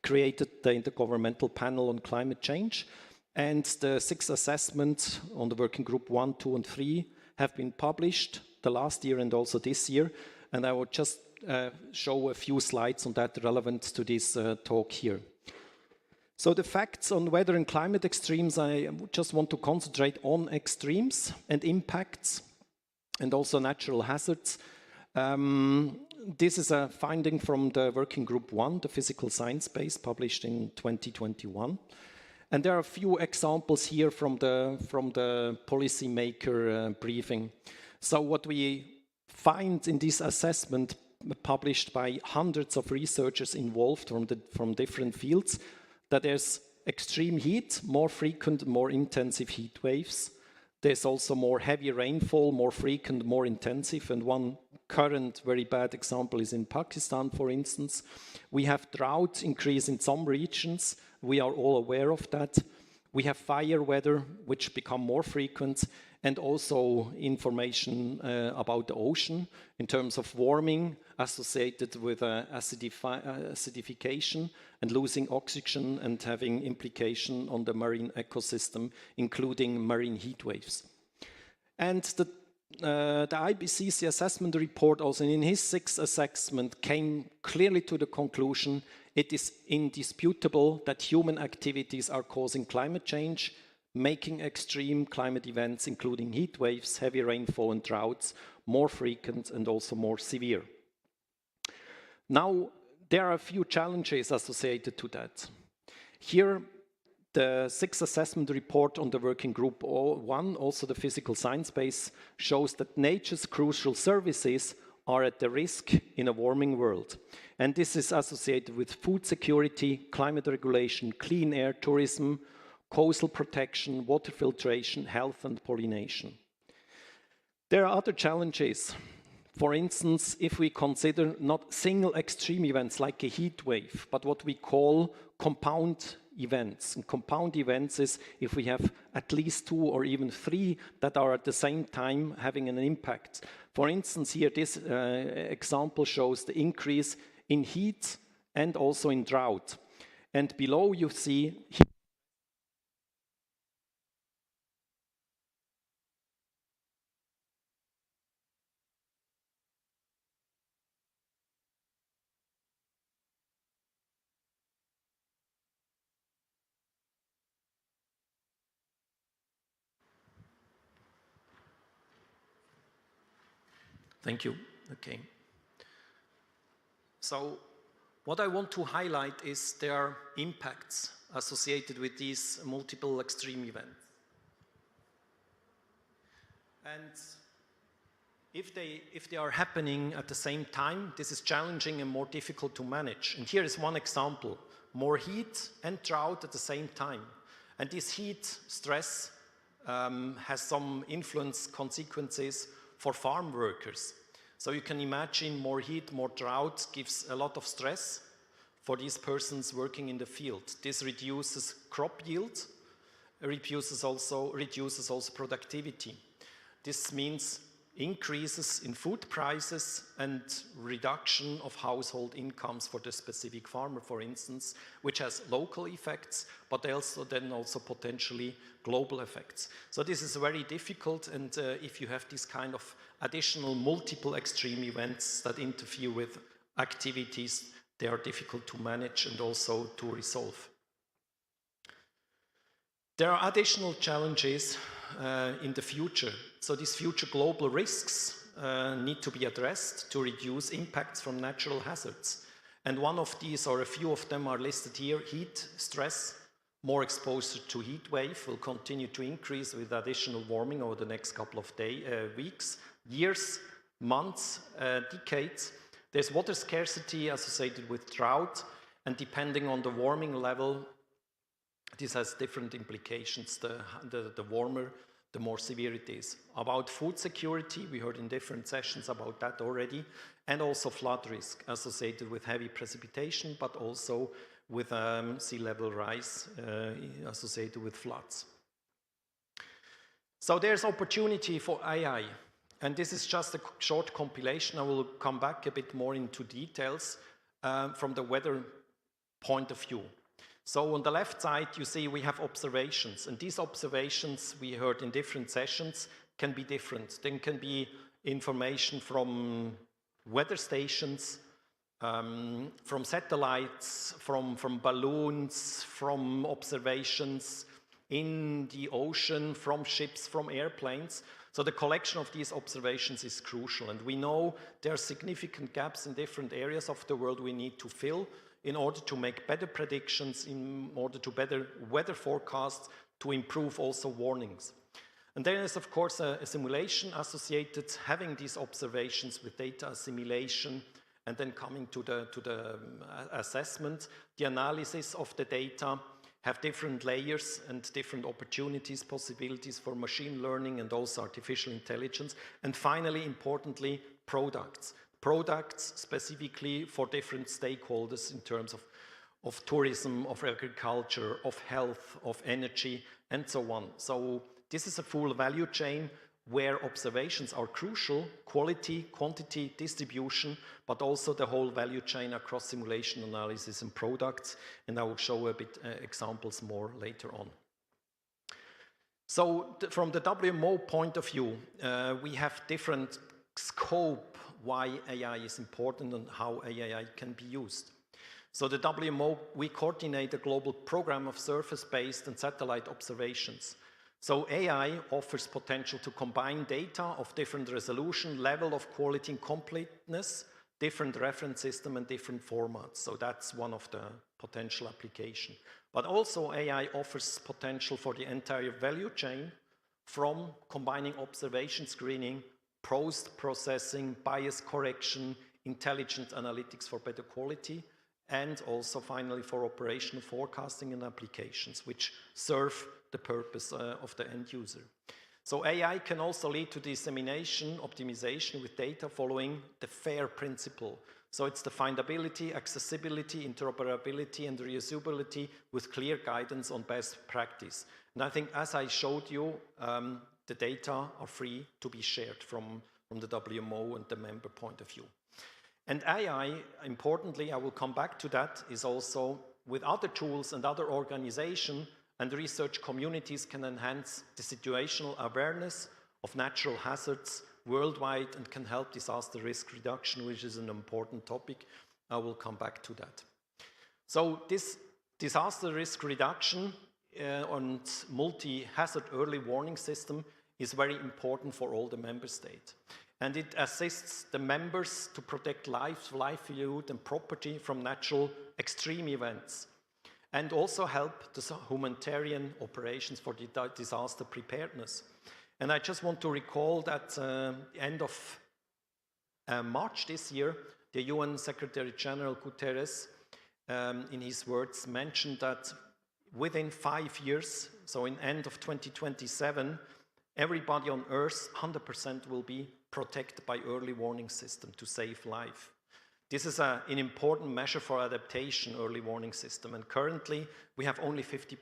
created the Intergovernmental Panel on Climate Change. And the 6 assessments on the Working Group 1, 2, and 3 have been published the last year and also this year. And I will just show a few slides on that relevant to this talk here. So the facts on weather and climate extremes, I just want to concentrate on extremes and impacts and also natural hazards. This is a finding from the Working Group 1, the physical science base, published in 2021. And there are a few examples here from the policymaker briefing. So what we find in this assessment, published by hundreds of researchers involved from different fields, that there's extreme heat, more frequent, more intensive heat waves. There's also more heavy rainfall, more frequent, more intensive. And one current very bad example is in Pakistan, for instance. We have drought increase in some regions. We are all aware of that. We have fire weather, which become more frequent, and also information about the ocean in terms of warming associated with acidification and losing oxygen and having implication on the marine ecosystem, including marine heat waves. And the IPCC assessment report also in his 6th assessment came clearly to the conclusion it is indisputable that human activities are causing climate change, making extreme climate events, including heat waves, heavy rainfall, and droughts, more frequent and also more severe. Now, there are a few challenges associated to that. Here, the 6th assessment report on the Working Group 1, also the physical science base, shows that nature's crucial services are at the risk in a warming world. And this is associated with food security, climate regulation, clean air, tourism, coastal protection, water filtration, health, and pollination. There are other challenges. For instance, if we consider not single extreme events like a heat wave, but what we call compound events. And compound events is if we have at least 2 or even 3 that are at the same time having an impact. For instance, here this example shows the increase in heat and also in drought. And below you see Thank you. Okay. So what I want to highlight is there are impacts associated with these multiple extreme events. And if they are happening at the same time, this is challenging and more difficult to manage. And here is one example: more heat and drought at the same time. And this heat stress has some consequences for farm workers. So you can imagine more heat, more drought gives a lot of stress for these persons working in the field. This reduces crop yield, reduces also productivity. This means increases in food prices and reduction of household incomes for the specific farmer, for instance, which has local effects, but also potentially global effects. So this is very difficult, and if you have this kind of additional multiple extreme events that interfere with activities, they are difficult to manage and also to resolve. There are additional challenges in the future. So these future global risks need to be addressed to reduce impacts from natural hazards. And one of these, or a few of them, are listed here: heat stress. More exposure to heat wave will continue to increase with additional warming over the next couple of weeks, years, months, decades. There's water scarcity associated with drought, and depending on the warming level, this has different implications. The warmer, the more severe it is. About food security, we heard in different sessions about that already, and also flood risk associated with heavy precipitation, but also with sea level rise associated with floods. So there's opportunity for AI, and this is just a short compilation. I will come back a bit more into details from the weather point of view. So on the left side, you see we have observations, and these observations we heard in different sessions can be different. They can be information from weather stations, from satellites, from balloons, from observations in the ocean, from ships, from airplanes. So the collection of these observations is crucial, and we know there are significant gaps in different areas of the world we need to fill in order to make better predictions, in order to better weather forecasts, to improve also warnings. And there is, of course, a simulation associated, having these observations with data assimilation, and then coming to the assessment. The analysis of the data have different layers and different opportunities, possibilities for machine learning and also artificial intelligence. And finally, importantly, products. Products specifically for different stakeholders in terms of tourism, of agriculture, of health, of energy, and so on. So this is a full value chain where observations are crucial: quality, quantity, distribution, but also the whole value chain across simulation analysis and products. And I will show a bit examples more later on. So from the WMO point of view, we have different scope why AI is important and how AI can be used. So the WMO, we coordinate a global program of surface-based and satellite observations. So AI offers potential to combine data of different resolution, level of quality and completeness, different reference system and different formats. So that's one of the potential application. But also AI offers potential for the entire value chain, from combining observation screening, post-processing, bias correction, intelligent analytics for better quality, and also finally for operational forecasting and applications, which serve the purpose of the end user. So AI can also lead to dissemination, optimization with data following the FAIR principle. So it's the findability, accessibility, interoperability, and reusability with clear guidance on best practice. And I think, as I showed you, the data are free to be shared from the WMO and the member point of view. And AI, importantly, I will come back to that, is also with other tools and other organizations and research communities can enhance the situational awareness of natural hazards worldwide and can help disaster risk reduction, which is an important topic. I will come back to that. So this disaster risk reduction and multi-hazard early warning system is very important for all the member states. And it assists the members to protect life, livelihood and property from natural extreme events, and also help the humanitarian operations for disaster preparedness. And I just want to recall that end of March this year, the UN Secretary General Guterres, in his words, mentioned that within 5 years, so in end of 2027, everybody on Earth, 100% will be protected by early warning system to save life. This is an important measure for adaptation, early warning system, and currently we have only 50%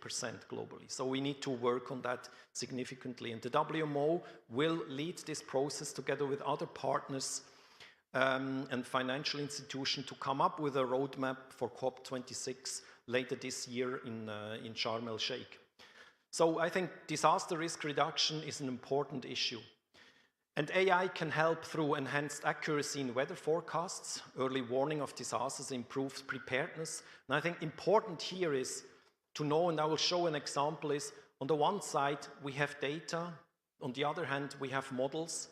globally. So we need to work on that significantly. And the WMO will lead this process together with other partners and financial institutions to come up with a roadmap for COP26 later this year in Sharm el-Sheikh. So I think disaster risk reduction is an important issue. And AI can help through enhanced accuracy in weather forecasts, early warning of disasters, improves preparedness. And I think important here is to know, and I will show an example, is on the one side we have data, on the other hand we have models.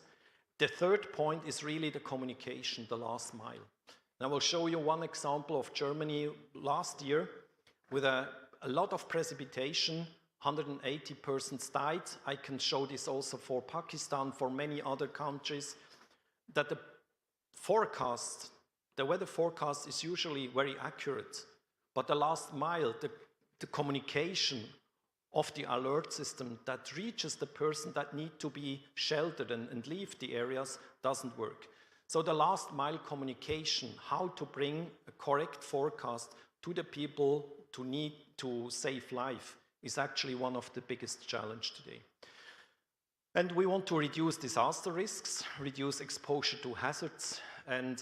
The third point is really the communication, the last mile. And I will show you one example of Germany last year with a lot of precipitation. 180 persons died. I can show this also for Pakistan, for many other countries, that the forecast, the weather forecast is usually very accurate, but the last mile, the communication of the alert system that reaches the person that need to be sheltered and leave the areas doesn't work. So the last mile communication, how to bring a correct forecast to the people to need to save life, is actually one of the biggest challenges today. And we want to reduce disaster risks, reduce exposure to hazards, and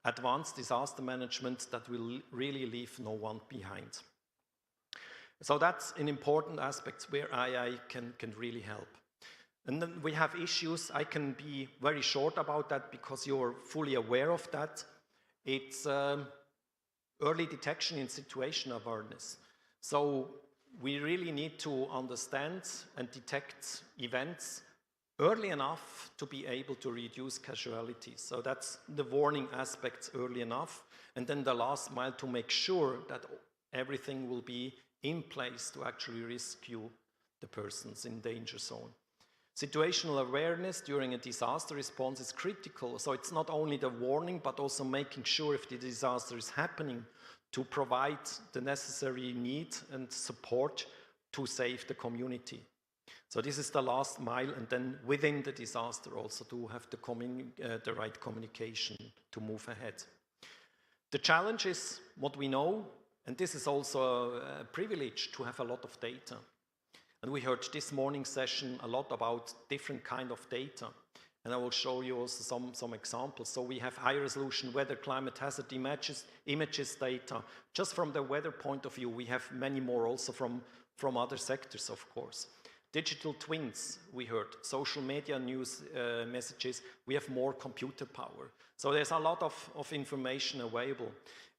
advance disaster management that will really leave no one behind. So that's an important aspect where AI can really help. And then we have issues. I can be very short about that because you're fully aware of that. It's early detection in situation awareness. So we really need to understand and detect events early enough to be able to reduce casualties. So that's the warning aspects early enough. And then the last mile to make sure that everything will be in place to actually rescue the persons in danger zone. Situational awareness during a disaster response is critical. So it's not only the warning, but also making sure if the disaster is happening, to provide the necessary need and support to save the community. So this is the last mile, and then within the disaster also to have the right communication to move ahead. The challenge is what we know, and this is also a privilege to have a lot of data. And we heard this morning session a lot about different kind of data. And I will show you also some examples. So we have high resolution weather, climate hazard images data. Just from the weather point of view, we have many more also from other sectors, of course. Digital twins, we heard. Social media news messages, we have more computer power. So there's a lot of information available.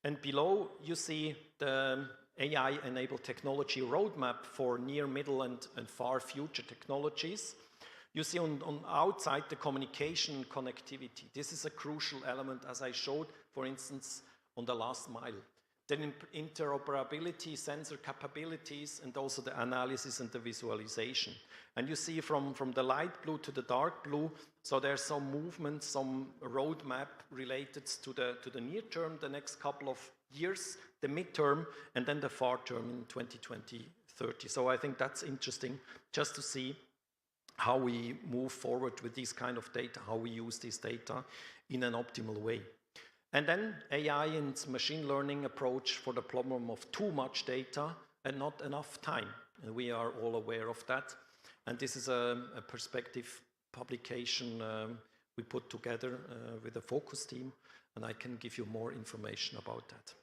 And below you see the AI-enabled technology roadmap for near, middle, and far future technologies. You see on outside the communication and connectivity. This is a crucial element, as I showed, for instance, on the last mile. Then interoperability, sensor capabilities, and also the analysis and the visualization. And you see from the light blue to the dark blue, so there's some movement, some roadmap related to the near term, the next couple of years, the midterm, and then the far term in 2020-30. So I think that's interesting just to see how we move forward with this kind of data, how we use this data in an optimal way. And then AI and machine learning approach for the problem of too much data and not enough time. And we are all aware of that. And this is a perspective publication we put together with a focus team, and I can give you more information about that.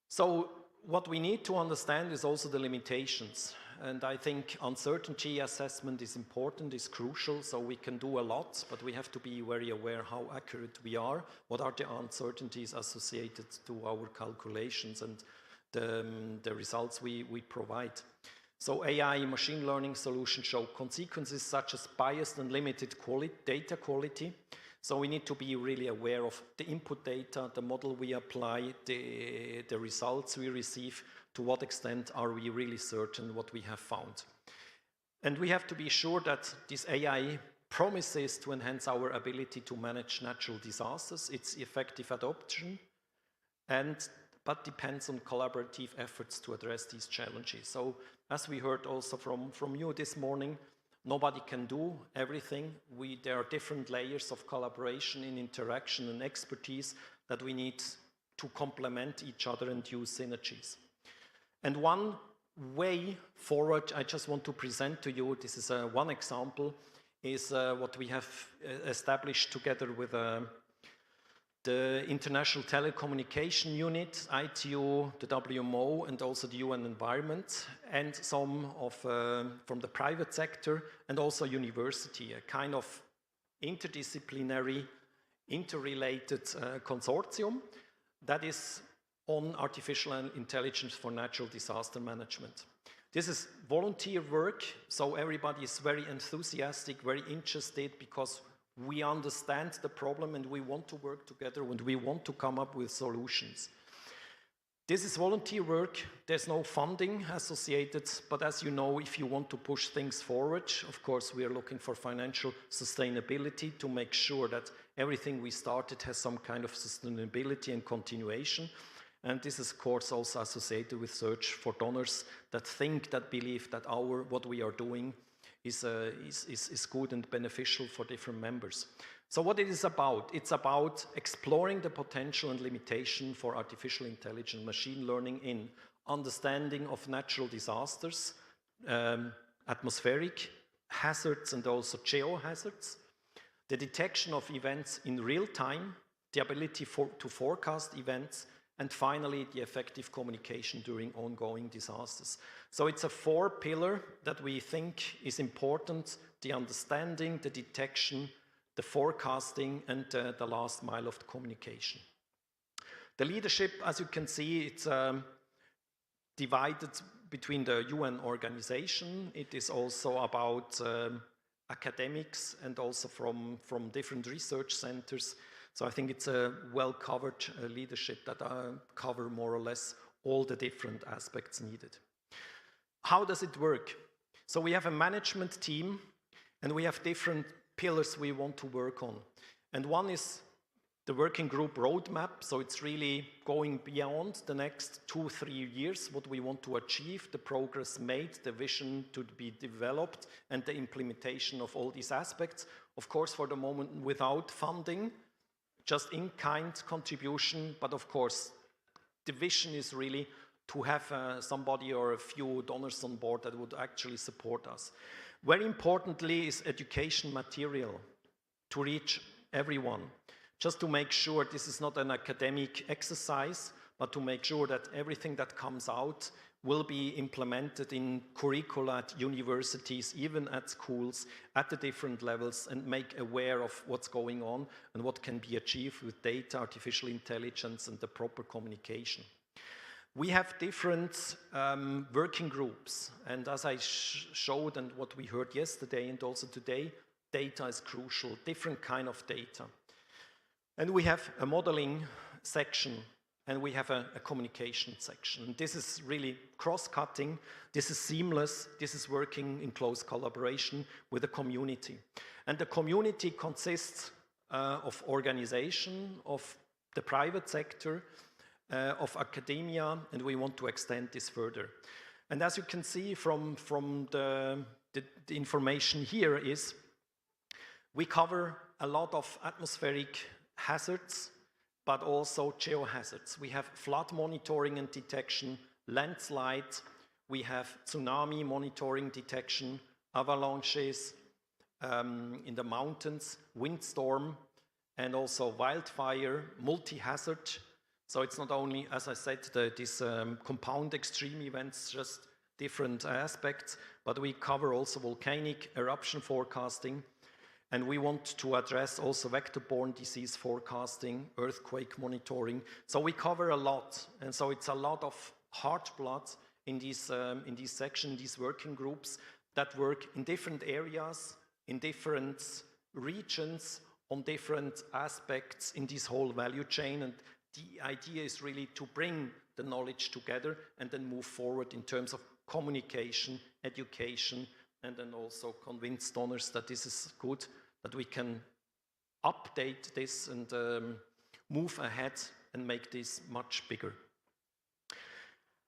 So what we need to understand is also the limitations. And I think uncertainty assessment is important, is crucial, so we can do a lot, but we have to be very aware how accurate we are, what are the uncertainties associated to our calculations and the results we provide. So AI machine learning solutions show consequences such as biased and limited data quality. So we need to be really aware of the input data, the model we apply, the results we receive, to what extent are we really certain what we have found. And we have to be sure that this AI promises to enhance our ability to manage natural disasters, its effective adoption, but depends on collaborative efforts to address these challenges. So as we heard also from you this morning, nobody can do everything. There are different layers of collaboration and interaction and expertise that we need to complement each other and use synergies. And one way forward I just want to present to you, this is one example, is what we have established together with the International Telecommunication Unit, ITU, the WMO, and also the UN Environment, and some from the private sector, and also university, a kind of interdisciplinary, interrelated consortium that is on artificial intelligence for natural disaster management. This is volunteer work, so everybody is very enthusiastic, very interested, because we understand the problem and we want to work together and we want to come up with solutions. This is volunteer work, there's no funding associated, but as you know, if you want to push things forward, of course we are looking for financial sustainability to make sure that everything we started has some kind of sustainability and continuation. And this is, of course, also associated with search for donors that believe that what we are doing is good and beneficial for different members. So what it is about? It's about exploring the potential and limitation for artificial intelligence, machine learning in understanding of natural disasters, atmospheric hazards and also geohazards, the detection of events in real time, the ability to forecast events, and finally, the effective communication during ongoing disasters. So it's a 4-pillar that we think is important: the understanding, the detection, the forecasting, and the last mile of the communication. The leadership, as you can see, it's divided between the UN organization. It is also about academics and also from different research centers. So I think it's a well-covered leadership that cover more or less all the different aspects needed. How does it work? So we have a management team and we have different pillars we want to work on. And one is the working group roadmap. So it's really going beyond the next 2-3 years, what we want to achieve, the progress made, the vision to be developed, and the implementation of all these aspects. Of course, for the moment, without funding, just in-kind contribution, but of course, the vision is really to have somebody or a few donors on board that would actually support us. Very importantly is education material to reach everyone, just to make sure this is not an academic exercise, but to make sure that everything that comes out will be implemented in curricula at universities, even at schools, at the different levels, and make aware of what's going on and what can be achieved with data, artificial intelligence, and the proper communication. We have different working groups, and as I showed and what we heard yesterday and also today, data is crucial, different kind of data. And we have a modeling section, and we have a communication section. This is really cross-cutting, this is seamless, this is working in close collaboration with the community. And the community consists of organization, of the private sector, of academia, and we want to extend this further. And as you can see from the the information here is we cover a lot of atmospheric hazards, but also geohazards. We have flood monitoring and detection, landslide, we have tsunami monitoring detection, avalanches in the mountains, windstorm, and also wildfire, multi-hazard. So it's not only, as I said, these compound extreme events, just different aspects, but we cover also volcanic eruption forecasting, and we want to address also vector-borne disease forecasting, earthquake monitoring. So we cover a lot, and so it's a lot of hard blood in this section, these working groups that work in different areas, in different regions, on different aspects in this whole value chain. And the idea is really to bring the knowledge together and then move forward in terms of communication, education, and then also convince donors that this is good, that we can update this and move ahead and make this much bigger.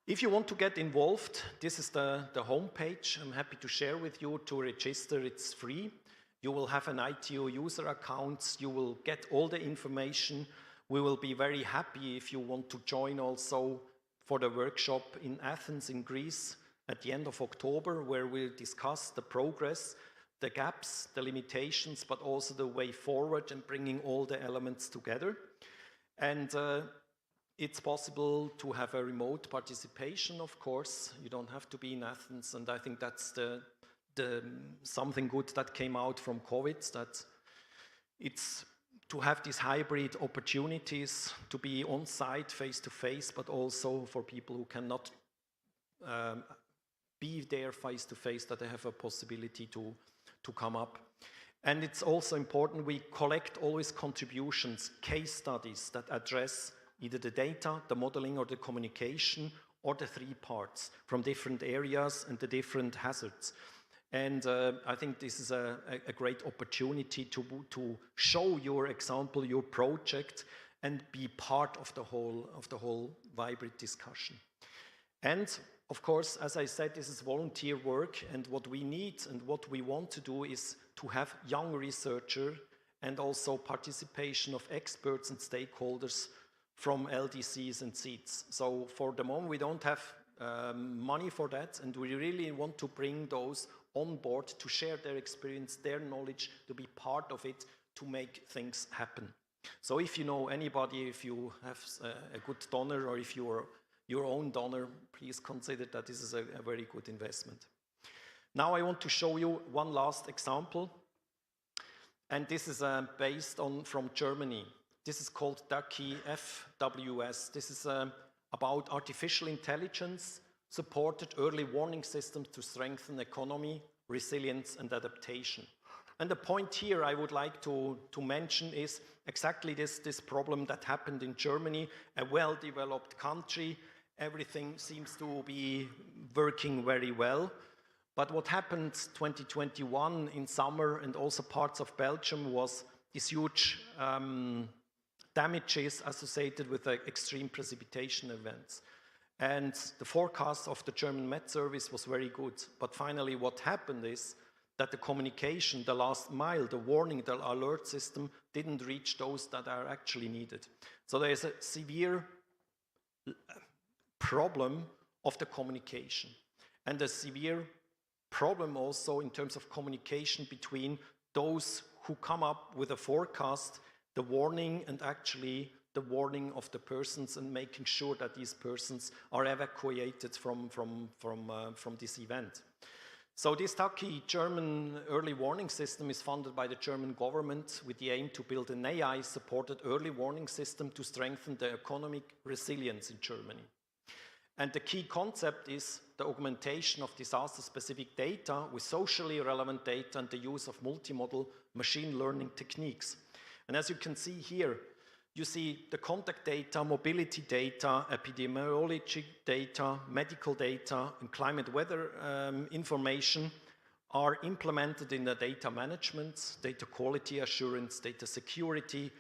If you want to get involved, this is the homepage. I'm happy to share with you. To register, it's free. You will have an ITO user account. You will get all the information. We will be very happy if you want to join also for the workshop in Athens in Greece at the end of October, where we'll discuss the progress, the gaps, the limitations, but also the way forward and bringing all the elements together. And it's possible to have a remote participation, of course. You don't have to be in Athens, and I think that's something good that came out from COVID, that it's to have these hybrid opportunities to be on site, face to face, but also for people who cannot be there face to face, that they have a possibility to come up. And it's also important we collect always contributions, case studies that address either the data, the modeling, or the communication, or the three parts from different areas and the different hazards. And I think this is a great opportunity to show your example, your project, and be part of the whole vibrant discussion. And of course, as I said, this is volunteer work, and what we need and what we want to do is to have young researchers and also participation of experts and stakeholders from LDCs and seeds. So for the moment, we don't have money for that, and we really want to bring those on board to share their experience, their knowledge, to be part of it, to make things happen. So if you know anybody, if you have a good donor, or if you're your own donor, please consider that this is a very good investment. Now I want to show you one last example, and this is based on from Germany. This is called DACI FWS. This is about artificial intelligence supported early warning systems to strengthen economy, resilience, and adaptation. And the point here I would like to mention is exactly this problem that happened in Germany, a well-developed country. Everything seems to be working very well. But what happened 2021 in summer and also parts of Belgium was these huge damages associated with extreme precipitation events. And the forecast of the German Met Service was very good. But finally what happened is that the communication, the last mile, the warning, the alert system didn't reach those that are actually needed. So there is a severe problem of the communication, and a severe problem also in terms of communication between those who come up with a forecast, the warning, and actually the warning of the persons, and making sure that these persons are evacuated from this event. So this DACI German early warning system is funded by the German government with the aim to build an AI-supported early warning system to strengthen the economic resilience in Germany. And the key concept is the augmentation of disaster-specific data with socially relevant data and the use of multimodal machine learning techniques. And as you can see here, you see the contact data, mobility data, epidemiology data, medical data, and climate weather information are implemented in the data management, data quality assurance, data security,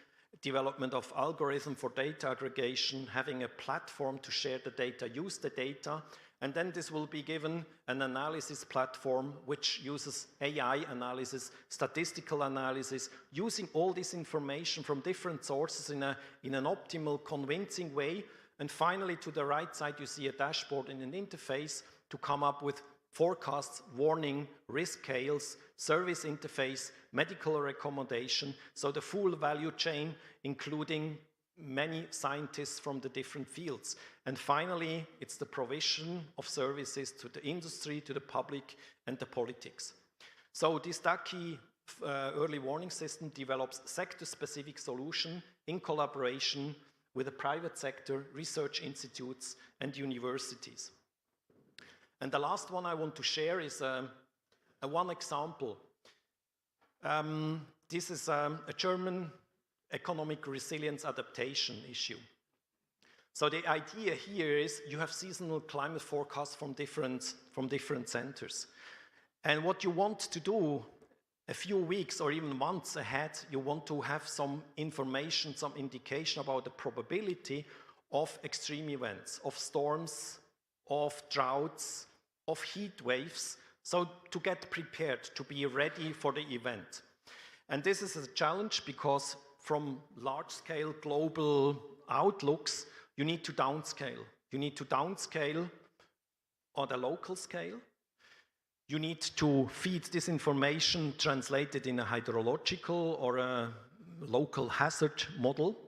development of algorithm for data aggregation, having a platform to share the data, use the data, And then this will be given an analysis platform which uses AI analysis, statistical analysis, using all this information from different sources in an optimal, convincing way. And finally, to the right side, you see a dashboard and an interface to come up with forecasts, warning, risk scales, service interface, medical recommendation. So the full value chain, including many scientists from the different fields. And finally, it's the provision of services to the industry, to the public, and the politics. So this DACI early warning system develops sector-specific solution in collaboration with the private sector, research institutes, and universities. And the last one I want to share is one example. This is a German economic resilience adaptation issue. So the idea here is you have seasonal climate forecasts from different centers. And what you want to do a few weeks or even months ahead, you want to have some information, some indication about the probability of extreme events, of storms, of droughts, of heat waves, so to get prepared, to be ready for the event. And this is a challenge because from large-scale global outlooks, you need to downscale. You need to downscale on the local scale. You need to feed this information translated in a hydrological or a local hazard model.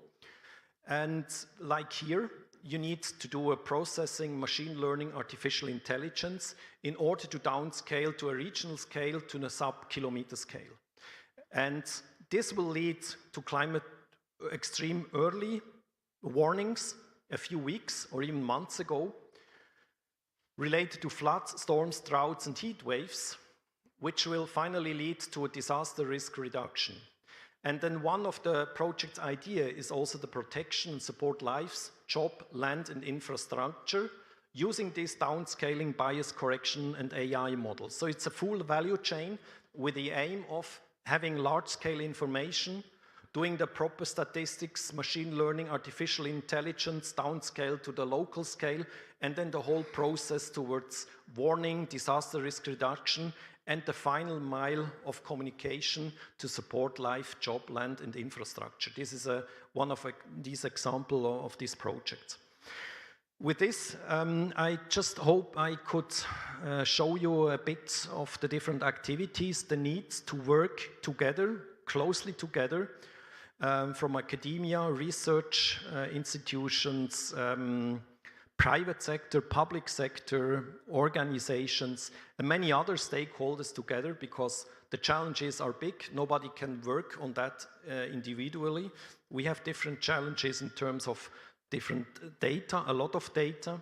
And like here, you need to do a processing, machine learning, artificial intelligence in order to downscale to a regional scale to a sub-kilometer scale. And this will lead to climate extreme early warnings a few weeks or even months ago related to floods, storms, droughts, and heat waves, which will finally lead to a disaster risk reduction. And then one of the project's idea is also the protection and support lives, job, land, and infrastructure using this downscaling, bias correction, and AI models. So it's a full value chain with the aim of having large-scale information, doing the proper statistics, machine learning, artificial intelligence, downscale to the local scale, and then the whole process towards warning, disaster risk reduction, and the final mile of communication to support life, job, land, and infrastructure. This is one of these examples of this project. With this, I just hope I could show you a bit of the different activities, the needs to work together, closely together, from academia, research institutions, private sector, public sector, organizations, and many other stakeholders together, because the challenges are big. Nobody can work on that individually. We have different challenges in terms of different data, a lot of data.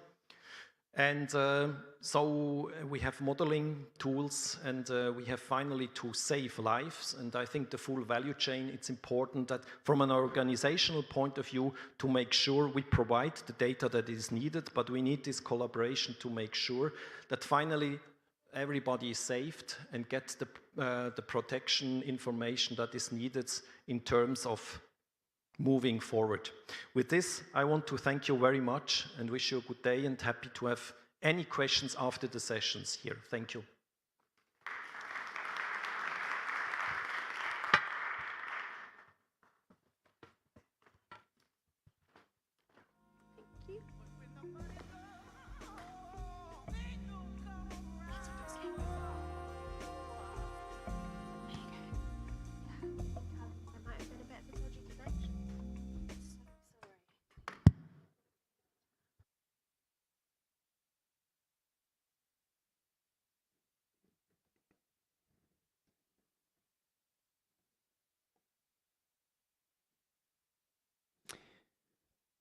And so we have modeling tools, and we have finally to save lives. And I think the full value chain, it's important that from an organizational point of view to make sure we provide the data that is needed, but we need this collaboration to make sure that finally everybody is saved and gets the protection information that is needed in terms of moving forward. With this, I want to thank you very much and wish you a good day, and happy to have any questions after the sessions here. Thank you.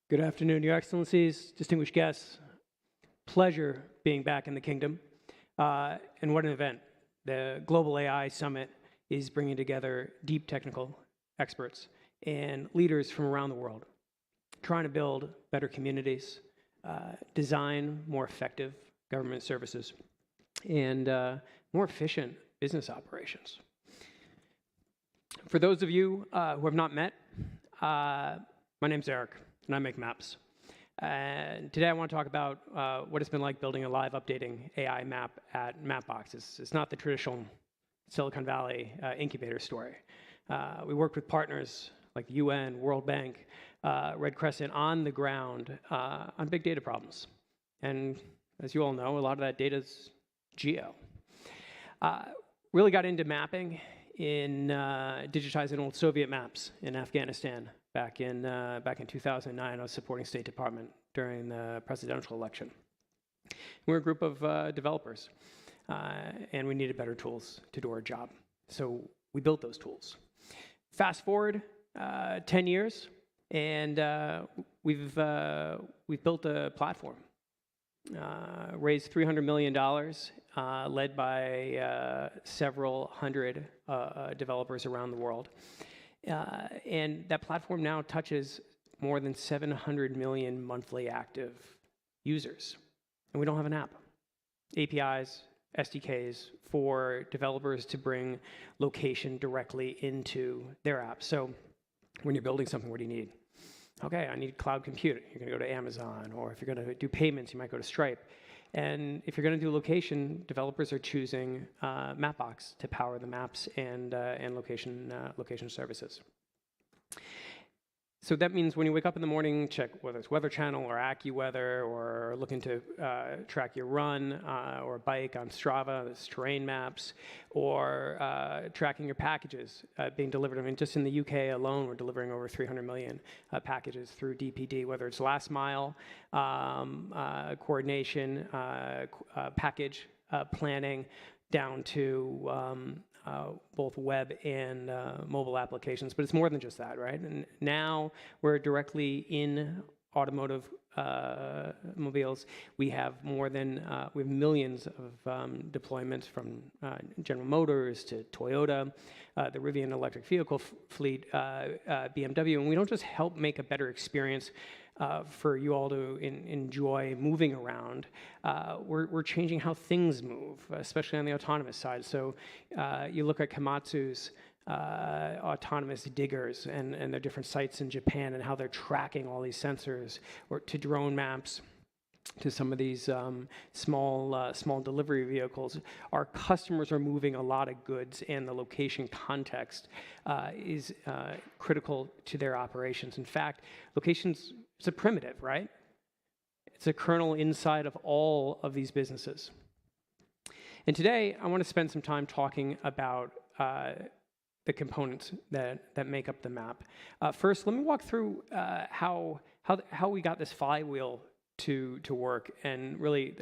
Good afternoon, Your Excellencies, distinguished guests. Pleasure being back in the kingdom. And what an event. The Global AI Summit is bringing together deep technical experts and leaders from around the world, trying to build better communities, design more effective government services, and more efficient business operations. For those of you who have not met, my name's Eric, and I make maps. And today I want to talk about what it's been like building a live updating AI map at Mapbox. It's not the traditional Silicon Valley incubator story. We worked with partners like the UN, World Bank, Red Crescent on the ground on big data problems. And as you all know, a lot of that data is geo. Really got into mapping in digitizing old Soviet maps in Afghanistan back in 2009. I was supporting State Department during the presidential election. We were a group of developers, and we needed better tools to do our job. So we built those tools. Fast forward 10 years, and we've built a platform. Raised $300 million, led by several hundred developers around the world. And that platform now touches more than 700 million monthly active users. And we don't have an app. APIs, SDKs for developers to bring location directly into their app. So when you're building something, what do you need? Okay, I need cloud compute. You're going to go to Amazon, or if you're going to do payments, you might go to Stripe. And if you're going to do location, developers are choosing Mapbox to power the maps and location services. So that means when you wake up in the morning, check whether it's Weather Channel or AccuWeather, or looking to track your run or bike on Strava, that's terrain maps, or tracking your packages being delivered. I mean, just in the UK alone, we're delivering over 300 million packages through DPD, whether it's last mile coordination, package planning, down to both web and mobile applications. But it's more than just that, right? And now we're directly in automotive mobiles. We have more than, we have millions of deployments from General Motors to Toyota, the Rivian electric vehicle fleet, BMW. And we don't just help make a better experience for you all to enjoy moving around. We're changing how things move, especially on the autonomous side. So you look at Komatsu's autonomous diggers and their different sites in Japan, and how they're tracking all these sensors, or to drone maps, to some of these small delivery vehicles. Our customers are moving a lot of goods, and the location context is critical to their operations. In fact, locations, it's a primitive, right? It's a kernel inside of all of these businesses. And today, I want to spend some time talking about the components that make up the map. First, let me walk through how we got this flywheel to work, and really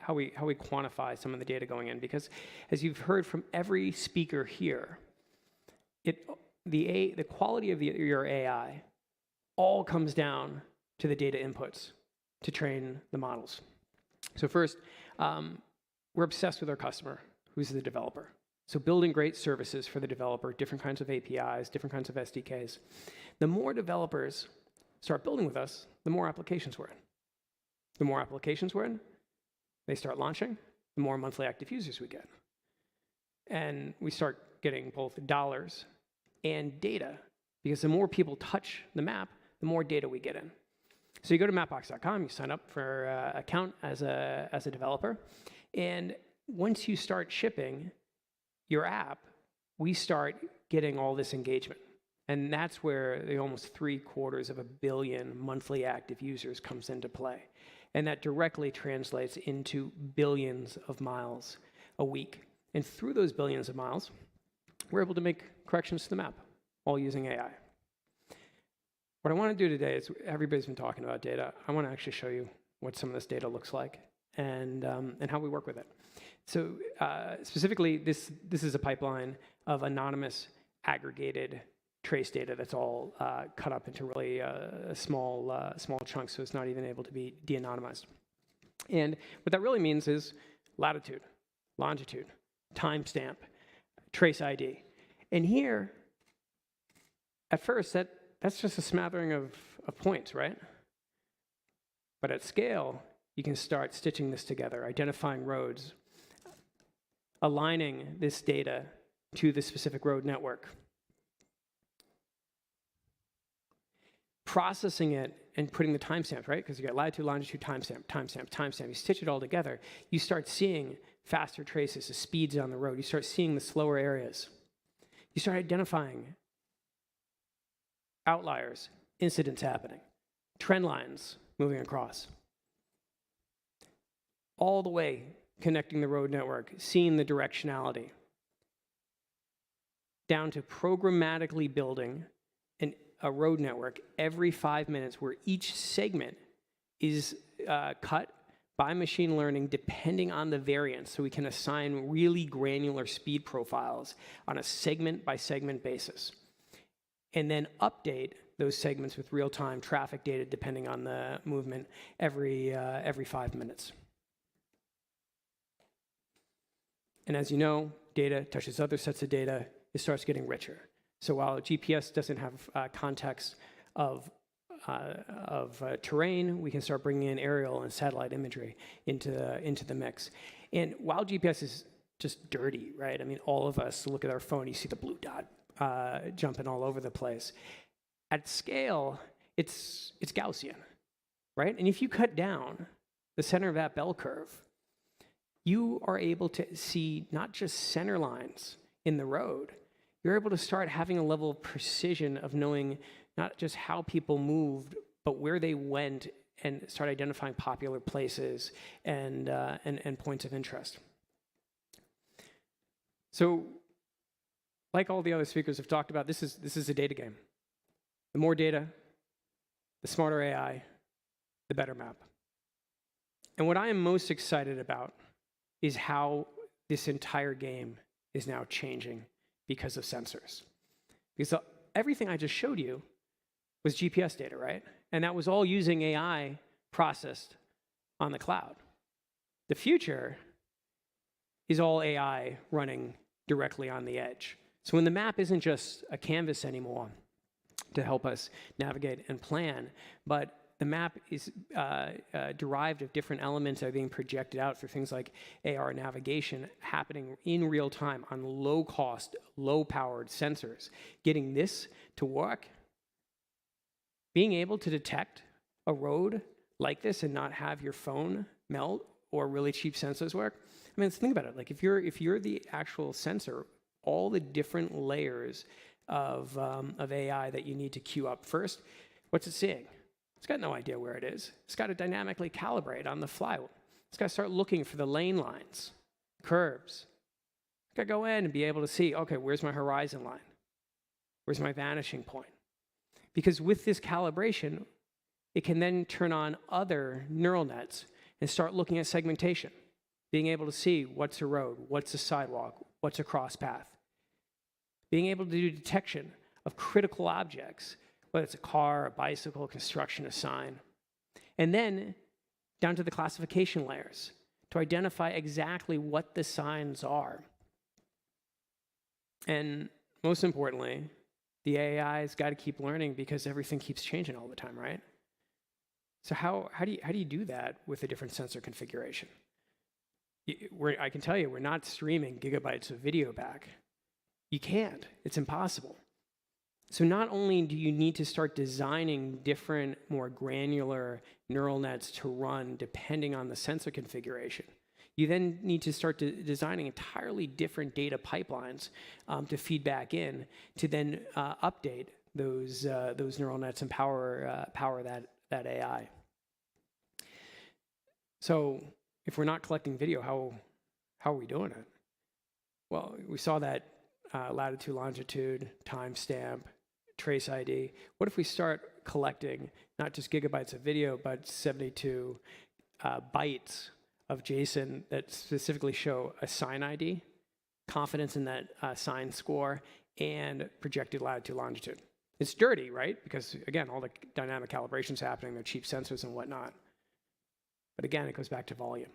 how we quantify some of the data going in. Because as you've heard from every speaker here, the quality of your AI all comes down to the data inputs to train the models. So first, we're obsessed with our customer, who's the developer. So building great services for the developer, different kinds of APIs, different kinds of SDKs. The more developers start building with us, the more applications we're in. The more applications we're in, they start launching, the more monthly active users we get. And we start getting both dollars and data, because the more people touch the map, the more data we get in. So you go to mapbox.com, you sign up for an account as a developer, and once you start shipping your app, we start getting all this engagement. And that's where the almost 750 million monthly active users comes into play. And that directly translates into billions of miles a week. And through those billions of miles, we're able to make corrections to the map, all using AI. What I want to do today is, everybody's been talking about data. I want to actually show you what some of this data looks like, and how we work with it. So specifically, this is a pipeline of anonymous aggregated trace data that's all cut up into really small chunks, so it's not even able to be de-anonymized. And what that really means is latitude, longitude, timestamp, trace ID. And here, at first, that's just a smattering of points, right? But at scale, you can start stitching this together, identifying roads, aligning this data to the specific road network, processing it and putting the timestamps, right? Because you got latitude, longitude, timestamp, timestamp, timestamp. You stitch it all together, you start seeing faster traces, the speeds on the road. You start seeing the slower areas. You start identifying outliers, incidents happening, trend lines moving across. All the way connecting the road network, seeing the directionality, down to programmatically building a road network every 5 minutes where each segment is cut by machine learning depending on the variance, so we can assign really granular speed profiles on a segment by segment basis, and then update those segments with real-time traffic data depending on the movement every 5 minutes. And as you know, data touches other sets of data, it starts getting richer. So while GPS doesn't have context of terrain, we can start bringing in aerial and satellite imagery into the mix. And while GPS is just dirty, right? I mean, all of us look at our phone, you see the blue dot jumping all over the place. At scale, it's Gaussian, right? And if you cut down the center of that bell curve, you are able to see not just center lines in the road, you're able to start having a level of precision of knowing not just how people moved, but where they went, and start identifying popular places and points of interest. So, like all the other speakers have talked about, this is a data game. The more data, the smarter AI, the better map. And what I am most excited about is how this entire game is now changing because of sensors. Because everything I just showed you was GPS data, right? And that was all using AI processed on the cloud. The future is all AI running directly on the edge. So when the map isn't just a canvas anymore to help us navigate and plan, but the map is derived of different elements that are being projected out through things like AR navigation happening in real time on low cost, low powered sensors. Getting this to work, being able to detect a road like this and not have your phone melt or really cheap sensors work. I mean, let's think about it. Like if you're the actual sensor, all the different layers of AI that you need to queue up. First, what's it seeing? It's got no idea where it is. It's got to dynamically calibrate on the fly. It's got to start looking for the lane lines, curbs. It's got to go in and be able to see, okay, where's my horizon line? Where's my vanishing point? Because with this calibration, it can then turn on other neural nets and start looking at segmentation, being able to see what's a road, what's a sidewalk, what's a cross path, being able to do detection of critical objects, whether it's a car, a bicycle, construction, a sign. And then down to the classification layers to identify exactly what the signs are. And most importantly, the AI has got to keep learning because everything keeps changing all the time, right? So how do you do that with a different sensor configuration? I can tell you, we're not streaming gigabytes of video back. You can't. It's impossible. So not only do you need to start designing different, more granular neural nets to run depending on the sensor configuration, you then need to start designing entirely different data pipelines to feed back in to then update those neural nets and power that AI. So if we're not collecting video, how are we doing it? Well, we saw that latitude, longitude, timestamp, trace ID. What if we start collecting not just gigabytes of video, but 72 bytes of JSON that specifically show a sign ID, confidence in that sign score, and projected latitude, longitude? It's dirty, right? Because again, all the dynamic calibration's happening, they're cheap sensors and whatnot. But again, it goes back to volume.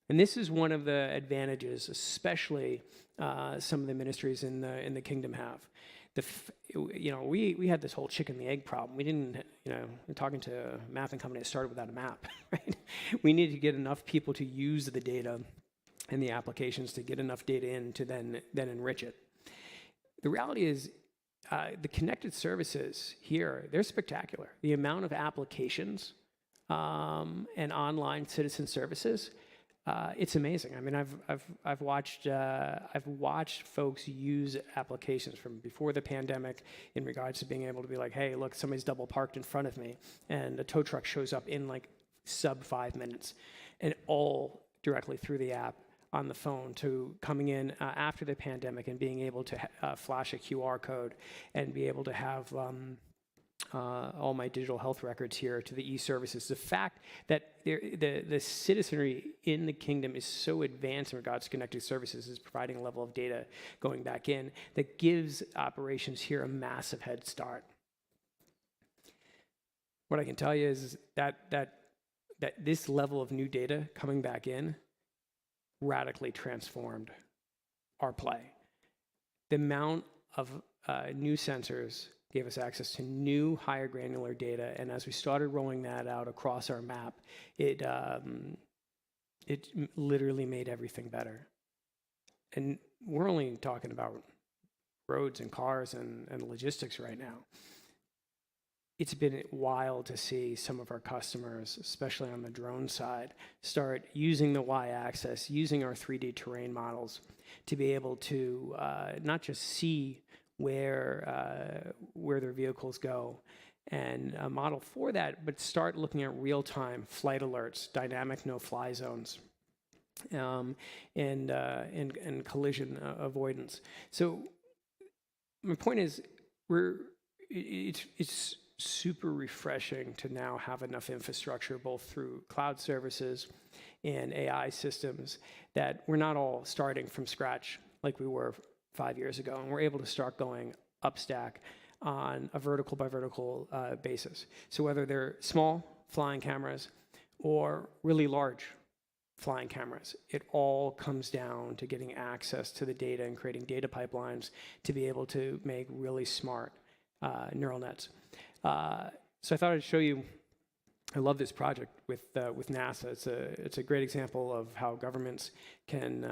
And this is one of the advantages, especially some of the ministries in the kingdom have. We had this whole chicken and the egg problem. We didn't, we're talking to a mapping company that started without a map, right? We needed to get enough people to use the data and the applications to get enough data in to then enrich it. The reality is, the connected services here, they're spectacular. The amount of applications and online citizen services, it's amazing. I mean, I've watched folks use applications from before the pandemic in regards to being able to be like, hey, look, somebody's double parked in front of me, and a tow truck shows up in like sub 5 minutes, and all directly through the app on the phone, to coming in after the pandemic and being able to flash a QR code and be able to have all my digital health records here to the e-services. The fact that the citizenry in the kingdom is so advanced in regards to connected services is providing a level of data going back in that gives operations here a massive head start. What I can tell you is that this level of new data coming back in radically transformed our play. The amount of new sensors gave us access to new, higher granular data, and as we started rolling that out across our map, it literally made everything better. And we're only talking about roads and cars and logistics right now. It's been wild to see some of our customers, especially on the drone side, start using the y-axis, using our 3D terrain models to be able to not just see where their vehicles go and model for that, but start looking at real-time flight alerts, dynamic no-fly zones, and collision avoidance. So my point is, it's super refreshing to now have enough infrastructure, both through cloud services and AI systems, that we're not all starting from scratch like we were 5 years ago, and we're able to start going up stack on a vertical by vertical basis. So whether they're small flying cameras or really large flying cameras, it all comes down to getting access to the data and creating data pipelines to be able to make really smart neural nets. So I thought I'd show you. I love this project with NASA. It's a great example of how governments can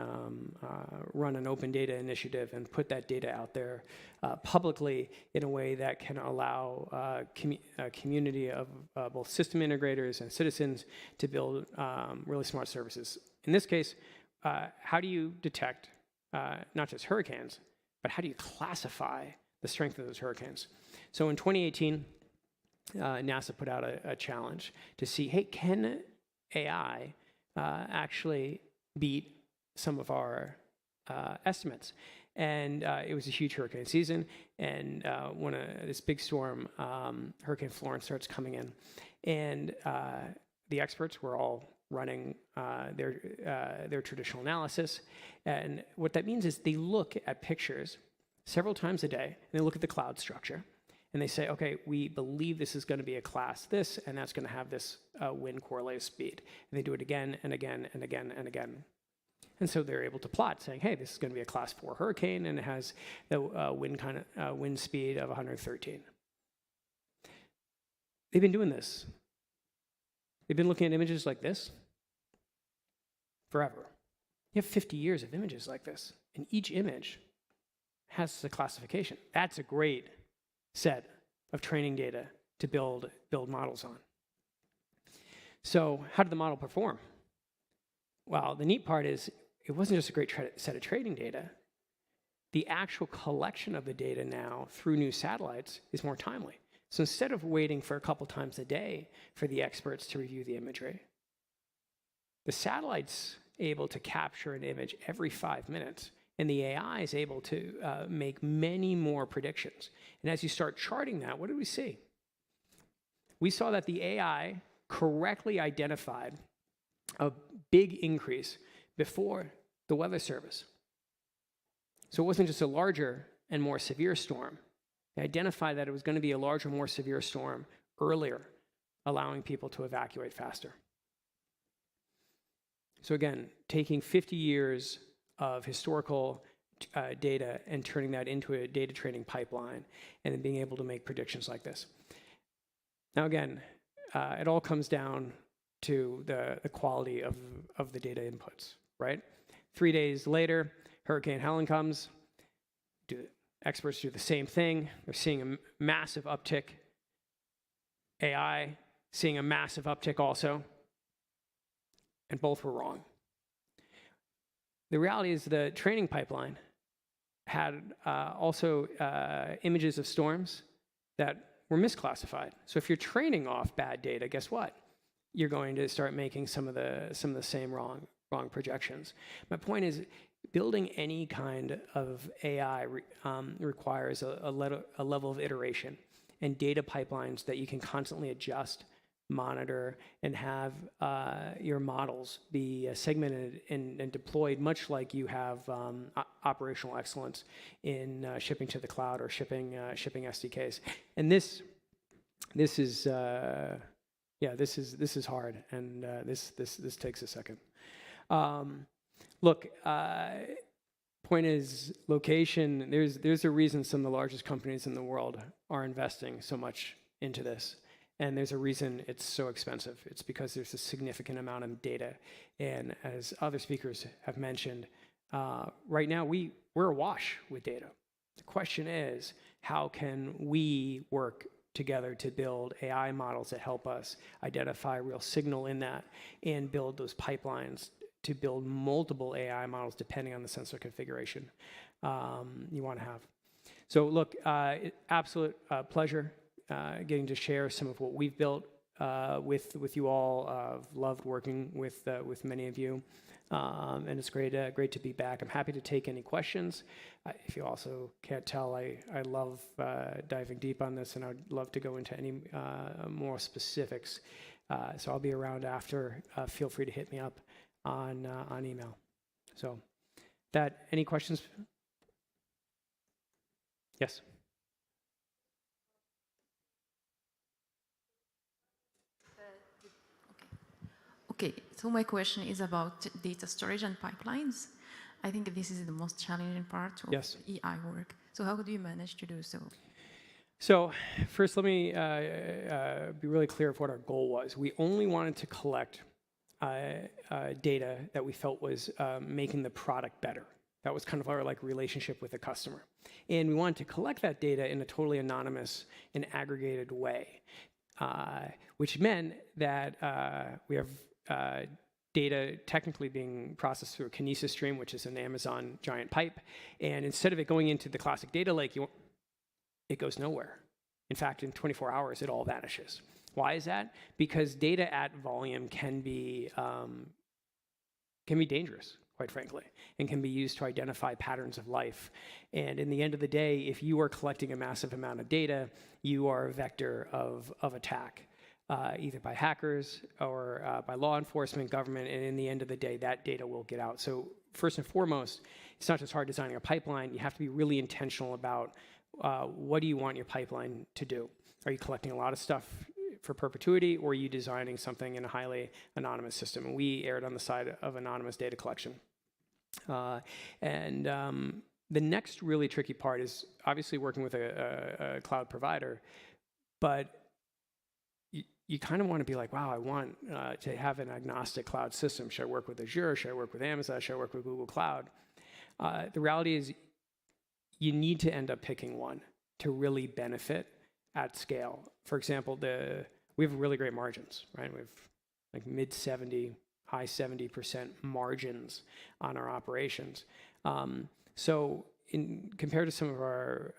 run an open data initiative and put that data out there publicly in a way that can allow a community of both system integrators and citizens to build really smart services. In this case, how do you detect not just hurricanes, but how do you classify the strength of those hurricanes? So in 2018, NASA put out a challenge to see, hey, can AI actually beat some of our estimates? And it was a huge hurricane season, and when this big storm, Hurricane Florence, starts coming in, and the experts were all running their traditional analysis. And what that means is they look at pictures several times a day, and they look at the cloud structure, and they say, okay, we believe this is going to be a class this, and that's going to have this wind correlated speed. And they do it again and again and again and again. And so they're able to plot, saying, hey, this is going to be a class 4 hurricane, and it has the wind speed of 113. They've been doing this. They've been looking at images like this forever. You have 50 years of images like this, and each image has the classification. That's a great set of training data to build models on. So how did the model perform? Well, the neat part is it wasn't just a great set of training data. The actual collection of the data now through new satellites is more timely. So instead of waiting for a couple times a day for the experts to review the imagery, the satellite's able to capture an image every 5 minutes, and the AI is able to make many more predictions. And as you start charting that, what did we see? We saw that the AI correctly identified a big increase before the weather service. So it wasn't just a larger and more severe storm. They identified that it was going to be a larger, more severe storm earlier, allowing people to evacuate faster. So again, taking 50 years of historical data and turning that into a data training pipeline, and then being able to make predictions like this. Now again, it all comes down to the quality of the data inputs, right? 3 days later, Hurricane Helen comes. experts do the same thing. They're seeing a massive uptick. AI seeing a massive uptick also. And both were wrong. The reality is the training pipeline had also images of storms that were misclassified. So if you're training off bad data, guess what? You're going to start making some of the same wrong projections. My point is, building any kind of AI requires a level of iteration and data pipelines that you can constantly adjust, monitor, and have your models be segmented and deployed, much like you have operational excellence in shipping to the cloud or shipping SDKs. And this is hard, and this takes a second. Look, point is location. There's a reason some of the largest companies in the world are investing so much into this. And there's a reason it's so expensive. It's because there's a significant amount of data. And as other speakers have mentioned, right now we're awash with data. The question is, how can we work together to build AI models that help us identify real signal in that and build those pipelines to build multiple AI models depending on the sensor configuration you want to have. So look, absolute pleasure getting to share some of what we've built with you all. I've loved working with many of you, and it's great to be back. I'm happy to take any questions. If you also can't tell, I love diving deep on this, and I'd love to go into any more specifics. So I'll be around after. Feel free to hit me up on email. So, any questions? Yes. Okay, so my question is about data storage and pipelines. I think this is the most challenging part of AI work. So how do you manage to do so? So first, let me be really clear of what our goal was. We only wanted to collect data that we felt was making the product better. That was kind of our relationship with the customer. And we wanted to collect that data in a totally anonymous and aggregated way, which meant that we have data technically being processed through a Kinesis stream, which is an Amazon giant pipe. And instead of it going into the classic data lake, it goes nowhere. In fact, in 24 hours, it all vanishes. Why is that? Because data at volume can be dangerous, quite frankly, and can be used to identify patterns of life. And in the end of the day, if you are collecting a massive amount of data, you are a vector of attack, either by hackers or by law enforcement, government, and in the end of the day, that data will get out. So first and foremost, it's not just hard designing a pipeline. You have to be really intentional about what do you want your pipeline to do. Are you collecting a lot of stuff for perpetuity, or are you designing something in a highly anonymous system? And we erred on the side of anonymous data collection. The next really tricky part is obviously working with a cloud provider, but you kind of want to be like, wow, I want to have an agnostic cloud system. Should I work with Azure? Should I work with Amazon? Should I work with Google Cloud? The reality is you need to end up picking one to really benefit at scale. For example, we have really great margins, right? We have like mid-70, high 70% margins on our operations. So compared to some of our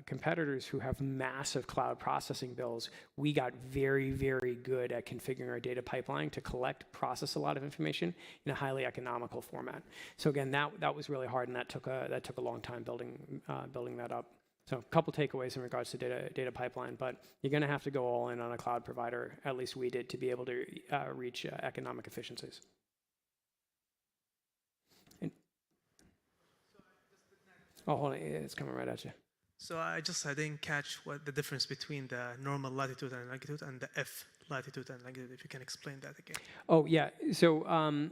competitors who have massive cloud processing bills, we got very, very good at configuring our data pipeline to process a lot of information in a highly economical format. So again, that was really hard, and that took a long time building that up. So a couple takeaways in regards to data pipeline, but you're going to have to go all in on a cloud provider, at least we did, to be able to reach economic efficiencies. Oh, hold on, it's coming right at you. So I didn't catch what the difference between the normal latitude and longitude and the F latitude and longitude, if you can explain that again. Oh, yeah. So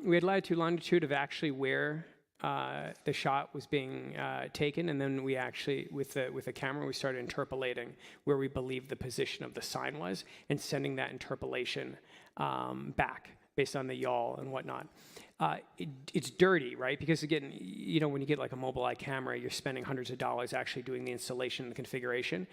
we had latitude, longitude of actually where the shot was being taken, and then we actually, with the camera, we started interpolating where we believed the position of the sign was and sending that interpolation back based on the yaw and whatnot. It's dirty, right? Because again, you know, when you get like a Mobileye camera, you're spending hundreds of dollars actually doing the installation and the configuration.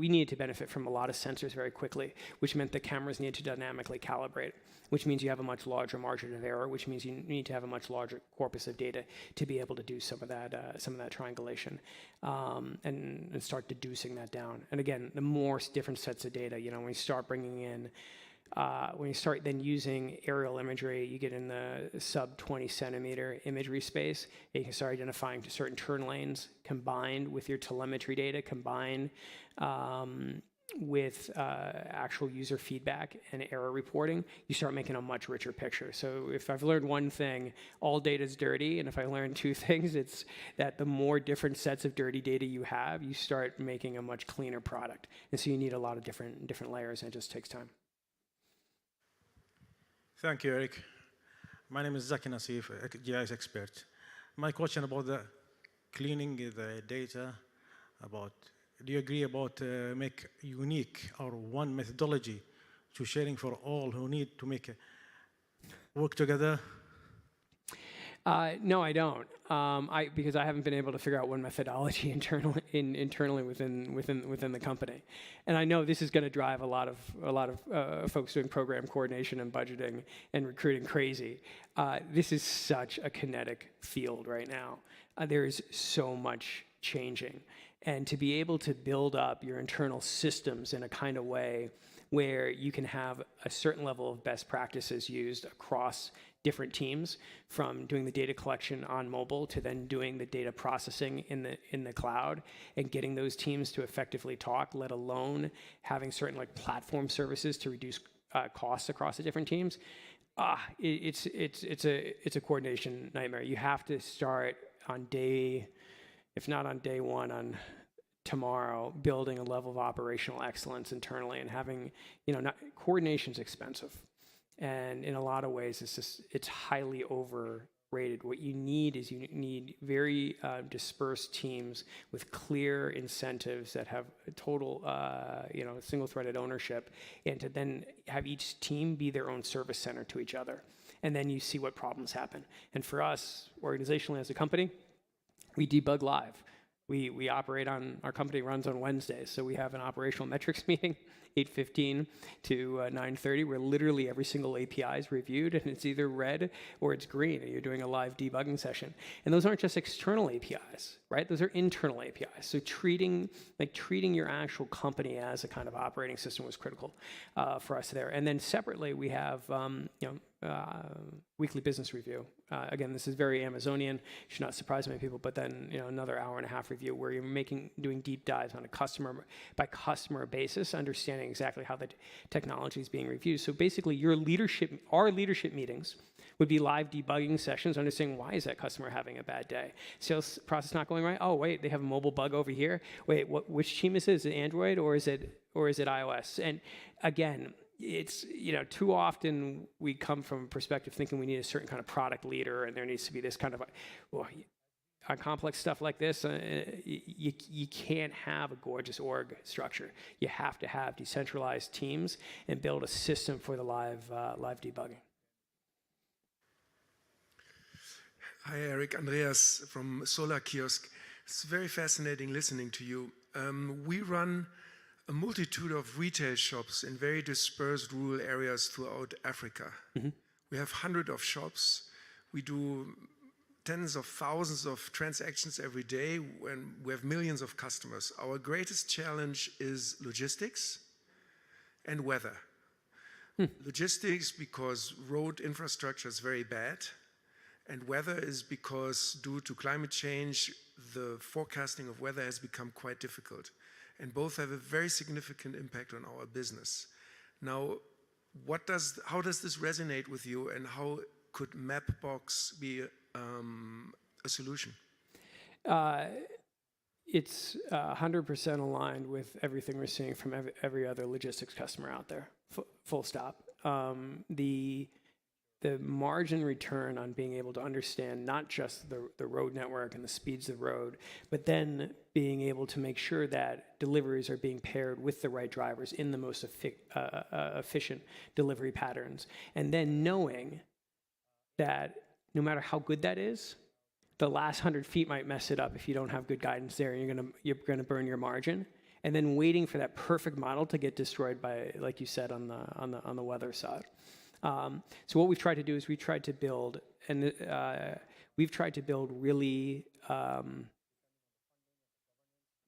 We needed to benefit from a lot of sensors very quickly, which meant the cameras needed to dynamically calibrate, which means you have a much larger margin of error, which means you need to have a much larger corpus of data to be able to do some of that triangulation and start deducing that down. And again, the more different sets of data, you know, when you start bringing in when you start then using aerial imagery, you get in the sub 20 centimeter imagery space. You can start identifying certain turn lanes combined with your telemetry data, combined with actual user feedback and error reporting. You start making a much richer picture. So if I've learned one thing, all data is dirty. And if I learned two things, it's that the more different sets of dirty data you have, you start making a much cleaner product. And so you need a lot of different layers, and it just takes time. Thank you, Eric. My name is Zaki Nassif, a GIS expert. My question about the cleaning the data, do you agree about make unique or one methodology to sharing for all who need to make work together? No, I don't. Because I haven't been able to figure out one methodology internally within the company, and I know this is going to drive a lot of folks doing program coordination and budgeting and recruiting crazy. This is such a kinetic field right now. There is so much changing, and to be able to build up your internal systems in a kind of way where you can have a certain level of best practices used across different teams, from doing the data collection on mobile to then doing the data processing in the cloud, and getting those teams to effectively talk, let alone having certain like platform services to reduce costs across the different teams. It's a coordination nightmare. You have to start on day, if not on day one, on tomorrow, building a level of operational excellence internally, and having, you know, coordination's expensive. And in a lot of ways, it's highly overrated. What you need is you need very dispersed teams with clear incentives that have a total, single-threaded ownership, and to then have each team be their own service center to each other. And then you see what problems happen. And for us, organizationally as a company, we debug live. We operate on, our company runs on Wednesdays, so we have an operational metrics meeting, 8:15 to 9:30, where literally every single API is reviewed, and it's either red or it's green, and you're doing a live debugging session. And those aren't just external APIs, right? Those are internal APIs. So treating your actual company as a kind of operating system was critical for us there. And then separately, we have weekly business review. Again, this is very Amazonian, should not surprise many people, but then another hour and a half review where you're doing deep dives on a customer by customer basis, understanding exactly how the technology is being reviewed. So basically our leadership meetings would be live debugging sessions, understanding why is that customer having a bad day? Sales process not going right? Oh, wait, they have a mobile bug over here. Wait, which team is it? Is it Android or is it iOS? And again, it's, too often we come from a perspective thinking we need a certain kind of product leader, and there needs to be this kind of, on complex stuff like this, you can't have a gorgeous org structure. You have to have decentralized teams and build a system for the live debugging. Hi, Eric. Andreas from Solar Kiosk. It's very fascinating listening to you. We run a multitude of retail shops in very dispersed rural areas throughout Africa. Mm-hmm. We have hundreds of shops. We do tens of thousands of transactions every day, and we have millions of customers. Our greatest challenge is logistics and weather. Logistics because road infrastructure is very bad, and weather is because due to climate change, the forecasting of weather has become quite difficult. And both have a very significant impact on our business. Now, how does this resonate with you, and how could Mapbox be a solution? It's 100% aligned with everything we're seeing from every other logistics customer out there, full stop. the margin return on being able to understand not just the road network and the speeds of the road, but then being able to make sure that deliveries are being paired with the right drivers in the most efficient delivery patterns. And then knowing that no matter how good that is, the last 100 feet might mess it up if you don't have good guidance there, and you're gonna burn your margin. And then waiting for that perfect model to get destroyed by, like you said, on the weather side. So what we've tried to do is we've tried to build really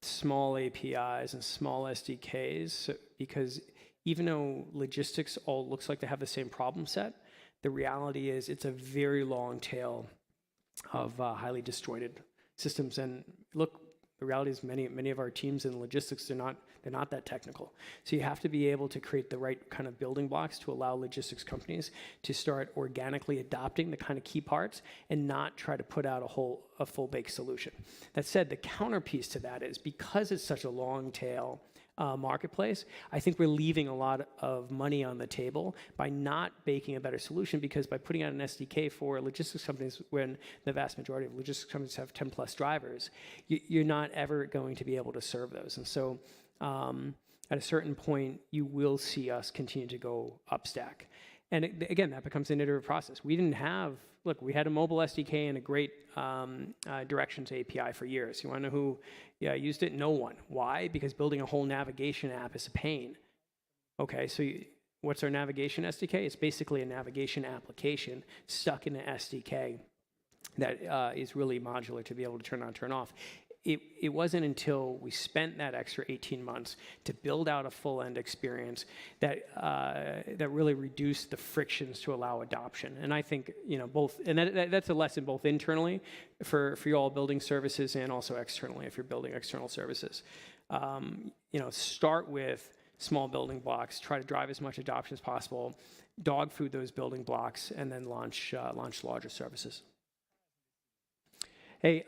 small APIs and small SDKs, because even though logistics all looks like they have the same problem set, the reality is it's a very long tail of highly disjointed systems. And look, the reality is many of our teams in logistics, they're not that technical. So you have to be able to create the right kind of building blocks to allow logistics companies to start organically adopting the kind of key parts and not try to put out a full-baked solution. That said, the counterpiece to that is because it's such a long tail marketplace, I think we're leaving a lot of money on the table by not baking a better solution, because by putting out an SDK for logistics companies, when the vast majority of logistics companies have 10 plus drivers, you're not ever going to be able to serve those. And so at a certain point, you will see us continue to go upstack. And again, that becomes an iterative process. We didn't have, look, we had a mobile SDK and a great directions API for years. You want to know who used it? No one. Why? Because building a whole navigation app is a pain. Okay, so what's our navigation SDK? It's basically a navigation application stuck in an SDK that is really modular to be able to turn on, turn off. It wasn't until we spent that extra 18 months to build out a full end experience that really reduced the frictions to allow adoption. And I think both, and that's a lesson both internally for you all building services and also externally if you're building external services. Start with small building blocks, try to drive as much adoption as possible, dog food those building blocks, and then launch larger services. Hey.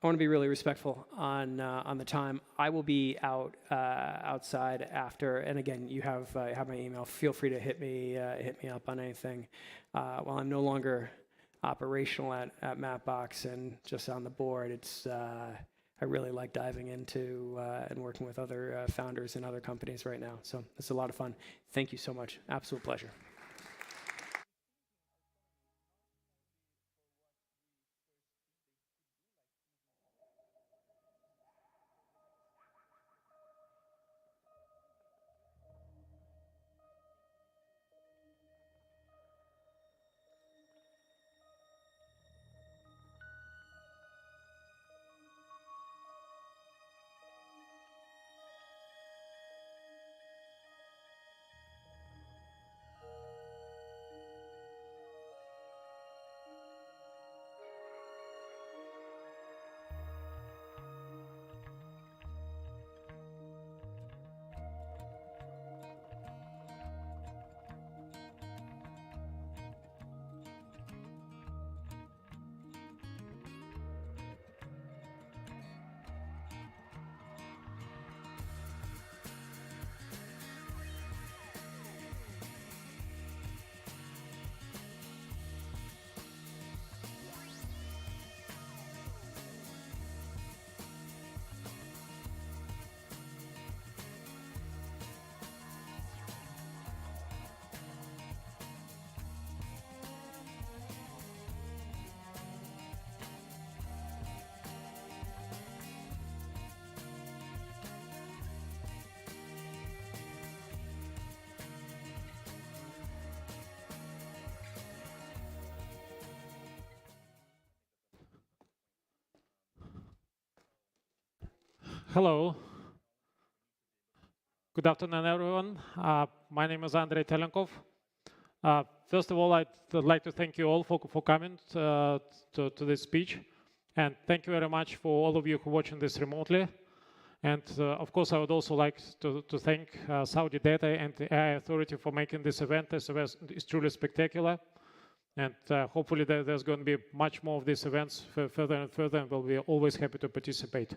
I want to be really respectful on the time. I will be outside after, and again, you have my email. Feel free to hit me up on anything. While I'm no longer operational at Mapbox and just on the board, I really like diving into and working with other founders and other companies right now. So it's a lot of fun. Thank you so much. Absolute pleasure. Hello. Good afternoon, everyone. My name is Andrei Telenkov. First of all, I'd like to thank you all for coming to this speech. And thank you very much for all of you who are watching this remotely. And of course, I would also like to thank Saudi Data and the AI Authority for making this event. This event is truly spectacular. And hopefully there's going to be much more of these events further and further, and we'll be always happy to participate.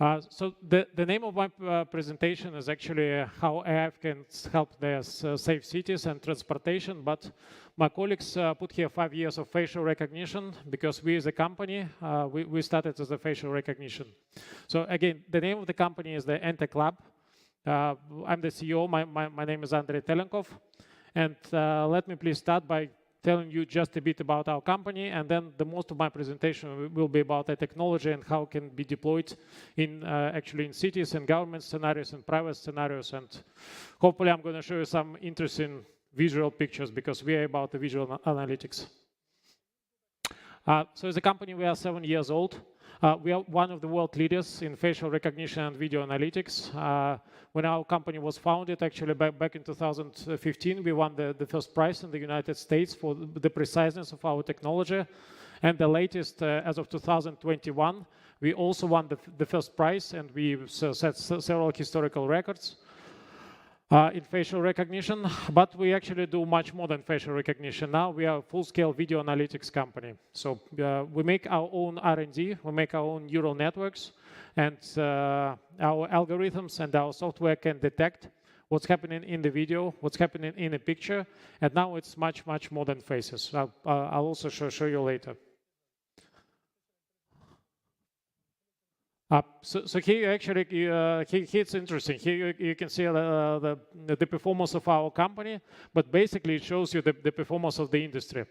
So the name of my presentation is actually how AI can help their safe cities and transportation, but my colleagues put here 5 years of facial recognition because we as a company, we started as a facial recognition. So again, the name of the company is the Entech Lab. I'm the CEO, my name is Andrei Telenkov, and let me please start by telling you just a bit about our company, and then the most of my presentation will be about the technology and how it can be deployed in actually in cities and government scenarios and private scenarios, and hopefully I'm going to show you some interesting visual pictures because we are about the visual analytics. So as a company, we are 7 years old. We are one of the world leaders in facial recognition and video analytics. When our company was founded, actually back in 2015, we won the first prize in the United States for the preciseness of our technology. And the latest, as of 2021, we also won the first prize, and we set several historical records in facial recognition, but we actually do much more than facial recognition. Now we are a full-scale video analytics company. So we make our own R&D, we make our own neural networks, and our algorithms and our software can detect what's happening in the video, what's happening in a picture, and now it's much, much more than faces. I'll also show you later. So here actually, here it's interesting. Here you can see the performance of our company, but basically it shows you the performance of the industry.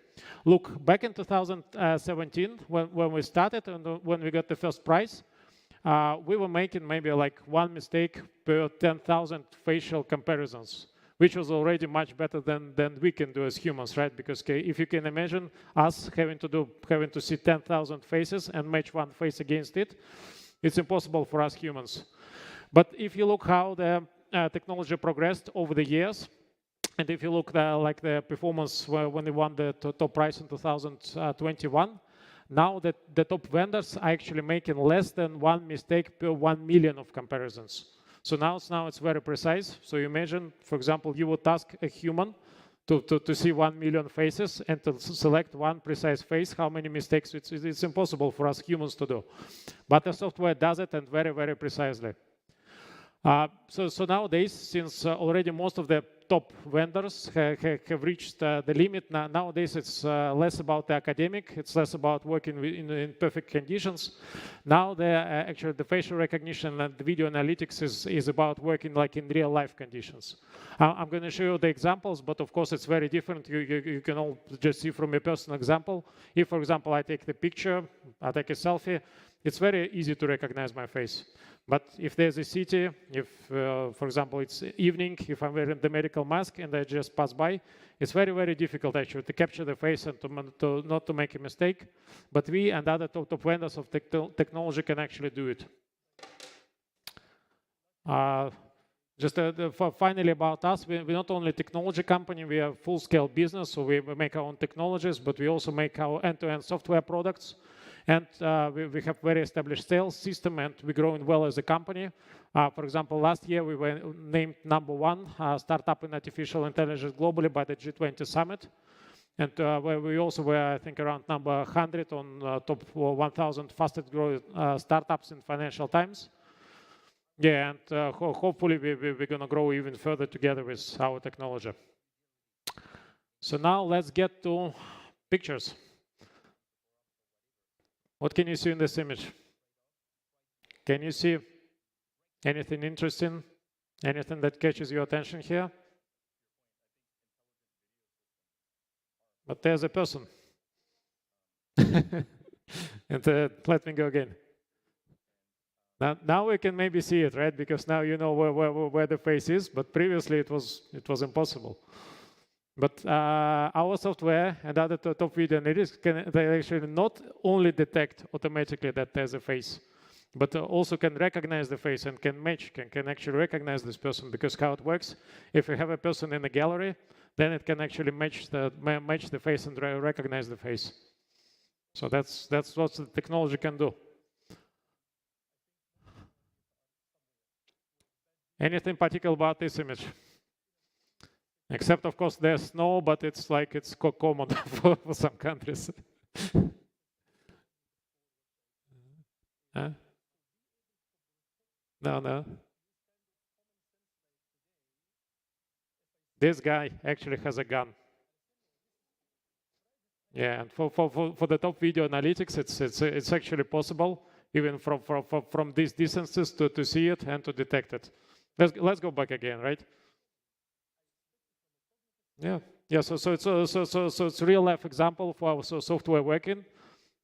Look, back in 2017, when we started and when we got the first prize, we were making maybe like one mistake per 10,000 facial comparisons, which was already much better than we can do as humans, right? Because if you can imagine us having to see 10,000 faces and match one face against it, it's impossible for us humans. But if you look how the technology progressed over the years, and if you look like the performance when they won the top prize in 2021, now that the top vendors are actually making less than one mistake per 1 million of comparisons. So now it's very precise. So you imagine, for example, you would ask a human to see 1 million faces and to select one precise face, how many mistakes, it's impossible for us humans to do. But the software does it, and very, very precisely. So nowadays, since already most of the top vendors have reached the limit, nowadays it's less about the academic, it's less about working in perfect conditions. Now actually the facial recognition and the video analytics is about working like in real life conditions. I'm going to show you the examples, but of course it's very different. You can all just see from a personal example. If, for example, I take the picture, I take a selfie, it's very easy to recognize my face. But if there's a city, if, for example, it's evening, if I'm wearing the medical mask and I just pass by, it's very, very difficult actually to capture the face and not to make a mistake. But we and other top vendors of technology can actually do it. Finally about us, we're not only a technology company, we are a full-scale business, so we make our own technologies, but we also make our end-to-end software products. And we have very established sales system, and we're growing well as a company. For example, last year we were named #1 startup in artificial intelligence globally by the G20 Summit. And we also were, I think, around number 100 on top 1,000 fastest growing startups in Financial Times. Yeah, and hopefully we're going to grow even further together with our technology. So now let's get to pictures. What can you see in this image? Can you see anything interesting? Anything that catches your attention here? But there's a person. And let me go again. Now we can maybe see it, right? Because now you know where the face is, but previously it was impossible. But our software and other top video analytics can actually not only detect automatically that there's a face, but also can recognize the face and can match, can actually recognize this person. Because how it works, if you have a person in the gallery, then it can actually match the face and recognize the face. So that's what the technology can do. Anything particular about this image? Except, of course, there's snow, but it's like it's common for some countries. No. This guy actually has a gun. Yeah, and for the top video analytics, it's actually possible, even from these distances, to see it and to detect it. Let's go back again, right? Yeah. So it's a real life example for our software working.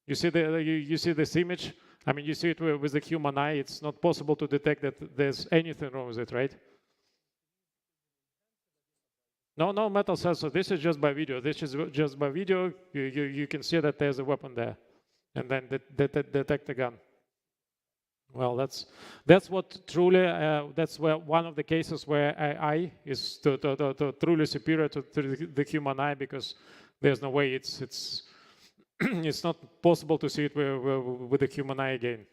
You see you see this image. I mean, you see it with the human eye. It's not possible to detect that there's anything wrong with it, right? No metal sensor. This is just by video. This is just by video. You can see that there's a weapon there, and then detect the gun. Well, that's what truly that's where one of the cases where AI is truly superior to the human eye, because there's no way it's it's not possible to see it with the human eye again.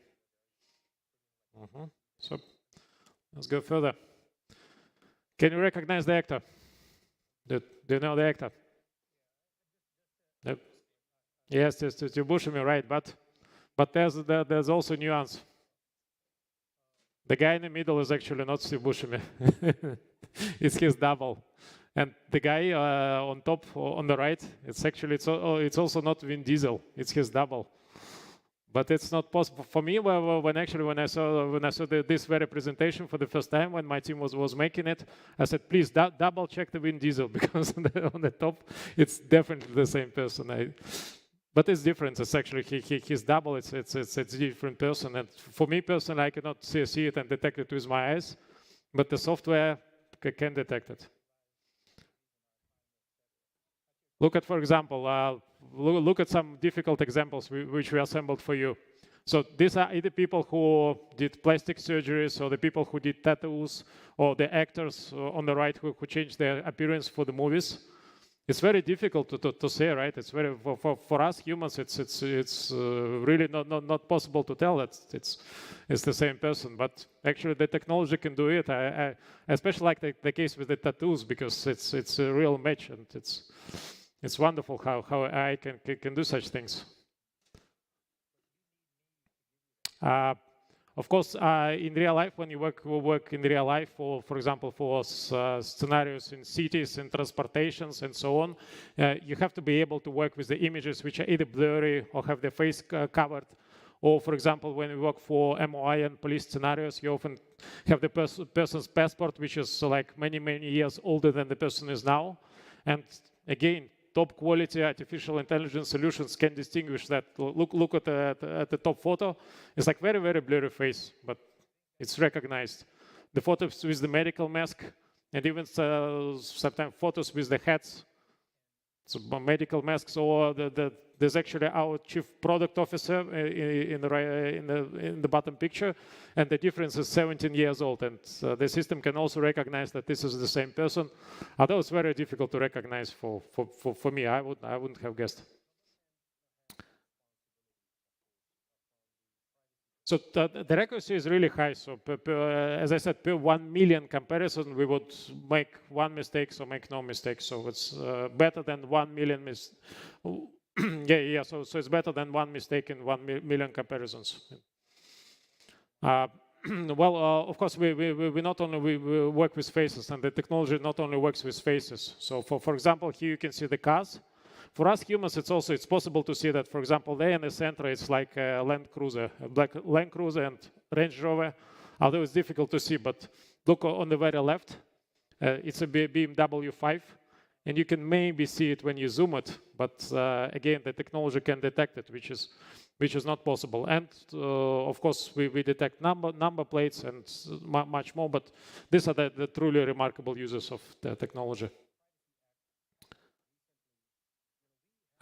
So let's go further. Can you recognize the actor? Do you know the actor? Yep. Yes, it's Buscemi, right? But there's also nuance. The guy in the middle is actually not Steve Buscemi. It's his double. And the guy on top, on the right, it's also not Vin Diesel. It's his double. But it's not possible for me. When I saw this very presentation for the first time, when my team was making it, I said, please double check the Vin Diesel, because on the top it's definitely the same person. But it's different. It's actually his double. It's a different person. And for me personally, I cannot see it and detect it with my eyes, but the software can detect it. Look at, for example, look at some difficult examples which we assembled for you. So these are either people who did plastic surgeries, or the people who did tattoos, or the actors on the right who changed their appearance for the movies. It's very difficult to say, right? It's very for us humans. It's really not possible to tell that it's the same person. But actually, the technology can do it. I especially like the case with the tattoos, because it's a real match, and it's wonderful how AI can do such things. Of course, in real life, when you work in real life, for example, for scenarios in cities and transportations and so on, you have to be able to work with the images which are either blurry or have their face covered. Or, for example, when we work for MOI and police scenarios, you often have the person's passport, which is like many years older than the person is now. And again, top quality artificial intelligence solutions can distinguish that. Look at the top photo. It's like very blurry face, but it's recognized. The photos with the medical mask, and even sometimes photos with the hats, so medical masks, or there's actually our chief product officer in the bottom picture, and the difference is 17 years old, and the system can also recognize that this is the same person, although it's very difficult to recognize for me. I wouldn't have guessed. So the accuracy is really high. So as I said, per 1 million comparison, we would make one mistake, so make no mistake. So it's better than 1 million So it's better than one mistake in 1 million comparisons. Well, of course, we not only we work with faces, and the technology not only works with faces. So for example, here you can see the cars. For us humans, it's possible to see that, for example, there in the center, it's like a Land Cruiser, like Land Cruiser and Range Rover, although it's difficult to see. But look on the very left, it's a BMW 5, and you can maybe see it when you zoom it. But again, the technology can detect it, which is not possible. And of course, we detect number plates and much more. But these are the truly remarkable uses of the technology.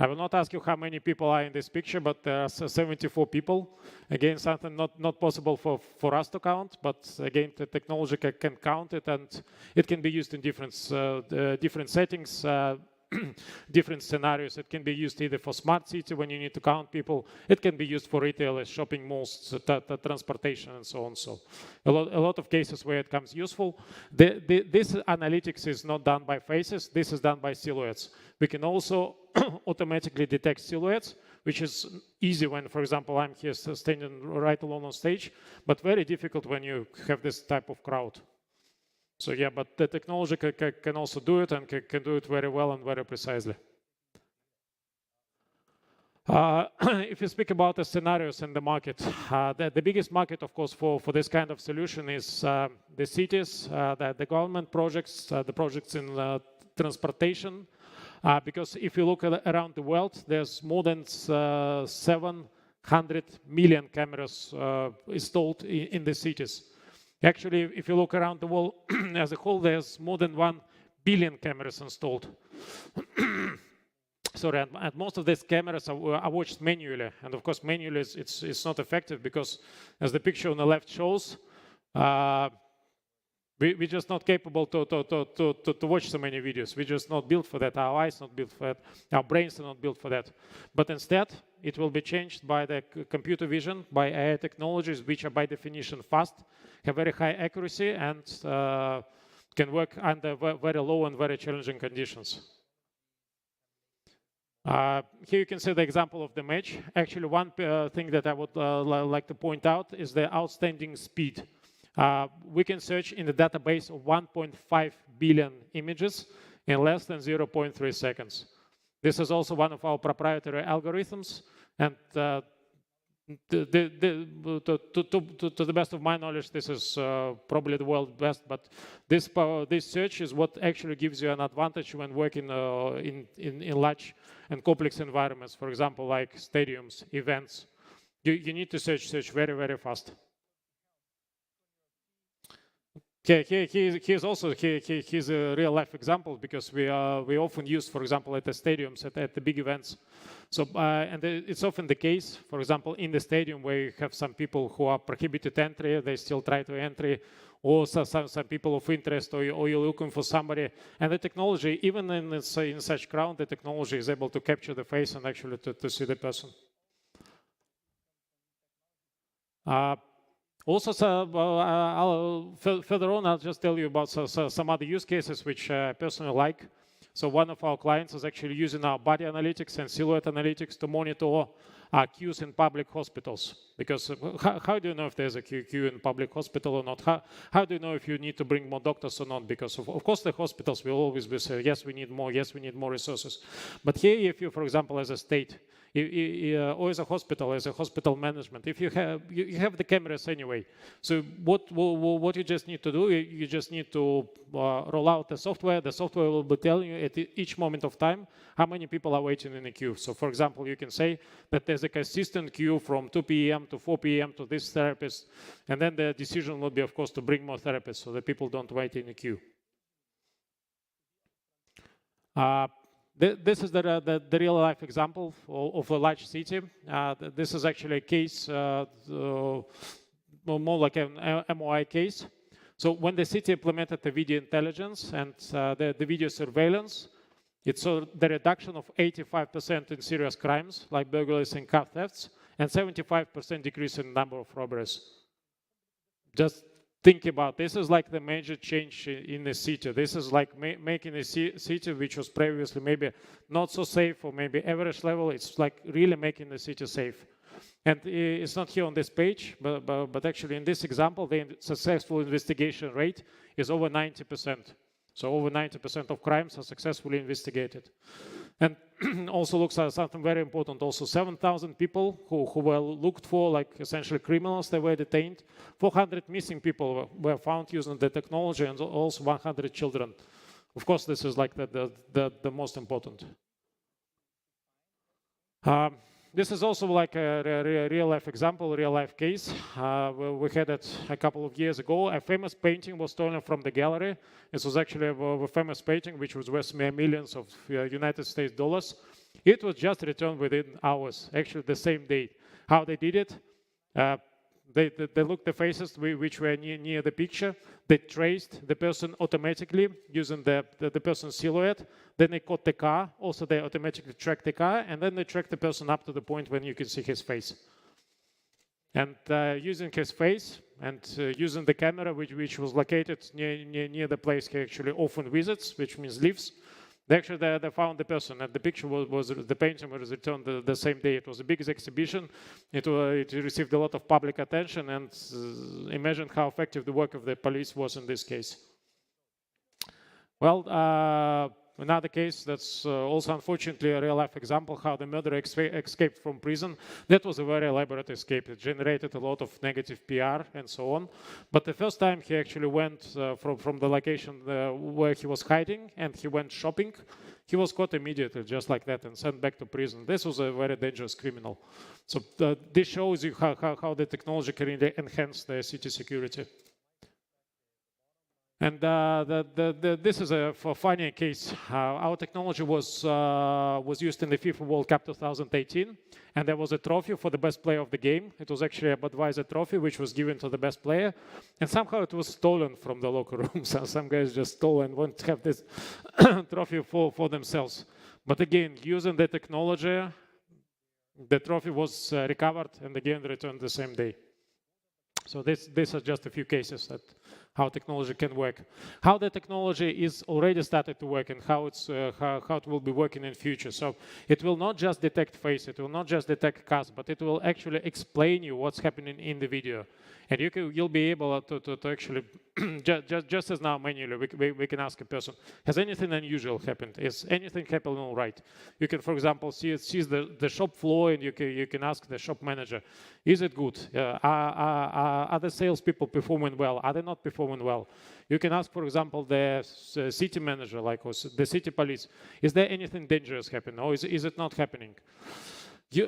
I will not ask you how many people are in this picture, but there are 74 people. Again, something not possible for us to count, but again, the technology can count it, and it can be used in different settings. different scenarios. It can be used either for smart city when you need to count people. It can be used for retailers, shopping malls, transportation, and so on. So a lot of cases where it comes useful. This analytics is not done by faces. This is done by silhouettes. We can also automatically detect silhouettes, which is easy when, for example, I'm here standing right alone on stage, but very difficult when you have this type of crowd. So yeah, but the technology can also do it and can do it very well and very precisely. If you speak about the scenarios in the market, the biggest market, of course, for this kind of solution is the cities, the government projects, the projects in transportation. Because if you look around the world, there's more than 700 million cameras installed in the cities. Actually, if you look around the world as a whole, there's more than 1 billion cameras installed. Sorry, and most of these cameras are watched manually. And of course, manually it's not effective because, as the picture on the left shows, we're just not capable to watch so many videos. We're just not built for that. Our eyes not built for that. Our brains are not built for that. But instead, it will be changed by the computer vision, by AI technologies, which are by definition fast, have very high accuracy, and can work under very low and very challenging conditions. Here you can see the example of the match. Actually, one thing that I would like to point out is the outstanding speed. We can search in the database of 1.5 billion images in less than 0.3 seconds. This is also one of our proprietary algorithms, and to the best of my knowledge, this is probably the world's best, but this search is what actually gives you an advantage when working in large and complex environments, for example, like stadiums, events. You need to search very, very fast. Okay, here's a real life example, because we often use, for example, at the stadiums, at the big events. So and it's often the case, for example, in the stadium where you have some people who are prohibited entry, they still try to enter, or some people of interest, or you're looking for somebody, and the technology, even in such crowd, the technology is able to capture the face and actually to see the person. Also, further on, I'll just tell you about some other use cases which I personally like. So one of our clients is actually using our body analytics and silhouette analytics to monitor queues in public hospitals. Because how do you know if there's a queue in public hospital or not? How do you know if you need to bring more doctors or not? Because of course the hospitals will always be saying, yes, we need more, yes, we need more resources. But here, if you, for example, as a state, or as a hospital management, if you have the cameras anyway, so what you just need to do, you just need to roll out the software. The software will be telling you at each moment of time how many people are waiting in the queue. So for example, you can say that there's a consistent queue from 2 p.m. to 4 p.m. to this therapist, and then the decision will be, of course, to bring more therapists so that people don't wait in the queue. This is the real life example of a large city. This is actually a case, more like an MOI case. So when the city implemented the video intelligence and the video surveillance, it saw the reduction of 85% in serious crimes like burglaries and car thefts, and 75% decrease in number of robberies. Just think about this is like the major change in the city. This is like making a city which was previously maybe not so safe or maybe average level. It's like really making the city safe. And it's not here on this page, but actually in this example, the successful investigation rate is over 90%. So over 90% of crimes are successfully investigated. And also looks at something very important. Also 7,000 people who were looked for, like essentially criminals, they were detained. 400 missing people were found using the technology, and also 100 children. Of course, this is like the most important. This is also like a real-life example, real-life case. We had it a couple of years ago. A famous painting was stolen from the gallery. This was actually a famous painting which was worth millions of United States dollars. It was just returned within hours, actually the same day. How they did it? They looked the faces which were near the picture. They traced the person automatically using the person's silhouette. Then they caught the car. Also, they automatically tracked the car. And then they tracked the person up to the point when you can see his face. And using his face and using the camera, which was located near the place he actually often visits, which means lives, they found the person, and the picture the painting was returned the same day. It was the biggest exhibition. It received a lot of public attention, and imagine how effective the work of the police was in this case. Well, another case that's also unfortunately a real-life example how the murderer escaped from prison. That was a very elaborate escape. It generated a lot of negative PR and so on. But the first time he actually went from the location where he was hiding and he went shopping, he was caught immediately just like that and sent back to prison. This was a very dangerous criminal. So this shows you how the technology can really enhance the city security. And this is a funny case. Our technology was used in the FIFA World Cup 2018, and there was a trophy for the best player of the game. It was actually a Budweiser trophy, which was given to the best player, and somehow it was stolen from the locker room. So some guys just stole and want to have this trophy for themselves. But again, using the technology, the trophy was recovered and again returned the same day. So these are just a few cases that how technology can work. How the technology is already started to work and how it will be working in future. So it will not just detect face, it will not just detect cars, but it will actually explain you what's happening in the video. And you'll be able to actually, just as now manually, we can ask a person, has anything unusual happened? Is anything happening all right? You can, for example, see the shop floor and you can ask the shop manager, is it good? Are the salespeople performing well? Are they not performing well? You can ask, for example, the city manager, like the city police, is there anything dangerous happening or is it not happening?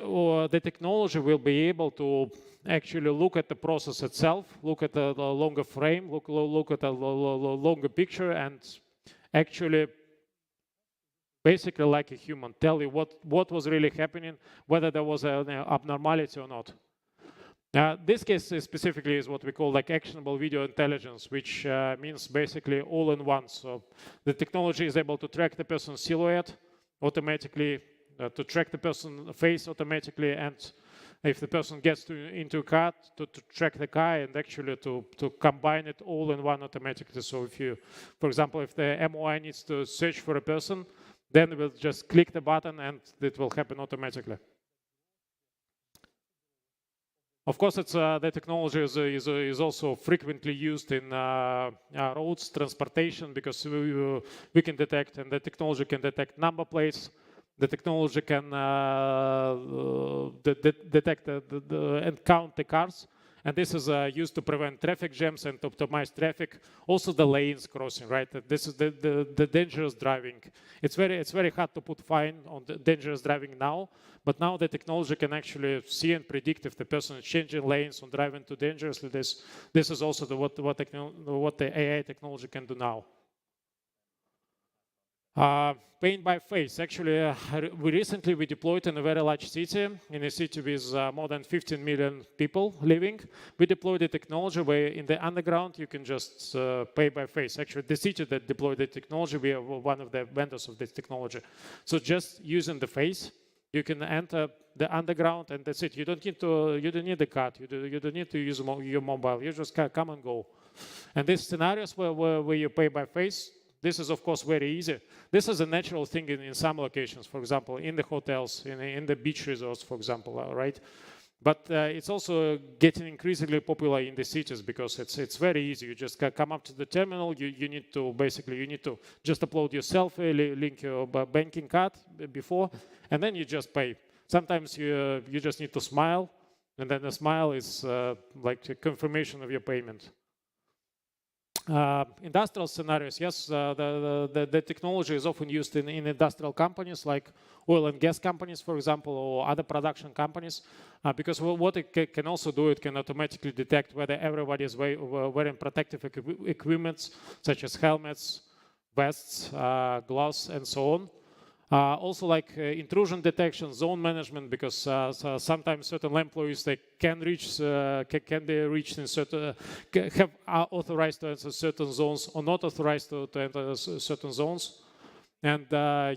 Or the technology will be able to actually look at the process itself, look at the longer frame, look at the longer picture, and actually, basically like a human, tell you what was really happening, whether there was an abnormality or not. This case specifically is what we call like actionable video intelligence, which means basically all in one. So the technology is able to track the person's silhouette automatically, to track the person's face automatically, and if the person gets into a car, to track the car and actually to combine it all in one automatically. So if you, for example, if the MOI needs to search for a person, then we'll just click the button and it will happen automatically. Of course, the technology is also frequently used in roads, transportation, because we can detect, and the technology can detect number plates. The technology can detect and count the cars. And this is used to prevent traffic jams and optimize traffic. Also the lanes crossing, right? This is the dangerous driving. It's very hard to put fine on the dangerous driving now, but now the technology can actually see and predict if the person is changing lanes or driving too dangerously. This is also what the AI technology can do now. Paying by face. Actually, we recently deployed in a very large city, in a city with more than 15 million people living. We deployed the technology where in the underground you can just pay by face. Actually, the city that deployed the technology, we are one of the vendors of this technology. So just using the face, you can enter the underground and that's it. You don't need the card. You don't need to use your mobile. You just come and go. And these scenarios where you pay by face, this is, of course, very easy. This is a natural thing in some locations, for example, in the hotels, in the beach resorts, for example, right? But it's also getting increasingly popular in the cities because it's very easy. You just come up to the terminal. You need to just upload your selfie, link your banking card before, and then you just pay. Sometimes you just need to smile, and then the smile is like a confirmation of your payment. Industrial scenarios, yes, the technology is often used in industrial companies like oil and gas companies, for example, or other production companies, because what it can also do, it can automatically detect whether everybody is wearing protective equipment, such as helmets, vests, gloves, and so on. Also like intrusion detection, zone management, because so sometimes certain employees, they can reach, can be reached in certain, are authorized to enter certain zones or not authorized to enter certain zones. And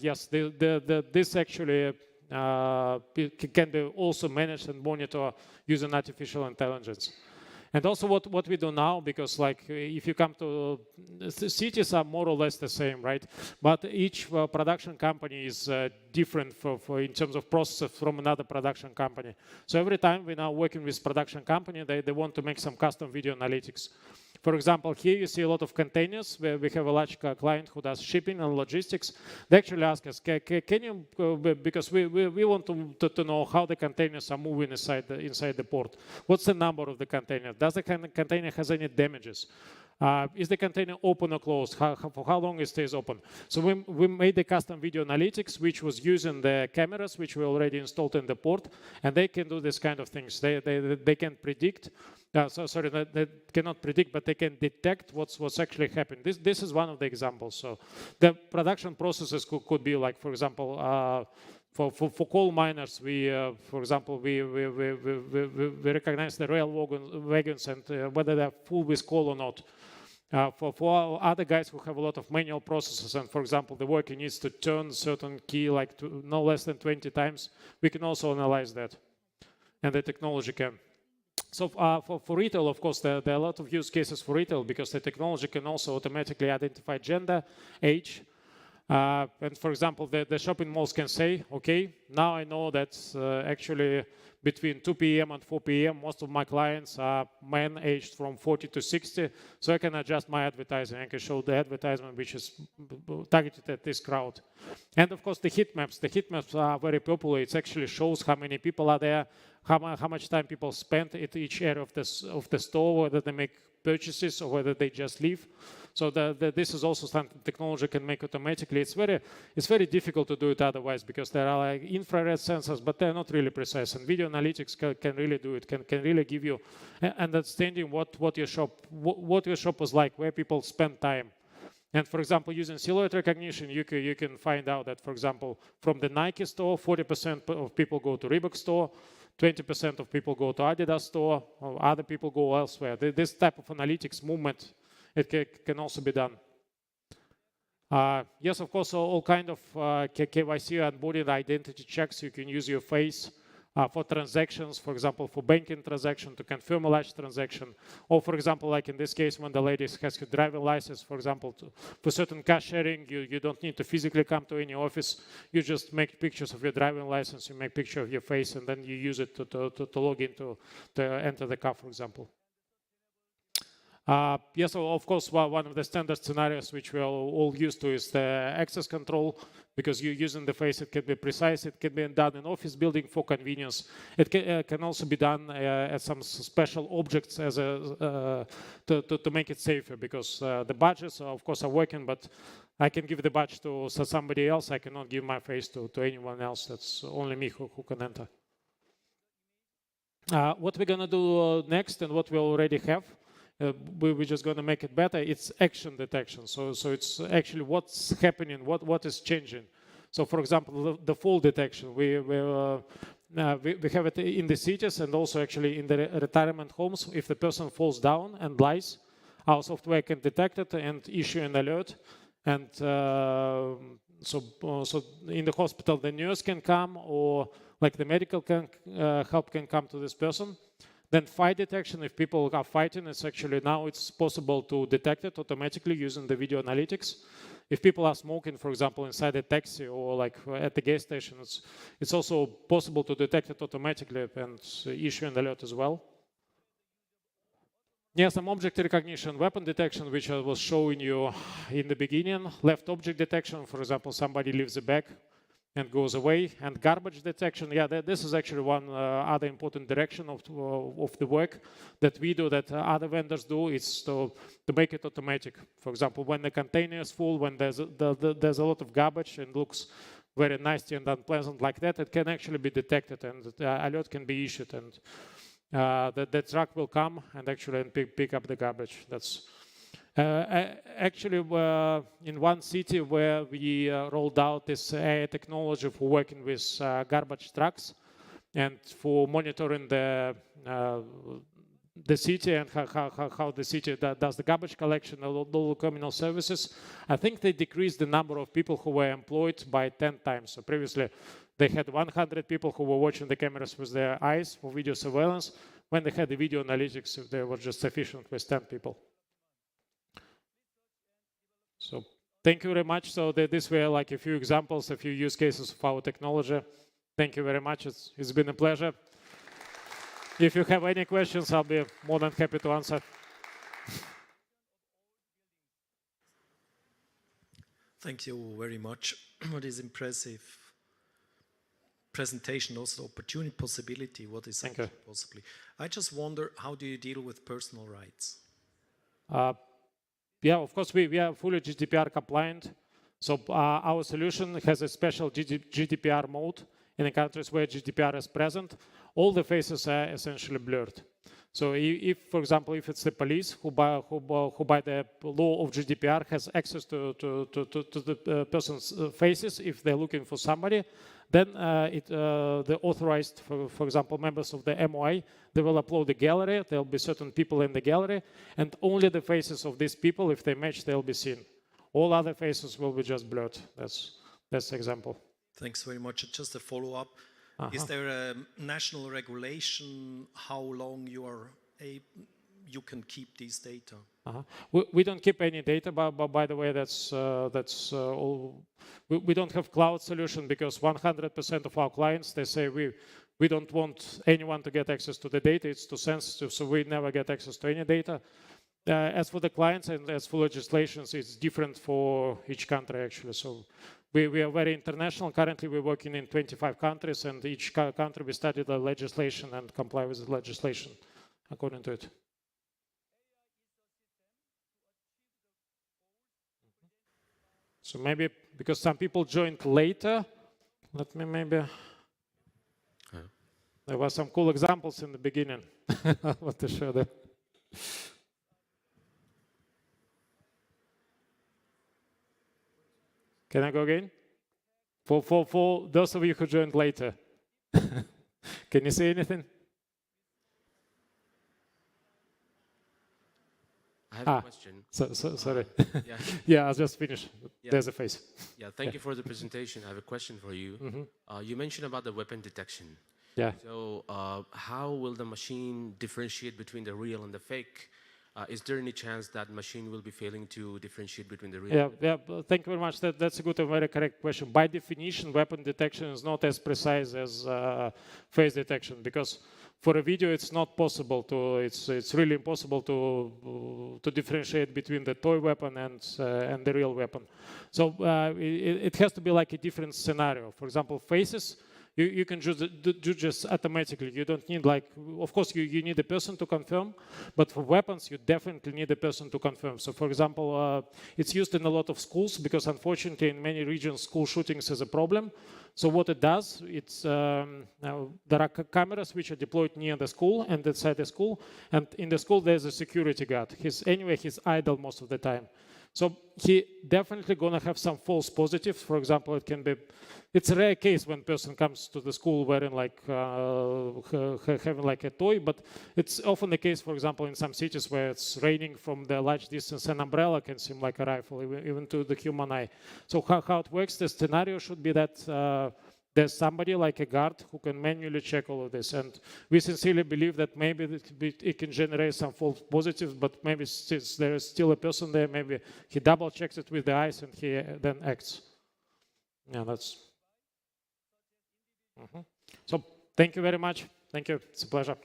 yes, this actually can be also managed and monitored using artificial intelligence. And also what we do now, because like if you come to cities are more or less the same, right? But each production company is different for in terms of processes from another production company. So every time we're now working with production company, they want to make some custom video analytics. For example, here you see a lot of containers where we have a large client who does shipping and logistics. They actually ask us, can you, because we want to know how the containers are moving inside the port. What's the number of the container? Does the container has any damages? Is the container open or closed? For how long it stays open? So we made the custom video analytics, which was using the cameras, which we already installed in the port, and they can do this kind of things. They can predict. Sorry, they cannot predict, but they can detect what's actually happening. This is one of the examples. So the production processes could be like, for example, for coal miners, for example, we recognize the rail wagons and whether they're full with coal or not. For other guys who have a lot of manual processes, and for example, the worker needs to turn certain key like no less than 20 times, we can also analyze that, and the technology can. So for retail, of course, there are a lot of use cases for retail because the technology can also automatically identify gender, age. And for example, the shopping malls can say, okay, now I know that actually between 2 p.m. and 4 p.m., most of my clients are men aged from 40 to 60. So I can adjust my advertising. I can show the advertisement which is targeted at this crowd. And of course, the heat maps. The heat maps are very popular. It actually shows how many people are there, how much time people spend at each area of the store, whether they make purchases or whether they just leave. So this is also something technology can make automatically. It's very difficult to do it otherwise because there are like infrared sensors, but they're not really precise. And video analytics can really do it. Can really give you understanding what your shop is like, where people spend time. And for example, using silhouette recognition, you can find out that, for example, from the Nike store, 40% of people go to Reebok store, 20% of people go to Adidas store, or other people go elsewhere. This type of analytics movement, it can also be done. Yes, of course, all kind of KYC and onboarding identity checks. You can use your face for transactions, for example, for banking transaction to confirm a large transaction. Or for example, like in this case, when the lady has her driving license, for example, for certain car sharing, you don't need to physically come to any office. You just make pictures of your driving license, you make picture of your face, and then you use it to log in to enter the car, for example. Yes, so of course, one of the standard scenarios which we are all used to is the access control, because you're using the face, it can be precise, it can be done in office building for convenience. It can also be done as some special objects as to make it safer, because the badges, of course, are working, but I can give the badge to somebody else. I cannot give my face to anyone else. That's only me who can enter. What we're going to do next and what we already have, we're just going to make it better. It's action detection. So it's actually what's happening, what is changing. So for example, the fall detection, we have it in the cities and also actually in the retirement homes. If the person falls down and lies, our software can detect it and issue an alert. And so in the hospital, the nurse can come, or like the medical help can come to this person. Then fight detection, if people are fighting, it's actually now it's possible to detect it automatically using the video analytics. If people are smoking, for example, inside a taxi or like at the gas station, it's also possible to detect it automatically and issue an alert as well. Yeah, some object recognition, weapon detection, which I was showing you in the beginning. Left object detection, for example, somebody leaves a bag and goes away. And garbage detection, yeah, this is actually one other important direction of the work that we do, that other vendors do, is to make it automatic. For example, when the container is full, when there's a lot of garbage and looks very nasty and unpleasant like that, it can actually be detected and the alert can be issued, and the truck will come and actually pick up the garbage. Actually, in one city where we rolled out this AI technology for working with garbage trucks and for monitoring the city and how the city does the garbage collection and all the communal services, I think they decreased the number of people who were employed by 10 times. So previously, they had 100 people who were watching the cameras with their eyes for video surveillance. When they had the video analytics, they were just sufficient with 10 people. So thank you very much. So these were like a few examples, a few use cases of our technology. Thank you very much. It's been a pleasure. If you have any questions, I'll be more than happy to answer. Thank you very much. What is impressive presentation, also opportunity, possibility, what is possibly. I just wonder, how do you deal with personal rights? Yeah, of course, we are fully GDPR compliant. So our solution has a special GDPR mode in the countries where GDPR is present. All the faces are essentially blurred. So if, for example, if it's the police who by the law of GDPR has access to the person's faces, if they're looking for somebody, then the authorized, for example, members of the MOI, they will upload the gallery. There'll be certain people in the gallery, and only the faces of these people, if they match, they'll be seen. All other faces will be just blurred. That's the example. Thanks very much. Just a follow-up. Is there a national regulation how long you can keep these data? We don't keep any data, but by the way, that's all. We don't have cloud solution because 100% of our clients, they say we don't want anyone to get access to the data. It's too sensitive, so we never get access to any data. As for the clients and as for legislations, it's different for each country actually. So we are very international. Currently, we're working in 25 countries, and each country we study the legislation and comply with the legislation according to it. So maybe because some people joined later, let me maybe. There were some cool examples in the beginning. I want to show them. Can I go again? For those of you who joined later, can you say anything? I have a question. Sorry. Yeah. Yeah, I'll just finish. Yeah. There's a face. Yeah, thank you for the presentation. I have a question for you. You mentioned about the weapon detection. Yeah. So how will the machine differentiate between the real and the fake? Is there any chance that machine will be failing to differentiate between the real? Yeah. Thank you very much. That's a good and very correct question. By definition, weapon detection is not as precise as face detection because for a video, it's not possible to. It's really impossible to differentiate between the toy weapon and the real weapon. So it has to be like a different scenario. For example, faces. You can do just automatically. You don't need like, of course, you need a person to confirm, but for weapons, you definitely need a person to confirm. So for example, it's used in a lot of schools because unfortunately in many regions, school shootings is a problem. So what it does, it's there are cameras which are deployed near the school and inside the school. And in the school, there's a security guard. He's idle most of the time. So he definitely gonna have some false positives. For example, it's a rare case when person comes to the school wearing like, having like a toy, but it's often the case, for example, in some cities where it's raining from the large distance, an umbrella can seem like a rifle, even to the human eye. So how it works, the scenario should be that there's somebody like a guard who can manually check all of this. And we sincerely believe that maybe it can generate some false positives, but maybe since there is still a person there, maybe he double checks it with the eyes and he then acts. Yeah, that's. So thank you very much. Thank you. It's a pleasure.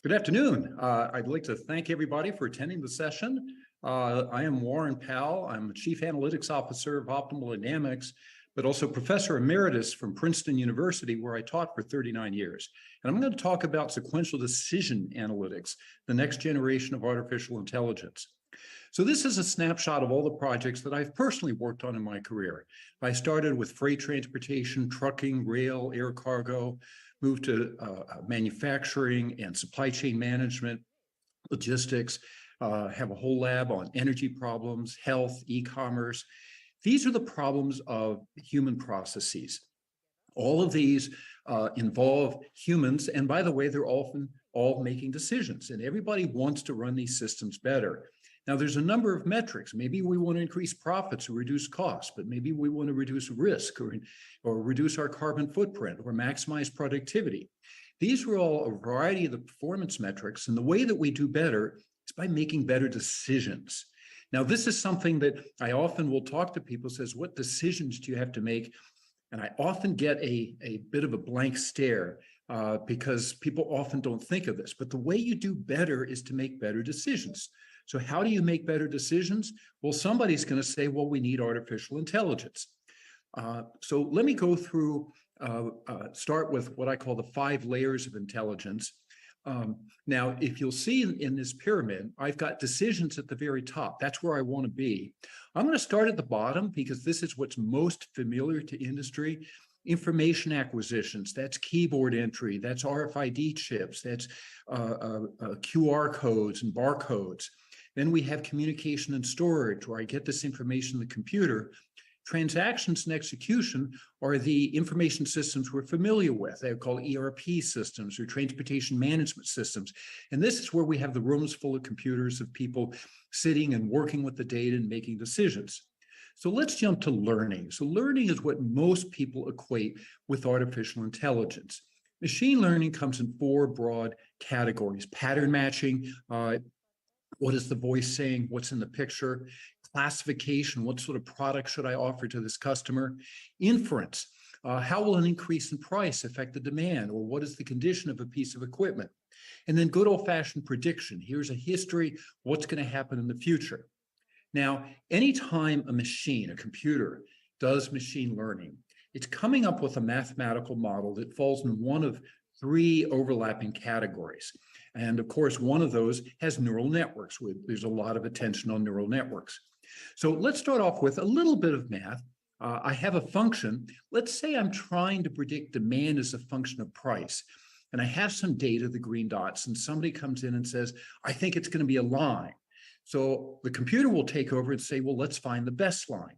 Good afternoon. I'd like to thank everybody for attending the session. I am Warren Powell. I'm Chief Analytics Officer of Optimal Dynamics, but also Professor Emeritus from Princeton University, where I taught for 39 years. And I'm going to talk about sequential decision analytics, the next generation of artificial intelligence. So this is a snapshot of all the projects that I've personally worked on in my career. I started with freight transportation, trucking, rail, air cargo, moved to manufacturing and supply chain management, logistics, have a whole lab on energy problems, health, e-commerce. These are the problems of human processes. All of these involve humans, and by the way, they're often all making decisions, and everybody wants to run these systems better. Now, there's a number of metrics. Maybe we want to increase profits or reduce costs, but maybe we want to reduce risk or reduce our carbon footprint or maximize productivity. These are all a variety of the performance metrics, and the way that we do better is by making better decisions. Now, this is something that I often will talk to people, says, what decisions do you have to make? And I often get a bit of a blank stare because people often don't think of this. But the way you do better is to make better decisions. So how do you make better decisions? Well, somebody's going to say, well, we need artificial intelligence. So let me go through, start with what I call the 5 layers of intelligence. Now, if you'll see in this pyramid, I've got decisions at the very top. That's where I want to be. I'm going to start at the bottom because this is what's most familiar to industry. Information acquisitions, that's keyboard entry, that's RFID chips, that's QR codes and barcodes. Then we have communication and storage, where I get this information in the computer. Transactions and execution are the information systems we're familiar with. They're called ERP systems or transportation management systems. And this is where we have the rooms full of computers of people sitting and working with the data and making decisions. So let's jump to learning. So learning is what most people equate with artificial intelligence. Machine learning comes in 4 broad categories: pattern matching, what is the voice saying? What's in the picture? Classification, what sort of product should I offer to this customer? Inference, how will an increase in price affect the demand? Or what is the condition of a piece of equipment? And then good old-fashioned prediction. Here's a history, what's going to happen in the future. Now, anytime a machine, a computer, does machine learning, it's coming up with a mathematical model that falls in one of 3 overlapping categories. And of course, one of those has neural networks. There's a lot of attention on neural networks. So let's start off with a little bit of math. I have a function. Let's say I'm trying to predict demand as a function of price. And I have some data, the green dots, and somebody comes in and says, I think it's going to be a line. So the computer will take over and say, well, let's find the best line.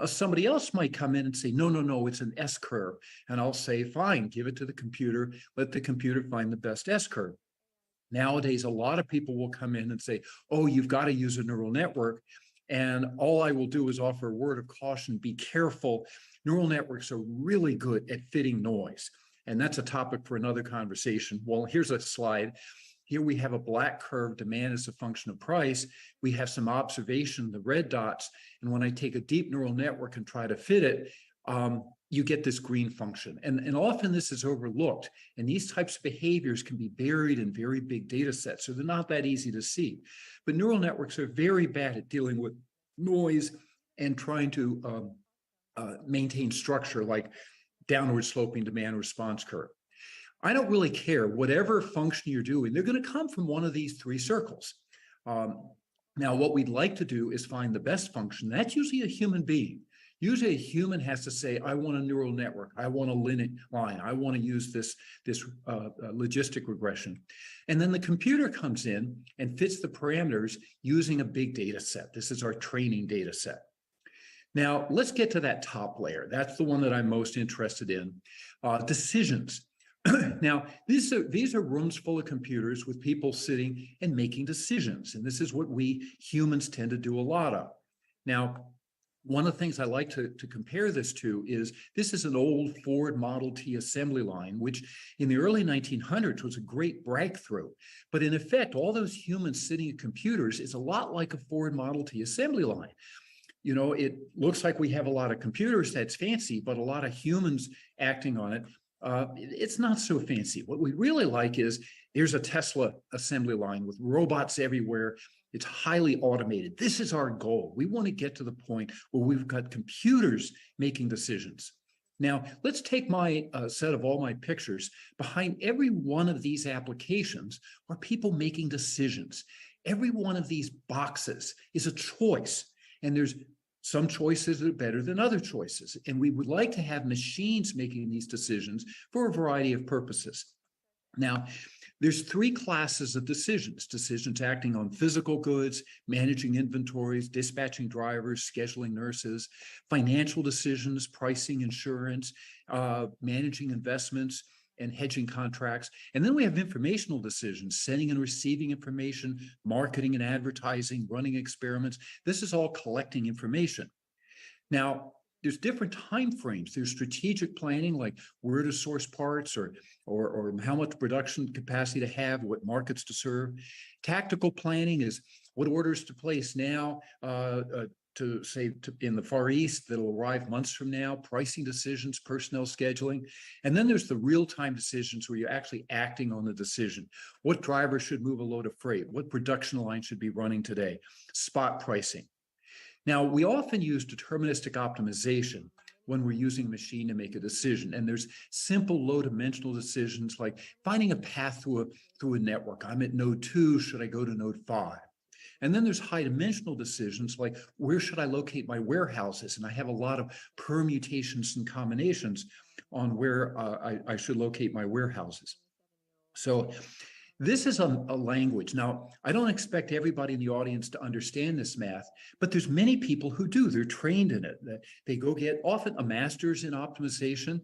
Somebody else might come in and say, no, it's an S-curve. And I'll say, fine, give it to the computer. Let the computer find the best S-curve. Nowadays, a lot of people will come in and say, oh, you've got to use a neural network. And all I will do is offer a word of caution, be careful. Neural networks are really good at fitting noise. And that's a topic for another conversation. Well, here's a slide. Here we have a black curve, demand as a function of price. We have some observation, the red dots. And when I take a deep neural network and try to fit it, you get this green function. And often this is overlooked. And these types of behaviors can be buried in very big data sets, so they're not that easy to see. But neural networks are very bad at dealing with noise and trying to maintain structure, like downward sloping demand response curve. I don't really care. Whatever function you're doing, they're going to come from one of these 3 circles. Now, what we'd like to do is find the best function. That's usually a human being. Usually a human has to say, I want a neural network, I want a linear line, I want to use this logistic regression. And then the computer comes in and fits the parameters using a big data set. This is our training data set. Now, let's get to that top layer. That's the one that I'm most interested in. Decisions. Now, these are rooms full of computers with people sitting and making decisions. And this is what we humans tend to do a lot of. Now, one of the things I like to compare this to is, this is an old Ford Model T assembly line, which in the early 1900s was a great breakthrough. But in effect, all those humans sitting at computers is a lot like a Ford Model T assembly line. You know, it looks like we have a lot of computers, that's fancy, but a lot of humans acting on it. It's not so fancy. What we really like is here's a Tesla assembly line with robots everywhere. It's highly automated. This is our goal. We want to get to the point where we've got computers making decisions. Now, let's take my set of all my pictures. Behind every one of these applications are people making decisions. Every one of these boxes is a choice, and there's some choices are better than other choices. And we would like to have machines making these decisions for a variety of purposes. Now, there's three classes of decisions: decisions acting on physical goods, managing inventories, dispatching drivers, scheduling nurses; financial decisions, pricing insurance, managing investments, and hedging contracts. And then we have informational decisions: sending and receiving information, marketing and advertising, running experiments. This is all collecting information. Now, there's different time frames. There's strategic planning, like where to source parts, or how much production capacity to have, what markets to serve. Tactical planning is what orders to place now, to say in the Far East that'll arrive months from now. Pricing decisions, personnel scheduling. And then there's the real-time decisions where you're actually acting on the decision. What driver should move a load of freight? What production line should be running today? Spot pricing. Now, we often use deterministic optimization when we're using a machine to make a decision. And there's simple low-dimensional decisions like finding a path through a network. I'm at node 2, should I go to node 5? And then there's high-dimensional decisions like where should I locate my warehouses? And I have a lot of permutations and combinations on where I should locate my warehouses. So this is a language. Now, I don't expect everybody in the audience to understand this math, but there's many people who do. They're trained in it. They go get often a master's in optimization,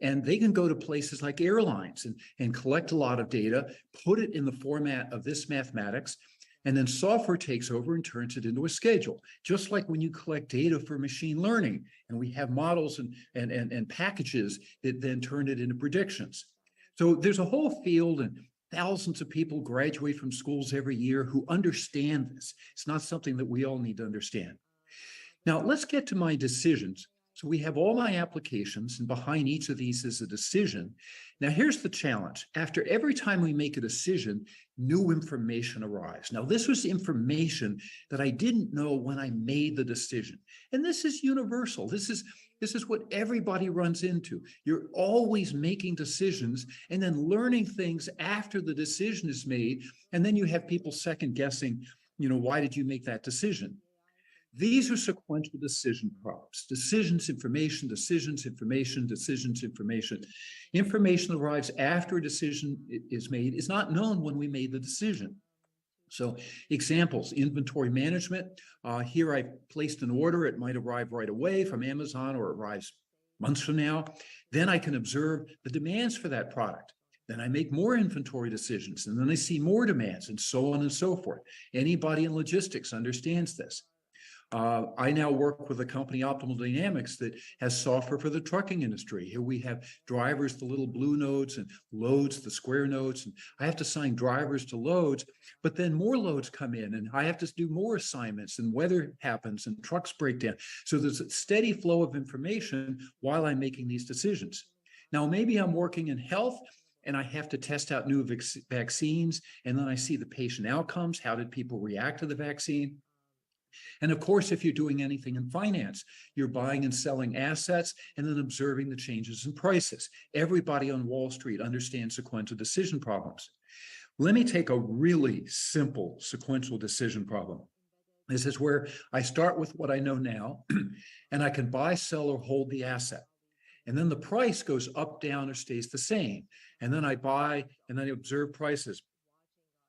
and they can go to places like airlines and collect a lot of data, put it in the format of this mathematics, and then software takes over and turns it into a schedule. Just like when you collect data for machine learning, and we have models and packages that then turn it into predictions. So there's a whole field, and thousands of people graduate from schools every year who understand this. It's not something that we all need to understand. Now, let's get to my decisions. So we have all my applications, and behind each of these is a decision. Now, here's the challenge. After every time we make a decision, new information arrives. Now, this was information that I didn't know when I made the decision. And this is universal. This is what everybody runs into. You're always making decisions and then learning things after the decision is made. And then you have people second guessing, why did you make that decision? These are sequential decision problems. Decisions, information, decisions, information, decisions, information. Information arrives after a decision is made, is not known when we made the decision. So examples: inventory management. Here I placed an order. It might arrive right away from Amazon, or it arrives months from now. Then I can observe the demands for that product. Then I make more inventory decisions, and then I see more demands, and so on and so forth. Anybody in logistics understands this. I now work with a company, Optimal Dynamics, that has software for the trucking industry. Here we have drivers, the little blue nodes, and loads, the square nodes. And I have to assign drivers to loads, but then more loads come in, and I have to do more assignments, and weather happens, and trucks break down. So there's a steady flow of information while I'm making these decisions. Now, maybe I'm working in health, and I have to test out new vaccines, and then I see the patient outcomes. How did people react to the vaccine? And of course, if you're doing anything in finance, you're buying and selling assets and then observing the changes in prices. Everybody on Wall Street understands sequential decision problems. Let me take a really simple sequential decision problem. This is where I start with what I know now, and I can buy, sell, or hold the asset. And then the price goes up, down, or stays the same. And then I buy, and then I observe prices.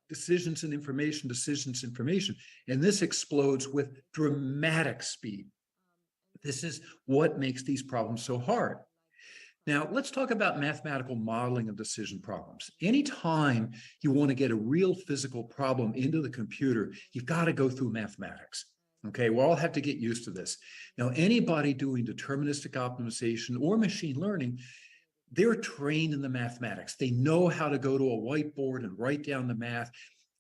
Decisions and information, decisions, information. And this explodes with dramatic speed. This is what makes these problems so hard. Now, let's talk about mathematical modeling of decision problems. Anytime you want to get a real physical problem into the computer, you've got to go through mathematics. Okay, we all have to get used to this. Now, anybody doing deterministic optimization or machine learning, they're trained in the mathematics. They know how to go to a whiteboard and write down the math,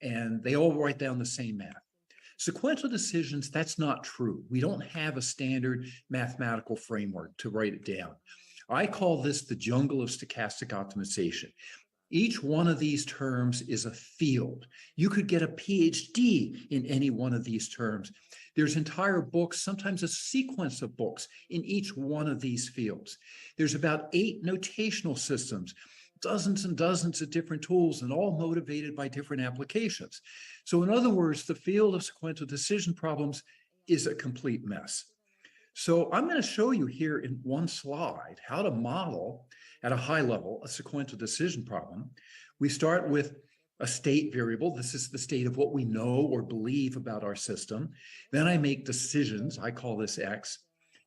and they all write down the same math. Sequential decisions, that's not true. We don't have a standard mathematical framework to write it down. I call this the jungle of stochastic optimization. Each one of these terms is a field. You could get a PhD in any one of these terms. There's entire books, sometimes a sequence of books in each one of these fields. There's about 8 notational systems, dozens and dozens of different tools, and all motivated by different applications. So in other words, the field of sequential decision problems is a complete mess. So I'm going to show you here in one slide how to model at a high level a sequential decision problem. We start with a state variable. This is the state of what we know or believe about our system. Then I make decisions. I call this X.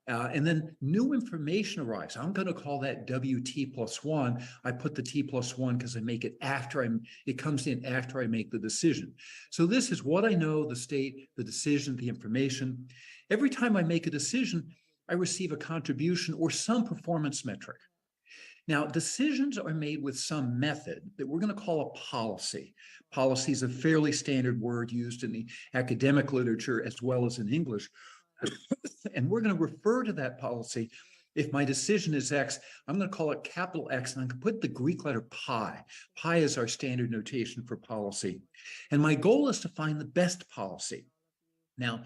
And then new information arrives. I'm going to call that WT plus 1. I put the T plus 1 because I make it after it comes in after I make the decision. So this is what I know, the state, the decision, the information. Every time I make a decision, I receive a contribution or some performance metric. Now, decisions are made with some method that we're going to call a policy. Policy is a fairly standard word used in the academic literature as well as in English. And we're going to refer to that policy. If my decision is X, I'm going to call it capital X, and I'm going to put the Greek letter pi. Pi is our standard notation for policy. And my goal is to find the best policy. Now,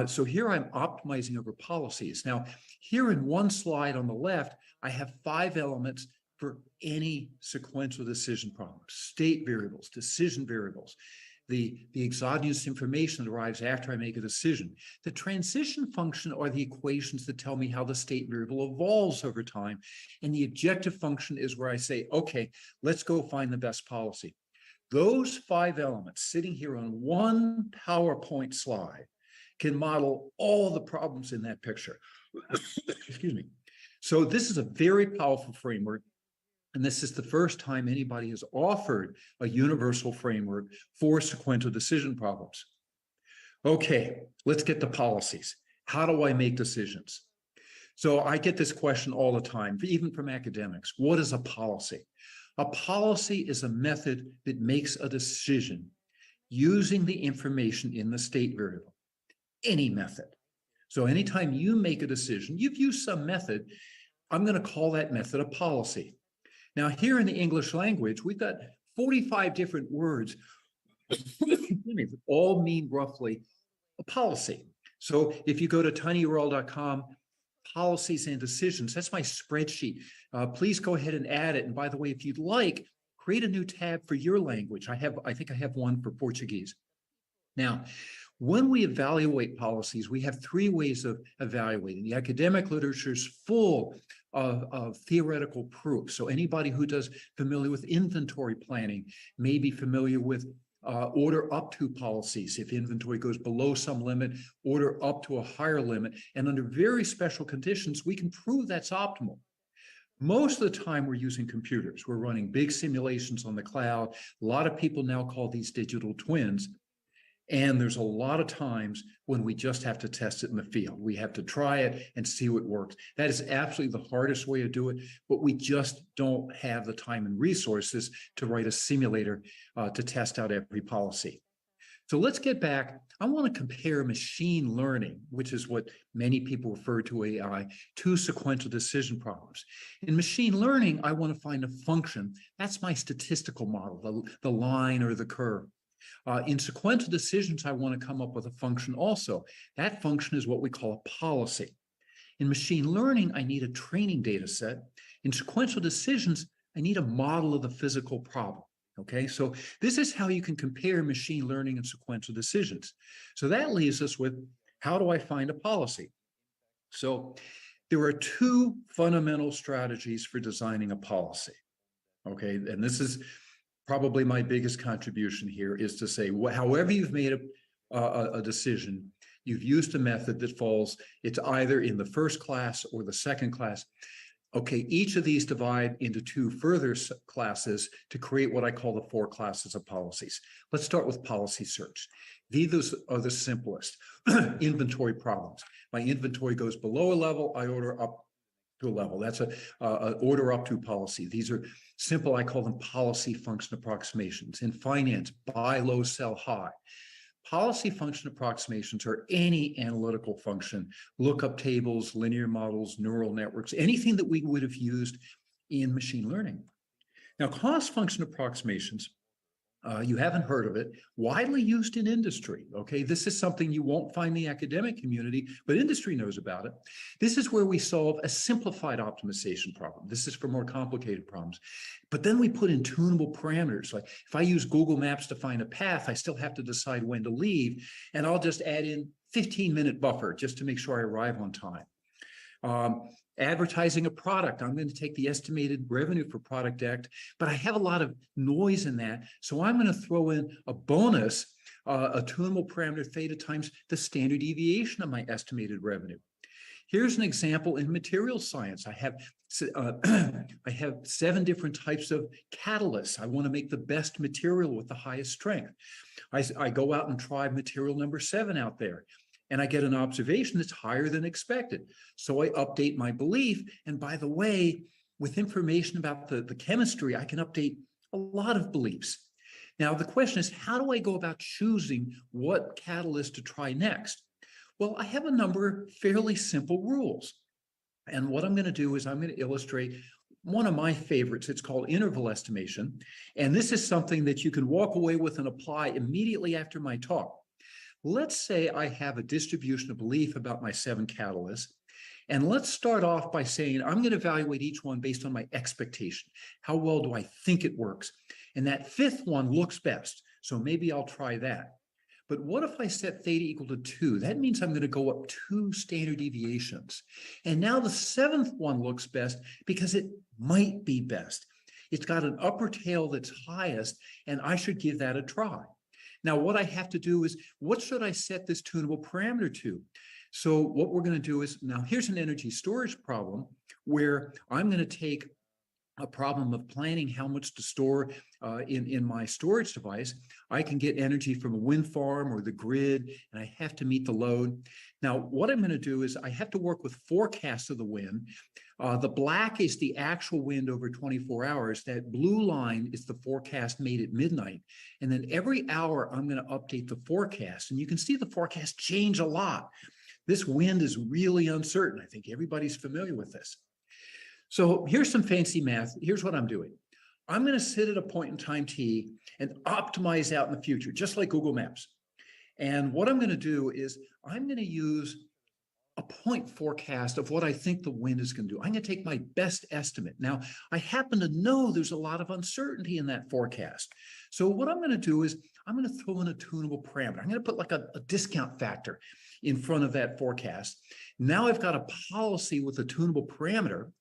so here I'm optimizing over policies. Now, here in one slide on the left, I have 5 elements for any sequential decision problem: state variables, decision variables, the exogenous information that arrives after I make a decision. The transition function are the equations that tell me how the state variable evolves over time. And the objective function is where I say, okay, let's go find the best policy. Those 5 elements sitting here on one PowerPoint slide can model all the problems in that picture. Excuse me. So this is a very powerful framework. And this is the first time anybody has offered a universal framework for sequential decision problems. Okay, let's get to policies. How do I make decisions? So I get this question all the time, even from academics. What is a policy? A policy is a method that makes a decision using the information in the state variable, any method. So anytime you make a decision, you've used some method, I'm going to call that method a policy. Now, here in the English language, we've got 45 different words that all mean roughly a policy. So if you go to tinyurl.com, policies and decisions, that's my spreadsheet. Please go ahead and add it. And by the way, if you'd like, create a new tab for your language. I think I have one for Portuguese. Now, when we evaluate policies, we have 3 ways of evaluating. The academic literature is full of theoretical proof. So anybody who does familiar with inventory planning may be familiar with order up to policies. If inventory goes below some limit, order up to a higher limit. And under very special conditions, we can prove that's optimal. Most of the time we're using computers. We're running big simulations on the cloud. A lot of people now call these digital twins. And there's a lot of times when we just have to test it in the field. We have to try it and see what works. That is absolutely the hardest way to do it, but we just don't have the time and resources to write a simulator to test out every policy. So let's get back. I want to compare machine learning, which is what many people refer to AI, to sequential decision problems. In machine learning, I want to find a function. That's my statistical model, the line or the curve. In sequential decisions, I want to come up with a function also. That function is what we call a policy. In machine learning, I need a training data set. In sequential decisions, I need a model of the physical problem. Okay, so this is how you can compare machine learning and sequential decisions. So that leaves us with, how do I find a policy? So there are 2 fundamental strategies for designing a policy. Okay, and this is probably my biggest contribution here, is to say, however you've made a decision, you've used a method that falls, it's either in the first class or the second class. Okay, each of these divide into 2 further classes to create what I call the 4 classes of policies. Let's start with policy search. These are the simplest. Inventory problems. My inventory goes below a level, I order up to a level. That's a order up to policy. These are simple, I call them policy function approximations. In finance, buy low, sell high. Policy function approximations are any analytical function, lookup tables, linear models, neural networks, anything that we would have used in machine learning. Now, cost function approximations, you haven't heard of it, widely used in industry, okay? This is something you won't find in the academic community, but industry knows about it. This is where we solve a simplified optimization problem. This is for more complicated problems. But then we put in tunable parameters. Like if I use Google Maps to find a path, I still have to decide when to leave, and I'll just add in 15-minute buffer just to make sure I arrive on time. Advertising a product, I'm going to take the estimated revenue for product X, but I have a lot of noise in that. So I'm going to throw in a bonus, a tunable parameter theta times the standard deviation of my estimated revenue. Here's an example in materials science. I have 7 different types of catalysts. I want to make the best material with the highest strength. I go out and try material number 7 out there, and I get an observation that's higher than expected. So I update my belief. And by the way, with information about the chemistry, I can update a lot of beliefs. Now, the question is, how do I go about choosing what catalyst to try next? Well, I have a number of fairly simple rules. And what I'm going to do is I'm going to illustrate one of my favorites. It's called interval estimation. And this is something that you can walk away with and apply immediately after my talk. Let's say I have a distribution of belief about my 7 catalysts. And let's start off by saying, I'm going to evaluate each one based on my expectation. How well do I think it works? And that 5th one looks best. So maybe I'll try that. But what if I set theta equal to 2? That means I'm going to go up 2 standard deviations. And now the 7th one looks best because it might be best. It's got an upper tail that's highest, and I should give that a try. Now, what I have to do is, what should I set this tunable parameter to? So what we're going to do is, now here's an energy storage problem where I'm going to take a problem of planning how much to store in my storage device. I can get energy from a wind farm or the grid, and I have to meet the load. Now, what I'm going to do is I have to work with forecasts of the wind. The black is the actual wind over 24 hours. That blue line is the forecast made at midnight. And then every hour, I'm going to update the forecast. And you can see the forecast change a lot. This wind is really uncertain. I think everybody's familiar with this. So here's some fancy math. Here's what I'm doing. I'm going to sit at a point in time t and optimize out in the future, just like Google Maps. And what I'm going to do is I'm going to use a point forecast of what I think the wind is going to do. I'm going to take my best estimate. Now, I happen to know there's a lot of uncertainty in that forecast. So what I'm going to do is I'm going to throw in a tunable parameter. I'm going to put like a discount factor in front of that forecast. Now I've got a policy with a tunable parameter.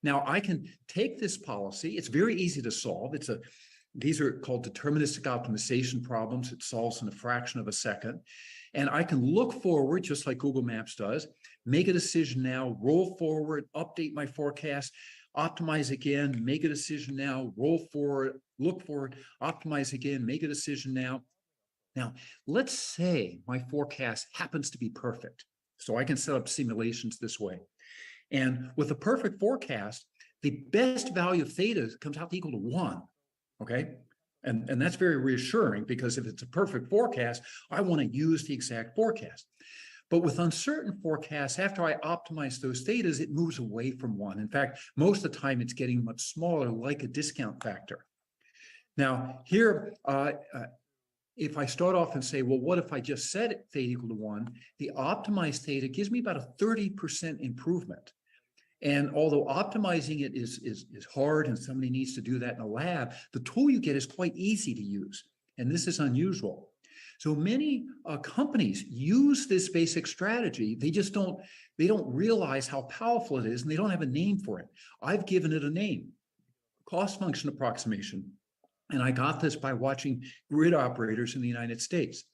Now I can take this policy. It's very easy to solve. These are called deterministic optimization problems. It solves in a fraction of a second. And I can look forward, just like Google Maps does, make a decision now, roll forward, update my forecast, optimize again, make a decision now, roll forward, look forward, optimize again, make a decision now. Now, let's say my forecast happens to be perfect. So I can set up simulations this way. And with a perfect forecast, the best value of theta comes out to equal to 1, okay? And that's very reassuring, because if it's a perfect forecast, I want to use the exact forecast. But with uncertain forecasts, after I optimize those thetas, it moves away from 1. In fact, most of the time it's getting much smaller, like a discount factor. Now, here, if I start off and say, well, what if I just set it theta equal to 1? The optimized theta gives me about a 30% improvement. And although optimizing it is hard and somebody needs to do that in a lab, the tool you get is quite easy to use. And this is unusual. So many companies use this basic strategy. They just don't realize how powerful it is, and they don't have a name for it. I've given it a name, cost function approximation. And I got this by watching grid operators in the United States.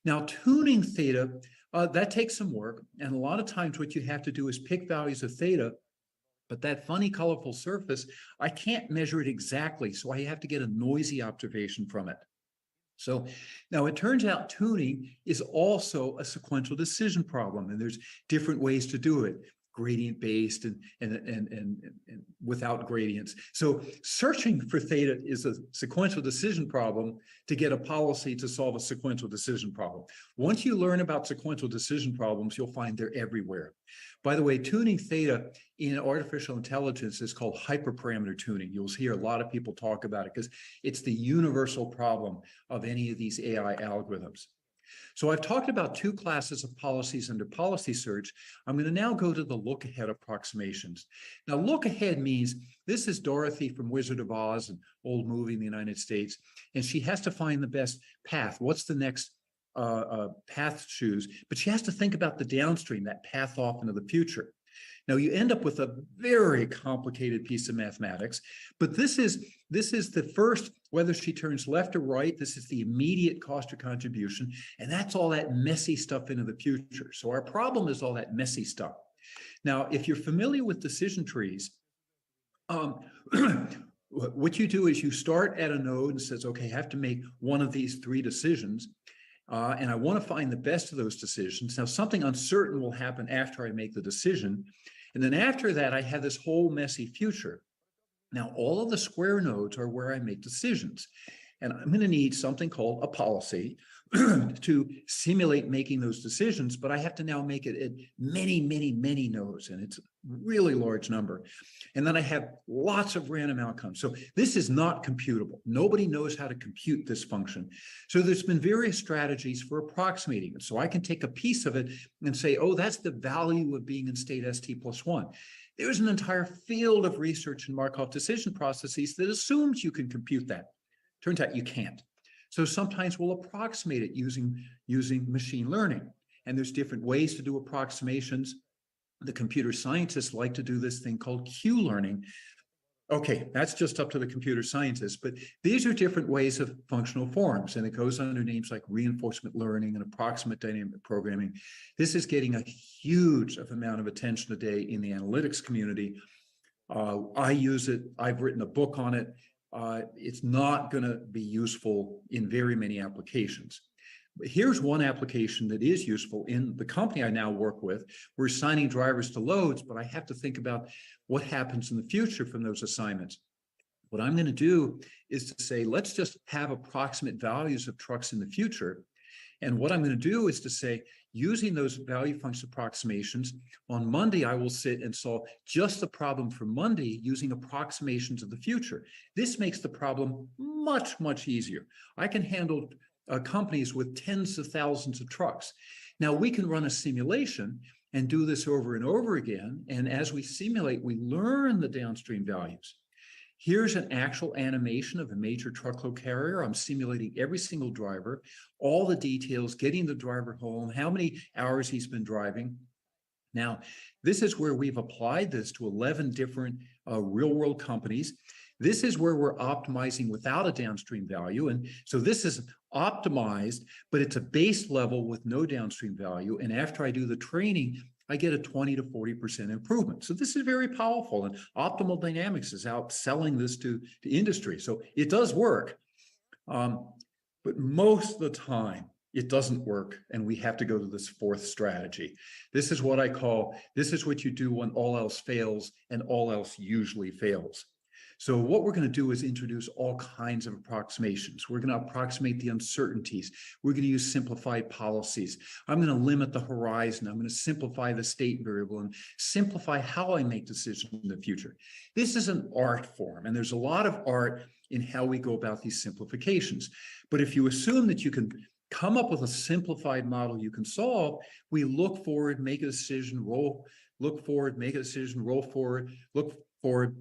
Now, tuning theta, that takes some work. And a lot of times what you have to do is pick values of theta, but that funny, colorful surface, I can't measure it exactly. So I have to get a noisy observation from it. So now it turns out tuning is also a sequential decision problem, and there's different ways to do it. gradient-based and without gradients. So searching for theta is a sequential decision problem to get a policy to solve a sequential decision problem. Once you learn about sequential decision problems, you'll find they're everywhere. By the way, tuning theta in artificial intelligence is called hyperparameter tuning. You'll hear a lot of people talk about it because it's the universal problem of any of these AI algorithms. So I've talked about two classes of policies under policy search. I'm going to now go to the look ahead approximations. Now, look ahead means this is Dorothy from Wizard of Oz, an old movie in the United States, and she has to find the best path. What's the next path to choose? But she has to think about the downstream, that path off into the future. Now, you end up with a very complicated piece of mathematics, but this is the first, whether she turns left or right, this is the immediate cost or contribution, and that's all that messy stuff into the future. So our problem is all that messy stuff. Now, if you're familiar with decision trees, what you do is you start at a node and says, okay, I have to make one of these three decisions. And I want to find the best of those decisions. Now, something uncertain will happen after I make the decision. And then after that, I have this whole messy future. Now, all of the square nodes are where I make decisions. And I'm going to need something called a policy to simulate making those decisions, but I have to now make it at many, many, many nodes, and it's a really large number. And then I have lots of random outcomes. So this is not computable. Nobody knows how to compute this function. So there's been various strategies for approximating it. So I can take a piece of it and say, oh, that's the value of being in state ST+1. There's an entire field of research in Markov decision processes that assumes you can compute that. Turns out you can't. So sometimes we'll approximate it using machine learning. And there's different ways to do approximations. The computer scientists like to do this thing called Q-learning. Okay, that's just up to the computer scientists, but these are different ways of functional forms, and it goes under names like reinforcement learning and approximate dynamic programming. This is getting a huge amount of attention today in the analytics community. I use it. I've written a book on it. It's not going to be useful in very many applications. But here's one application that is useful in the company I now work with. We're assigning drivers to loads, but I have to think about what happens in the future from those assignments. What I'm going to do is to say, let's just have approximate values of trucks in the future. And what I'm going to do is to say, using those value function approximations, on Monday, I will sit and solve just the problem for Monday using approximations of the future. This makes the problem much, much easier. I can handle companies with tens of thousands of trucks. Now, we can run a simulation and do this over and over again. And as we simulate, we learn the downstream values. Here's an actual animation of a major truckload carrier. I'm simulating every single driver, all the details, getting the driver home, how many hours he's been driving. Now, this is where we've applied this to 11 different real-world companies. This is where we're optimizing without a downstream value. And so this is optimized, but it's a base level with no downstream value. And after I do the training, I get a 20 to 40% improvement. So this is very powerful, and Optimal Dynamics is out selling this to industry. So it does work, but most of the time it doesn't work, and we have to go to this fourth strategy. This is what I call, this is what you do when all else fails, and all else usually fails. So what we're going to do is introduce all kinds of approximations. We're going to approximate the uncertainties. We're going to use simplified policies. I'm going to limit the horizon. I'm going to simplify the state variable and simplify how I make decisions in the future. This is an art form, and there's a lot of art in how we go about these simplifications. But if you assume that you can come up with a simplified model you can solve, we look forward, make a decision, look forward, make a decision, roll forward, look forward.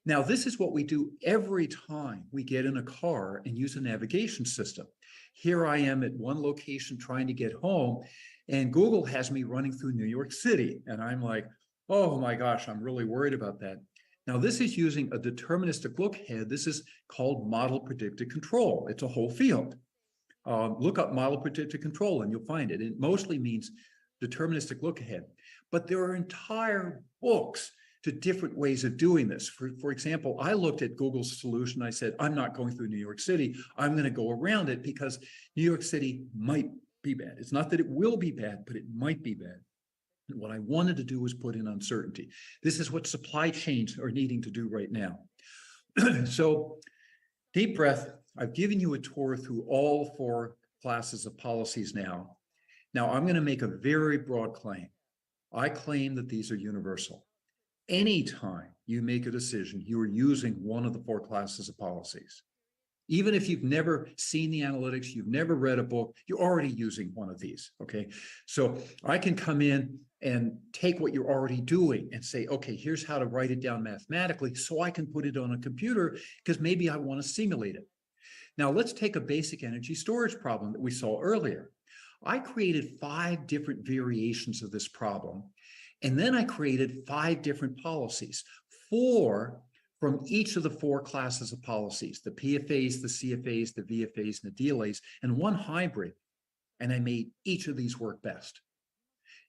Now, this is what we do every time we get in a car and use a navigation system. Here I am at one location trying to get home, and Google has me running through New York City. And I'm like, oh my gosh, I'm really worried about that. Now, this is using a deterministic look ahead. This is called model predicted control. It's a whole field. Look up model predicted control and you'll find it. It mostly means deterministic look ahead. But there are entire books to different ways of doing this. For example, I looked at Google's solution. I said, I'm not going through New York City. I'm going to go around it because New York City might be bad. It's not that it will be bad, but it might be bad. What I wanted to do was put in uncertainty. This is what supply chains are needing to do right now. So deep breath. I've given you a tour through all 4 classes of policies now. Now I'm going to make a very broad claim. I claim that these are universal. Anytime you make a decision, you are using one of the 4 classes of policies. Even if you've never seen the analytics, you've never read a book, you're already using one of these, okay? So I can come in and take what you're already doing and say, okay, here's how to write it down mathematically so I can put it on a computer because maybe I want to simulate it. Now let's take a basic energy storage problem that we saw earlier. I created 5 different variations of this problem, and then I created 5 different policies, 4 from each of the 4 classes of policies, the PFAs, the CFAs, the VFAs, and the DLAs, and 1 hybrid, and I made each of these work best.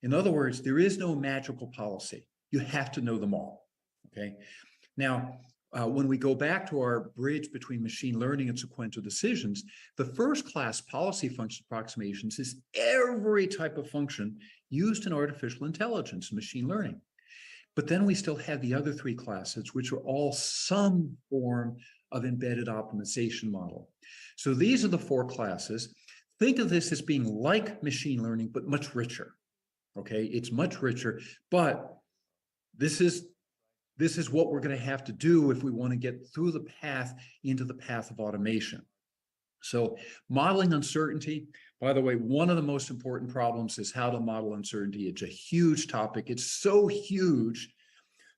In other words, there is no magical policy. You have to know them all, okay? Now, when we go back to our bridge between machine learning and sequential decisions, the first class policy function approximations is every type of function used in artificial intelligence and machine learning. But then we still have the other 3 classes, which are all some form of embedded optimization model. So these are the 4 classes. Think of this as being like machine learning, but much richer, okay? It's much richer, but this is what we're going to have to do if we want to get through the path into the path of automation. So modeling uncertainty, by the way, one of the most important problems is how to model uncertainty. It's a huge topic. It's so huge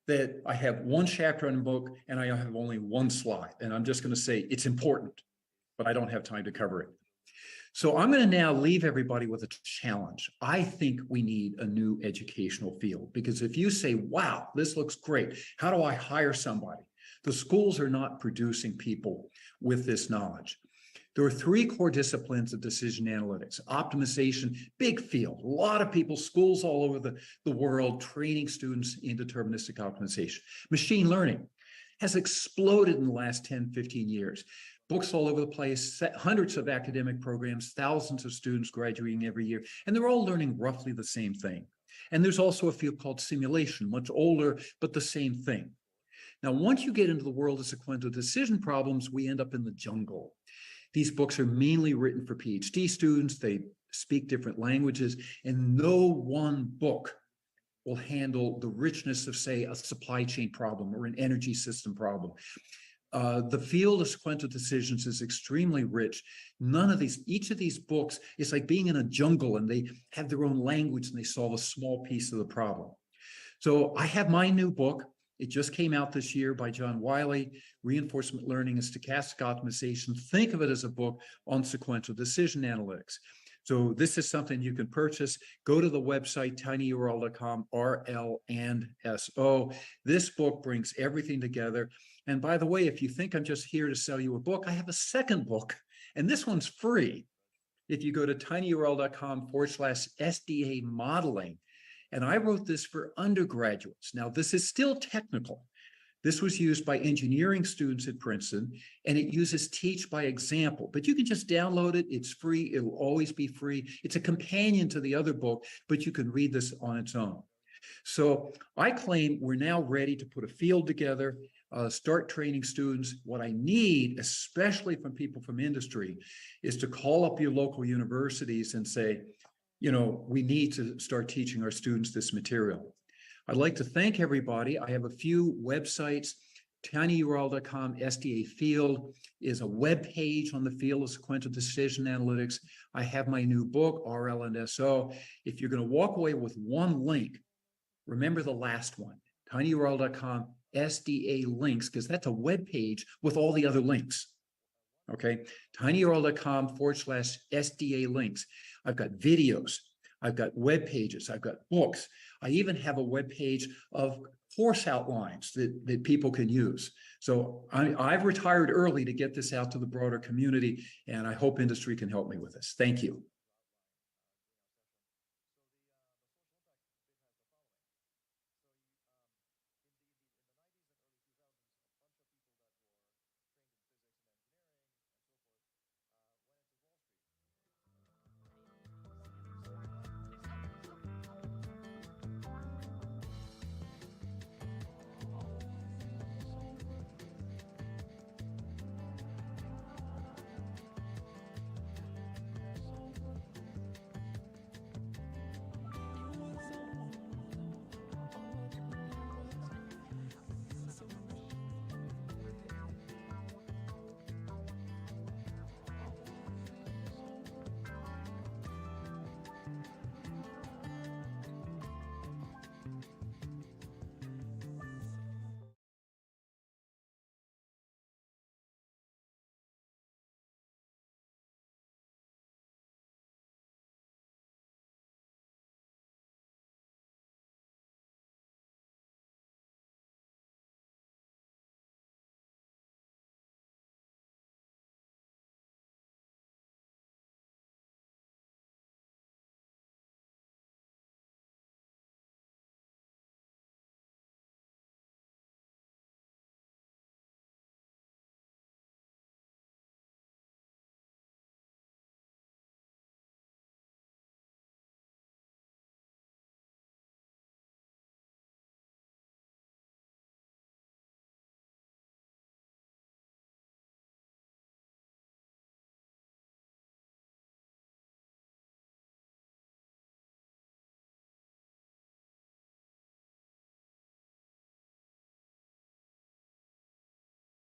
that I have 1 chapter in the book and I have only 1 slide. And I'm just going to say it's important, but I don't have time to cover it. So I'm going to now leave everybody with a challenge. I think we need a new educational field, because if you say, wow, this looks great, how do I hire somebody? The schools are not producing people with this knowledge. There are 3 core disciplines of decision analytics. Optimization, big field, a lot of people, schools all over the world training students in deterministic optimization. Machine learning has exploded in the last 10, 15 years. Books all over the place, hundreds of academic programs, thousands of students graduating every year, and they're all learning roughly the same thing. And there's also a field called simulation, much older, but the same thing. Now, once you get into the world of sequential decision problems, we end up in the jungle. These books are mainly written for PhD students. They speak different languages, and no one book will handle the richness of, say, a supply chain problem or an energy system problem. The field of sequential decisions is extremely rich. Each of these books is like being in a jungle, and they have their own language and they solve a small piece of the problem. So I have my new book. It just came out this year by John Wiley, Reinforcement Learning and Stochastic Optimization. Think of it as a book on sequential decision analytics. So this is something you can purchase. Go to the website, tinyurl.com, RL and SO. This book brings everything together. And by the way, if you think I'm just here to sell you a book, I have a second book, and this one's free. If you go to tinyurl.com/SDA modeling, and I wrote this for undergraduates. Now, this is still technical. This was used by engineering students at Princeton, and it uses teach by example, but you can just download it. It's free. It will always be free. It's a companion to the other book, but you can read this on its own. So I claim we're now ready to put a field together, start training students. What I need, especially from people from industry, is to call up your local universities and say, you know, we need to start teaching our students this material. I'd like to thank everybody. I have a few websites. tinyurl.com SDA field is a web page on the field of sequential decision analytics. I have my new book, RL and SO. If you're going to walk away with one link, remember the last one, tinyurl.com SDA links, because that's a web page with all the other links. Okay, tinyurl.com/SDA links. I've got videos, I've got web pages, I've got books. I even have a web page of course outlines that people can use. So I've retired early to get this out to the broader community, and I hope industry can help me with this. Thank you.